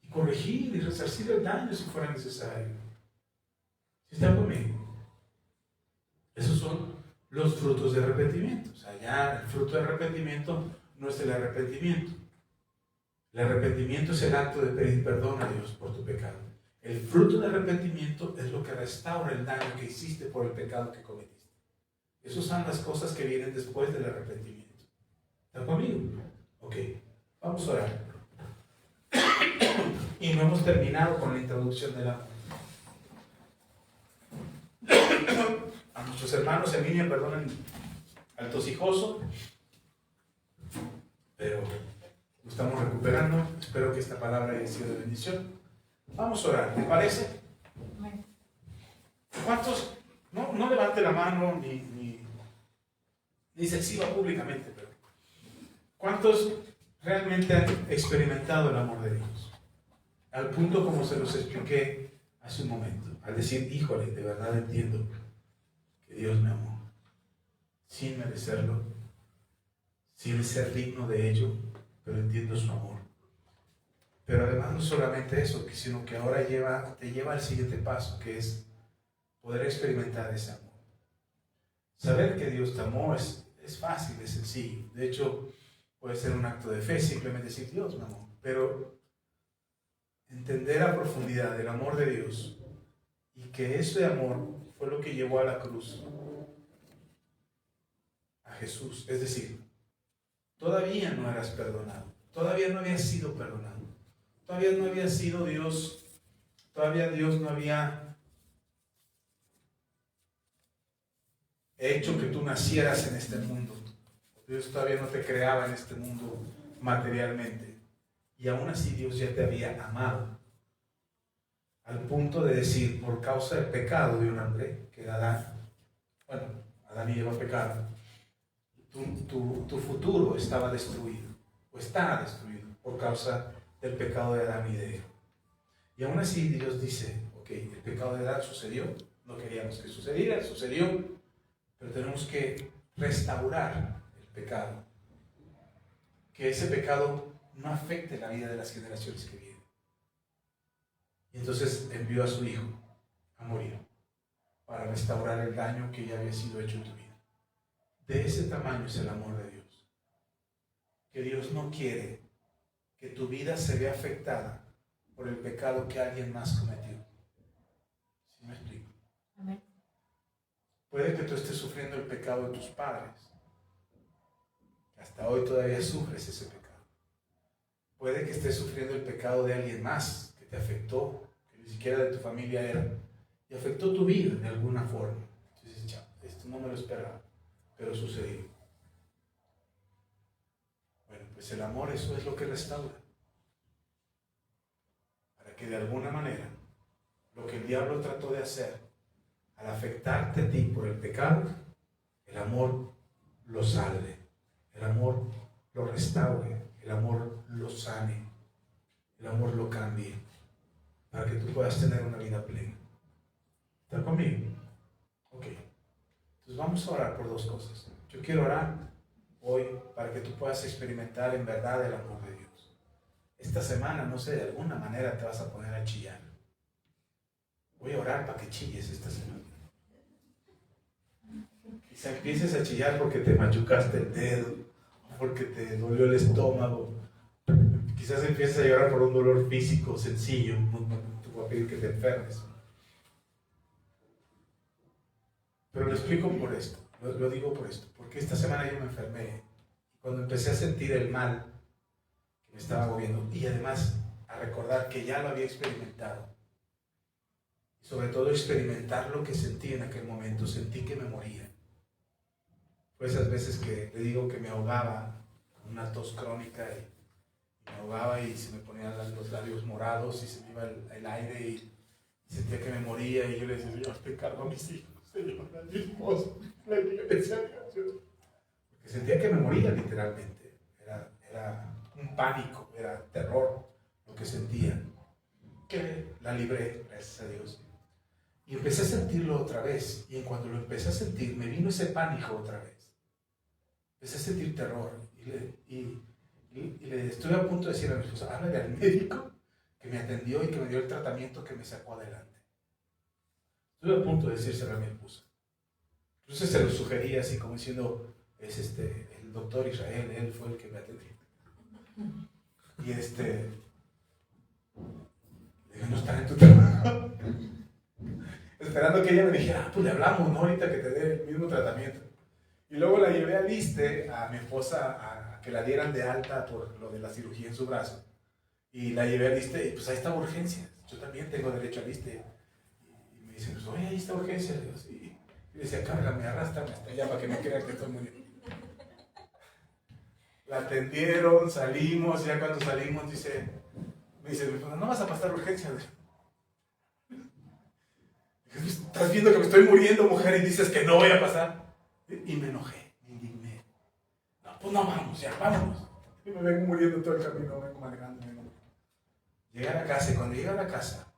y corregir y resarcir el daño si fuera necesario. ¿Sí está conmigo? Esos son los frutos de arrepentimiento. O sea, ya el fruto de arrepentimiento no es el arrepentimiento. El arrepentimiento es el acto de pedir perdón a Dios por tu pecado. El fruto de arrepentimiento es lo que restaura el daño que hiciste por el pecado que cometiste. Esas son las cosas que vienen después del arrepentimiento. ¿Está conmigo? Ok. Vamos Vamos a orar. Y no hemos terminado con la introducción del amor. A nuestros hermanos en línea, perdonen al tosijoso, pero lo estamos recuperando. Espero que esta palabra haya sido de bendición. Vamos a orar, ¿te parece? Amén. ¿Cuántos? No levante la mano ni se exhiba públicamente, pero ¿cuántos realmente han experimentado el amor de Dios? Al punto como se los expliqué hace un momento, al decir, híjole, de verdad entiendo que Dios me amó, sin merecerlo, sin ser digno de ello, pero entiendo su amor. Pero además no solamente eso, sino que ahora te lleva al siguiente paso, que es poder experimentar ese amor. Saber que Dios te amó es fácil, es sencillo. De hecho, puede ser un acto de fe, simplemente decir, Dios me amó. Pero entender a profundidad el amor de Dios y que ese amor fue lo que llevó a la cruz a Jesús. Es decir, todavía no eras perdonado, todavía no habías sido perdonado, todavía no había sido Dios, todavía Dios no había hecho que tú nacieras en este mundo. Dios todavía no te creaba en este mundo materialmente. Y aún así Dios ya te había amado. Al punto de decir, por causa del pecado de un hombre, que era Adán, bueno, Adán y Eva pecaron, tu futuro estaba destruido, o está destruido, por causa del pecado de Adán y de Eva. Y aún así Dios dice, ok, el pecado de Adán sucedió, no queríamos que sucediera, sucedió, pero tenemos que restaurar el pecado. Que ese pecado no afecte la vida de las generaciones que vienen. Y entonces envió a su Hijo a morir para restaurar el daño que ya había sido hecho en tu vida. De ese tamaño es el amor de Dios. Que Dios no quiere que tu vida se vea afectada por el pecado que alguien más cometió. ¿Sí me explico? Amén. Puede que tú estés sufriendo el pecado de tus padres. Hasta hoy todavía sufres ese pecado. Puede que estés sufriendo el pecado de alguien más que te afectó, que ni siquiera de tu familia era, y afectó tu vida de alguna forma. Entonces, chao, esto no me lo esperaba, pero sucedió. Bueno, pues el amor, eso es lo que restaura. Para que de alguna manera, lo que el diablo trató de hacer, al afectarte a ti por el pecado, el amor lo salve, el amor lo restaure, el amor lo sane, el amor lo cambie, para que tú puedas tener una vida plena. ¿Estás conmigo? Ok. Entonces vamos a orar por dos cosas. Yo quiero orar hoy para que tú puedas experimentar en verdad el amor de Dios. Esta semana, no sé, de alguna manera te vas a poner a chillar. Voy a orar para que chilles esta semana. Quizá empieces a chillar porque te machucaste el dedo, porque te dolió el estómago. Quizás empieces a llorar por un dolor físico sencillo. No te voy a pedir que te enfermes. Pero lo explico por esto, lo digo por esto, porque esta semana yo me enfermé. Cuando empecé a sentir el mal que me estaba agobiando, y además a recordar que ya lo había experimentado, y sobre todo experimentar lo que sentí en aquel momento, sentí que me moría. Fue esas veces que le digo que me ahogaba con una tos crónica y me ahogaba y se me ponían los labios morados y se me iba el aire y sentía que me moría y yo le decía, Señor, te encargo a mis hijos, Señor, a mi esposo, la iglesia, porque sentía que me moría literalmente. Era un pánico, era terror lo que sentía, que la libré, gracias a Dios. Y empecé a sentirlo otra vez, y en cuanto lo empecé a sentir, me vino ese pánico otra vez. Empecé a sentir terror, y le estuve a punto de decir a mi esposa, háblale al médico que me atendió y que me dio el tratamiento que me sacó adelante. Estuve a punto de decírselo a mi esposa. Entonces se lo sugería así como diciendo, es el doctor Israel, él fue el que me atendió. Y digo, no está en tu trabajo. Esperando que ella me dijera, pues le hablamos, ¿no? Ahorita que te dé el mismo tratamiento. Y luego la llevé al ISSSTE, a mi esposa, que la dieran de alta por lo de la cirugía en su brazo. Y la llevé al ISSSTE y pues ahí está urgencia. Yo también tengo derecho al ISSSTE. Y me dicen, pues, oye, ahí está urgencia. Le digo, sí. Y le decía, cárgame, arrástrame hasta allá para que no crean que estoy muriendo. La atendieron, salimos, ya cuando salimos me dice, pues, no vas a pasar urgencia. Estás viendo que me estoy muriendo, mujer, y dices que no voy a pasar. Y me enojé, me indigné. No, pues no vamos, ya, vámonos. Y me vengo muriendo todo el camino, vengo manejando. Llegué a la casa y cuando llegué a la casa,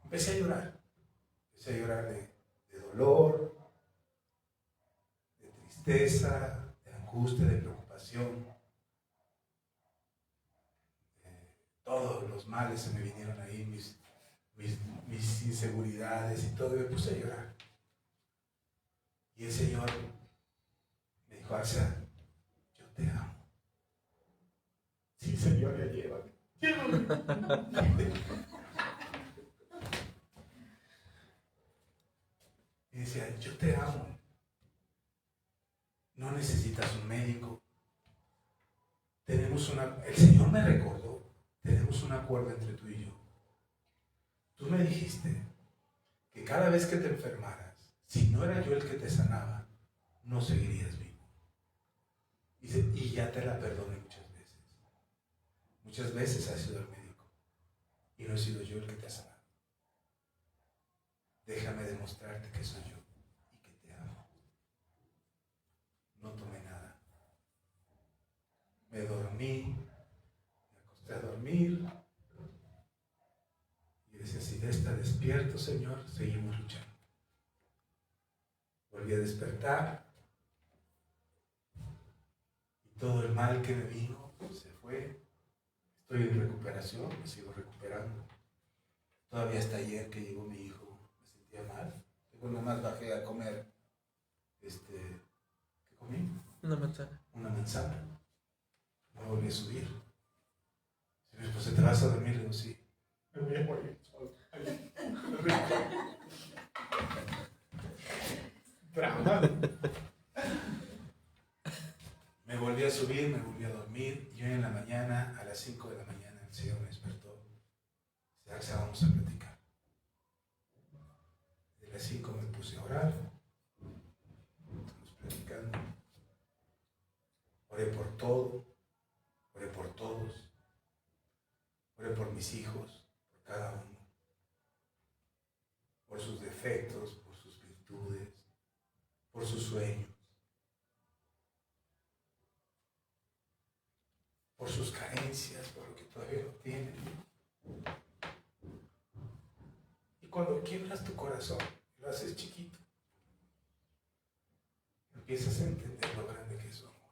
empecé a llorar. Empecé a llorar de dolor, de tristeza, de angustia, de preocupación. Todos los males se me vinieron ahí, mis inseguridades y todo, y me puse a llorar. Y el Señor me dijo, Axel, yo te amo. Sí, Señor, ya llévame. Y decía, yo te amo. No necesitas un médico. El Señor me recordó, tenemos un acuerdo entre tú y yo. Tú me dijiste que cada vez que te enfermaras, si no era yo el que te sanaba, no seguirías vivo. Y ya te la perdoné muchas veces. Muchas veces has sido el médico y no he sido yo el que te ha sanado. Déjame demostrarte que soy yo y que te amo. No tomé nada. Me dormí, me acosté a dormir y decía, si de esta despierto, Señor, seguimos luchando. Volví a despertar y todo el mal que me vino se fue. Estoy en recuperación, me sigo recuperando. Todavía hasta ayer que llegó mi hijo me sentía mal. Luego nomás bajé a comer, ¿qué comí? Una manzana. Una manzana. Me volví a subir. Si mi esposa, ¿te vas a dormir? Le digo, sí. Me voy a morir solo. Drama. Me volví a subir, me volví a dormir. Y hoy en la mañana, a las 5 de la mañana, el Señor me despertó. Dice, Axel, vamos a platicar. De las 5 me puse a orar. Estamos platicando. Oré por todo. Oré por todos. Oré por mis hijos, por cada uno. Por sus defectos, por sus virtudes, por sus sueños. Por sus carencias, por lo que todavía no tienen. Y cuando quiebras tu corazón, lo haces chiquito, empiezas a entender lo grande que es su amor.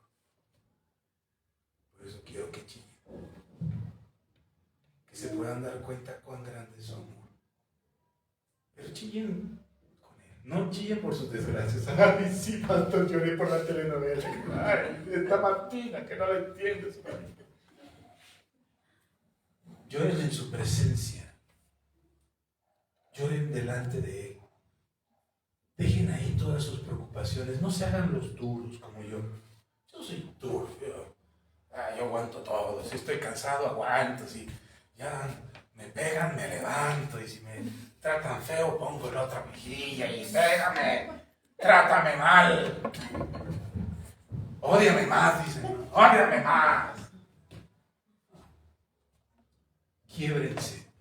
Por eso quiero que chillen, que se puedan dar cuenta cuán grande es su amor. Pero chillen con él, no chillen por sus desgracias. Ay, sí, pastor, lloré por la telenovela. Ay, esta Martina que no la entiendes. Lloren en su presencia. Lloren delante de Él. Dejen ahí todas sus preocupaciones. No se hagan los duros como yo. Yo soy duro. Yo aguanto todo. Si estoy cansado, aguanto. Si ya me pegan, me levanto. Y si me tratan feo, pongo la otra mejilla. Y pégame. Trátame mal. Ódiame más, dicen. Ódiame más. Quiébrense.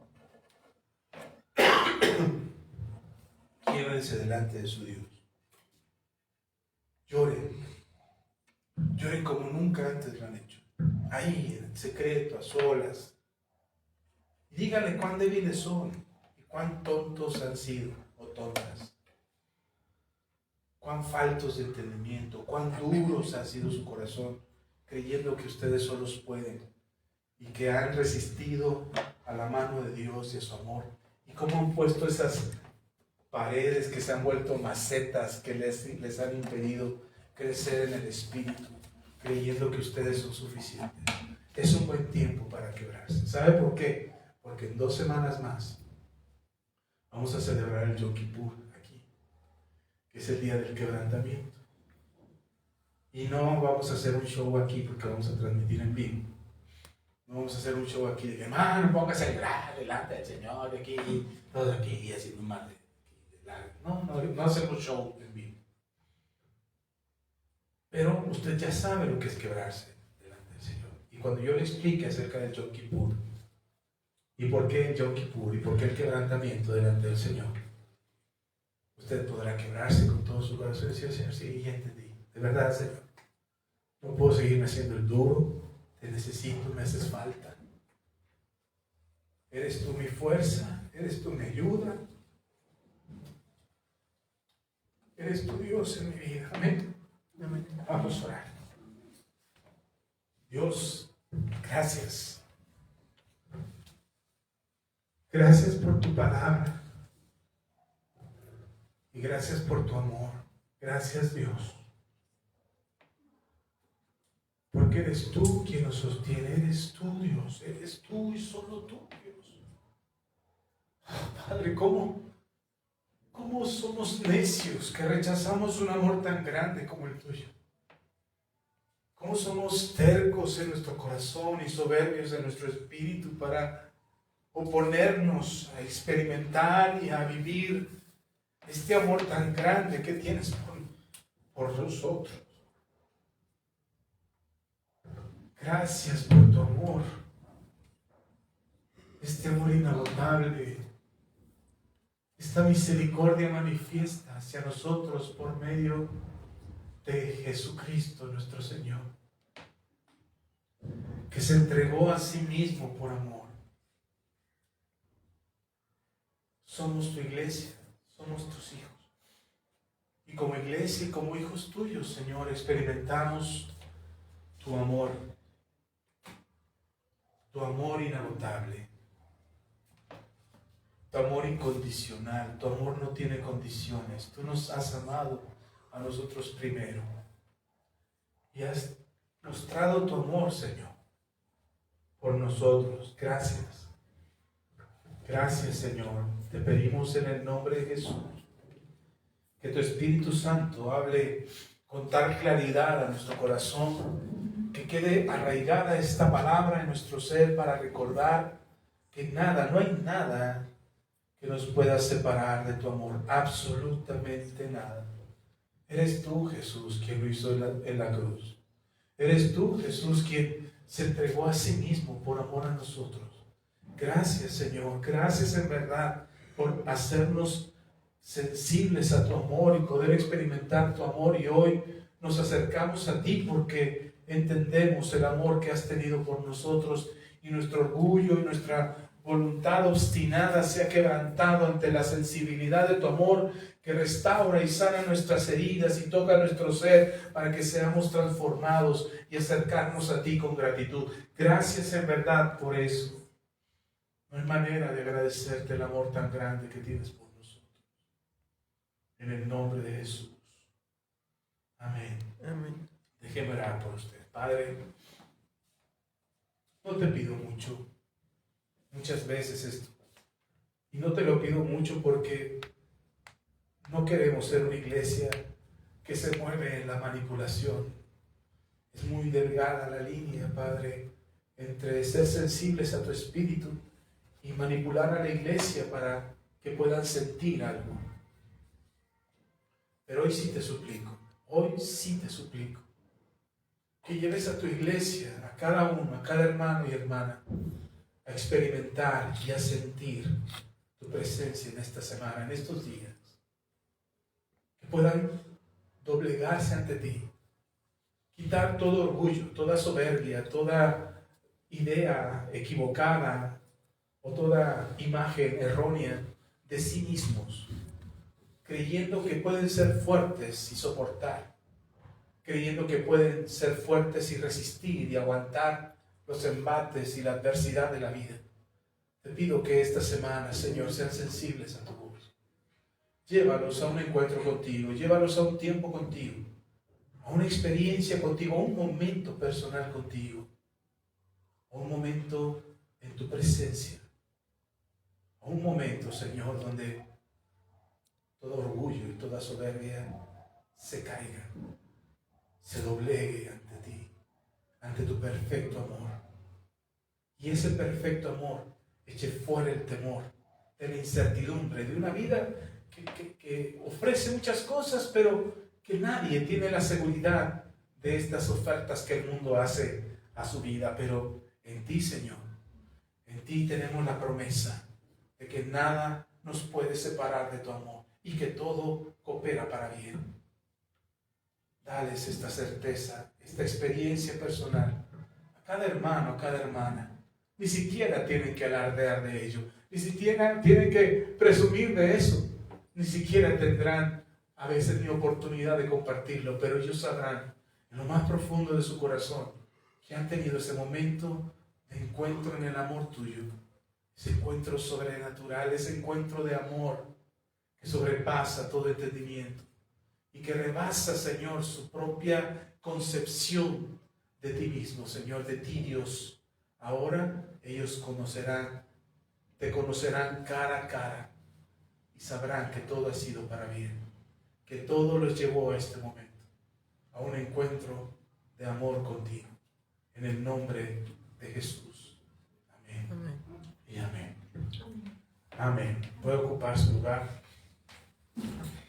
Quiébrense delante de su Dios. Lloren. Lloren como nunca antes lo han hecho. Ahí, en secreto, a solas. Y díganle cuán débiles son y cuán tontos han sido o tontas. Cuán faltos de entendimiento, cuán duros ha sido su corazón, creyendo que ustedes solos pueden. Y que han resistido a la mano de Dios y a su amor. Y cómo han puesto esas paredes que se han vuelto macetas que les han impedido crecer en el Espíritu, creyendo que ustedes son suficientes. Es un buen tiempo para quebrarse. ¿Sabe por qué? Porque en 2 semanas más vamos a celebrar el Yom Kippur aquí, que es el día del quebrantamiento. Y no vamos a hacer un show aquí porque vamos a transmitir en vivo. No vamos a hacer un show aquí de que, hermano, póngase a celebrar delante del Señor, aquí, todos aquí, haciendo mal de largo. No hacemos show en vivo. Pero usted ya sabe lo que es quebrarse delante del Señor. Y cuando yo le explique acerca del Yom Kippur, y por qué el Yom Kippur, y por qué el quebrantamiento delante del Señor, usted podrá quebrarse con todo su corazón y decir, Señor, sí, ya entendí. De verdad, Señor, no puedo seguirme haciendo el duro, te necesito, me haces falta. Eres tú mi fuerza, eres tú mi ayuda, eres tu Dios en mi vida. Amén. Amén. Vamos a orar. Dios, gracias. Gracias por tu palabra. Y gracias por tu amor. Gracias, Dios. Porque eres tú quien nos sostiene. Eres tú, Dios. Eres tú y solo tú, Dios. Oh, Padre, ¿cómo somos necios que rechazamos un amor tan grande como el tuyo? ¿Cómo somos tercos en nuestro corazón y soberbios en nuestro espíritu para oponernos a experimentar y a vivir este amor tan grande que tienes por nosotros? Gracias por tu amor, este amor inagotable, esta misericordia manifiesta hacia nosotros por medio de Jesucristo nuestro Señor, que se entregó a sí mismo por amor. Somos tu iglesia, somos tus hijos. Y como iglesia y como hijos tuyos, Señor, experimentamos tu amor inagotable, tu amor incondicional. Tu amor no tiene condiciones. Tú nos has amado a nosotros primero y has mostrado tu amor, Señor, por nosotros. Gracias. Gracias, Señor. Te pedimos en el nombre de Jesús que tu Espíritu Santo hable con tal claridad a nuestro corazón, que quede arraigada esta palabra en nuestro ser para recordar que no hay nada que nos pueda separar de tu amor, absolutamente nada. Eres tú, Jesús, quien lo hizo en la cruz. Eres tú, Jesús, quien se entregó a sí mismo por amor a nosotros. Gracias, Señor. Gracias en verdad por hacernos sensibles a tu amor y poder experimentar tu amor. Y hoy nos acercamos a ti porque entendemos el amor que has tenido por nosotros, y nuestro orgullo y nuestra voluntad obstinada se ha quebrantado ante la sensibilidad de tu amor, que restaura y sana nuestras heridas y toca nuestro ser para que seamos transformados y acercarnos a ti con gratitud. Gracias en verdad por eso. No hay manera de agradecerte el amor tan grande que tienes por nosotros. En el nombre de Jesús. Amén. Amén. Déjeme orar por usted. Padre, no te pido mucho. Muchas veces esto. Y no te lo pido mucho porque no queremos ser una iglesia que se mueve en la manipulación. Es muy delgada la línea, Padre, entre ser sensibles a tu espíritu y manipular a la iglesia para que puedan sentir algo. Pero hoy sí te suplico, que lleves a tu iglesia, a cada uno, a cada hermano y hermana, a experimentar y a sentir tu presencia en esta semana, en estos días. Que puedan doblegarse ante ti, quitar todo orgullo, toda soberbia, toda idea equivocada o toda imagen errónea de sí mismos, creyendo que pueden ser fuertes y soportar, creyendo que pueden ser fuertes y resistir y aguantar los embates y la adversidad de la vida. Te pido que esta semana, Señor, sean sensibles a tu voz. Llévalos a un encuentro contigo, llévalos a un tiempo contigo, a una experiencia contigo, a un momento personal contigo, a un momento en tu presencia, a un momento, Señor, donde todo orgullo y toda soberbia se caigan se doblegue ante ti, ante tu perfecto amor. Y ese perfecto amor eche fuera el temor de la incertidumbre, de una vida que ofrece muchas cosas, pero que nadie tiene la seguridad de estas ofertas que el mundo hace a su vida. Pero en ti, Señor, en ti tenemos la promesa de que nada nos puede separar de tu amor y que todo coopera para bien. Dales esta certeza, esta experiencia personal a cada hermano, a cada hermana. Ni siquiera tienen que alardear de ello, ni siquiera tienen que presumir de eso, ni siquiera tendrán a veces ni oportunidad de compartirlo, pero ellos sabrán en lo más profundo de su corazón que han tenido ese momento de encuentro en el amor tuyo, ese encuentro sobrenatural, ese encuentro de amor que sobrepasa todo entendimiento y que rebasa, Señor, su propia concepción de ti mismo, Señor, de ti, Dios. Ahora ellos te conocerán cara a cara y sabrán que todo ha sido para bien, que todo los llevó a este momento, a un encuentro de amor contigo. En el nombre de Jesús. Amén. Amén. Y amén. Amén. Puede ocupar su lugar.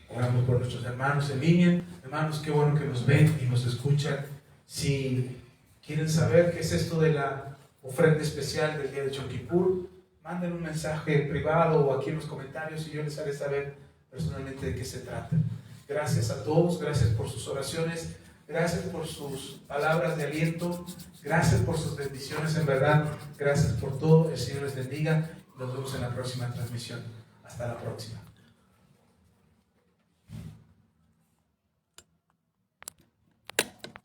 Oramos por nuestros hermanos en línea. Hermanos, qué bueno que nos ven y nos escuchan. Si quieren saber qué es esto de la ofrenda especial del día de Yom Kippur, manden un mensaje privado o aquí en los comentarios y yo les haré saber personalmente de qué se trata. Gracias a todos, gracias por sus oraciones, gracias por sus palabras de aliento, gracias por sus bendiciones, en verdad, gracias por todo. El Señor les bendiga. Nos vemos en la próxima transmisión. Hasta la próxima.